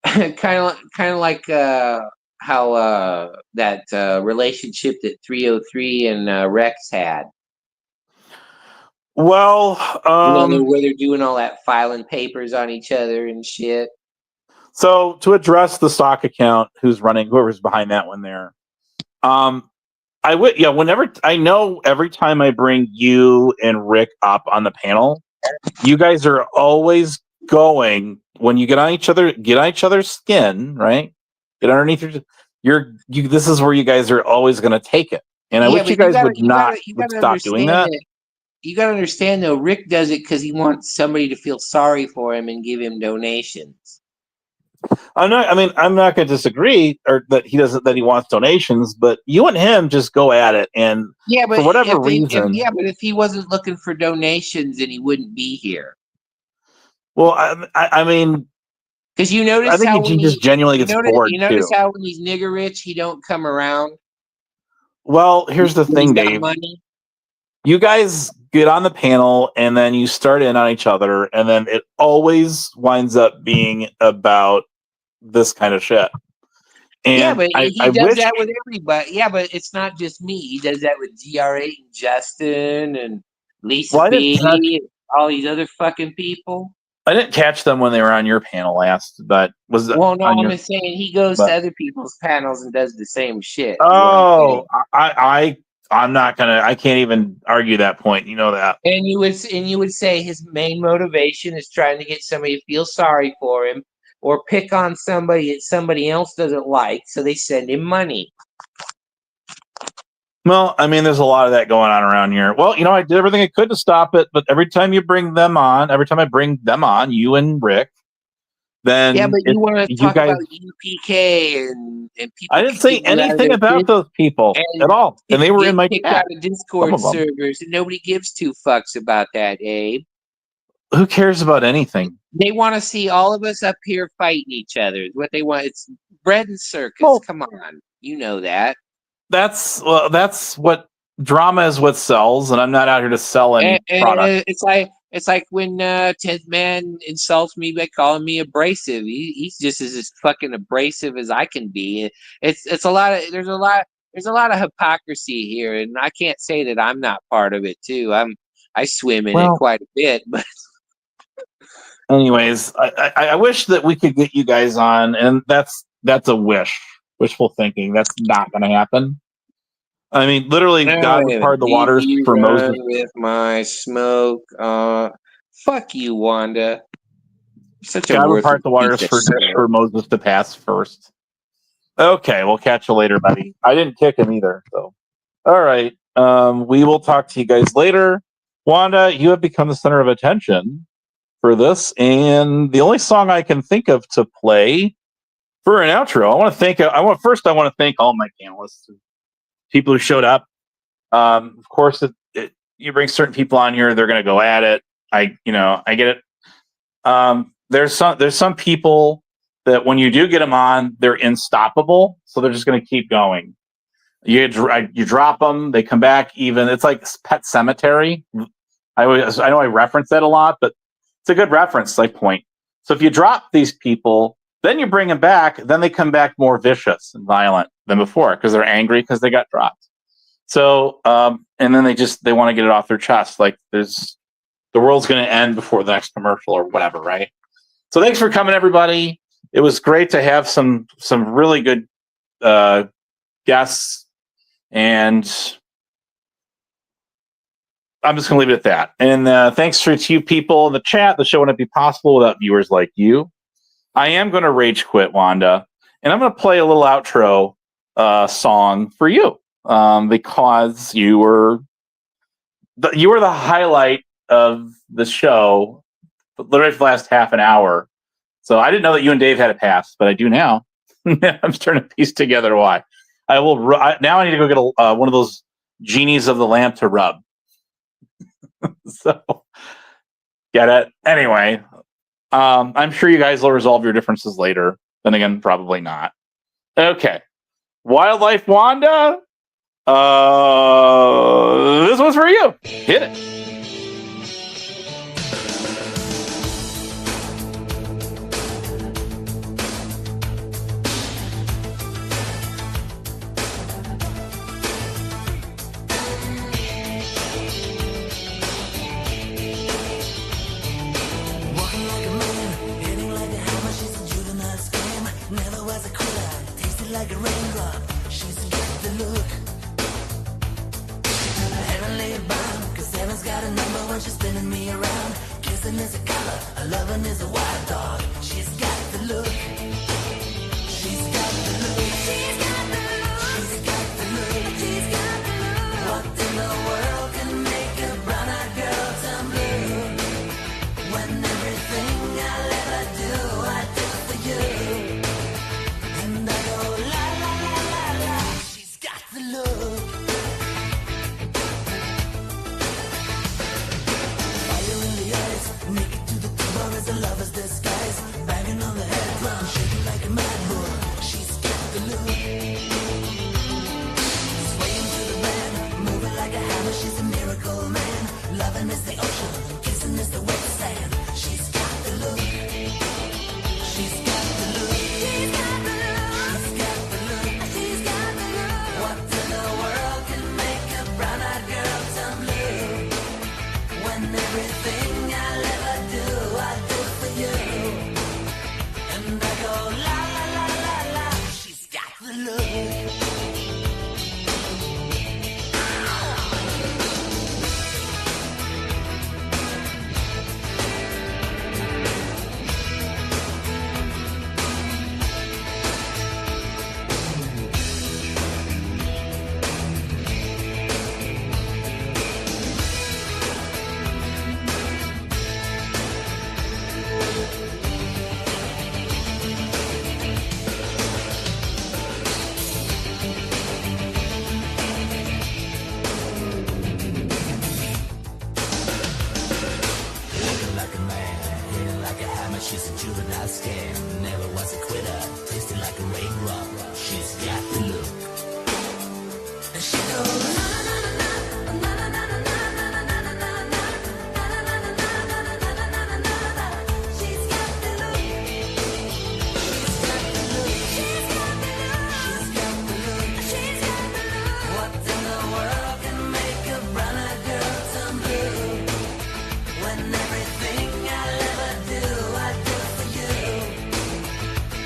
kind of like how that relationship that 303 and Rex had. Well, where they're doing all that filing papers on each other and shit. So to address the stock account, whoever's behind that one there, whenever I know every time I bring you and Rick up on the panel, you guys are always going when you get on each other's skin, right? Get underneath this is where you guys are always going to take it. And I wish you guys would stop doing that. You gotta understand though, Rick does it because he wants somebody to feel sorry for him and give him donations. I'm not going to disagree or that he wants donations, but you and him just go at it. And but for whatever reason, but if he wasn't looking for donations, then he wouldn't be here. Well, I mean, because you notice I think how he just genuinely gets bored you notice too. how when he's nigger rich, he don't come around. Well, here's the thing, Dave. Money. You guys get on the panel and then you start in on each other, and then it always winds up being about this kind of shit. And but he I does wish that with everybody. Yeah, but it's not just me. He does that with GRA and Justin and Lisa B and all these other fucking people. I didn't catch them when they were on your panel last, but was it? Well, no, I'm just saying he goes to other people's panels and does the same shit. Oh, I'm not gonna. I can't even argue that point. You know that. And you would say his main motivation is trying to get somebody to feel sorry for him or pick on somebody that somebody else doesn't like, so they send him money. Well, I mean, there's a lot of that going on around here. Well, you know, I did everything I could to stop it, but every time I bring them on, you and Rick, then but you want to talk guys, about UPK and people. I didn't say anything about those people at all, and they were in my kicked chat. out of Discord servers, and nobody gives two fucks about that, Abe. Who cares about anything? They want to see all of us up here fighting each other. Is what they want. It's bread and circus. Come on, you know that. That's what drama is. What sells, and I'm not out here to sell any product. It's like when 10th Man insults me by calling me abrasive. He's just as fucking abrasive as I can be. It's a lot of there's a lot of hypocrisy here, and I can't say that I'm not part of it too. I swim in it quite a bit, but. Anyways, I wish that we could get you guys on, and that's a wishful thinking. That's not going to happen. I mean, literally, God would part the waters for Moses. With my smoke, fuck you, Wanda. Such God would part the waters for Moses to pass first. Okay, we'll catch you later, buddy. I didn't kick him either, so. All right, we will talk to you guys later. Wanda, you have become the center of attention for this, and the only song I can think of to play for an outro. I want to thank all my panelists, people who showed up. Of course, you bring certain people on here, they're going to go at it. I get it. There's some people that when you do get them on, they're unstoppable, so they're just going to keep going. You drop them, they come back. Even it's like Pet Cemetery. I know I reference that a lot, but it's a good reference, like point. So if you drop these people, then you bring them back, then they come back more vicious and violent than before because they're angry because they got dropped. So, and then they want to get it off their chest. Like the world's going to end before the next commercial or whatever, right? So thanks for coming, everybody. It was great to have some really good guests, and I'm just going to leave it at that. And thanks to you people in the chat. The show wouldn't be possible without viewers like you. I am going to rage quit, Wanda. and I'm going to play a little outro song for you because you were the highlight of the show, literally for the last half an hour. So I didn't know that you and Dave had a pass, but I do now. I'm starting to piece together why. I will now. I need to go get one of those genies of the lamp to rub. So get it anyway. I'm sure you guys will resolve your differences later. Then again, probably not. Okay, Wildlife Wanda. This one's for you. Hit it. Like a raindrop, she's got the look. Heavenly bound, 'cause heaven's got a number when she's spinning me around. Kissing is a color, a loving is a wild dog. She's got the look. She's got the look. She's got the look. She's got the look. She's got the look. What in the world can make a brown-eyed girl turn blue? When everything I'll ever do, I do for you. And I go la la la la la. She's got the look. Fire in the eyes, naked to the core as a lover's disguise. Banging on the head drum, shaking like a mad bull. She's got the look. Swaying to the band, moving like a hammer. She's a miracle man. Loving is the ocean, kissing is the wet sand. She's got the look. She's got the look. She's got the look. She's got the look. She's got the look. What in the world can make a brown-eyed girl turn blue? When everything I'll ever do, I do for you. And I go la la la la la. She's got the look. Looking like a man, hitting like a hammer. She's a juvenile scam, never was a quitter. Tasting like a raindrop. She's got the look. And she goes na na na na na na na na na na na na na. She's got the look. She's got the look. She's got the look. She's got the look. She's got the look. What in the world can make a brown-eyed girl turn blue? When everything I'll ever do, I do for you.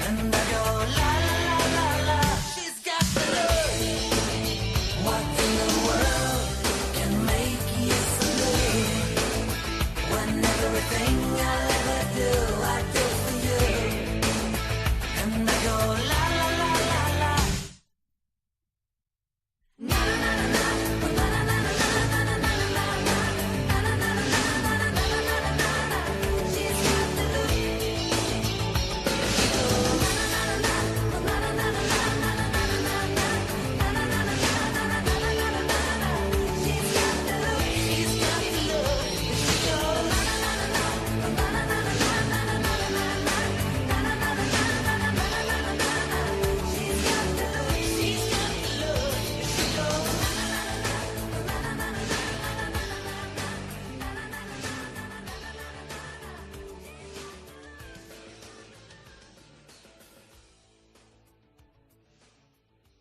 And I go la la la la la. She's got the look. What in the world can make you so blue? When everything I'll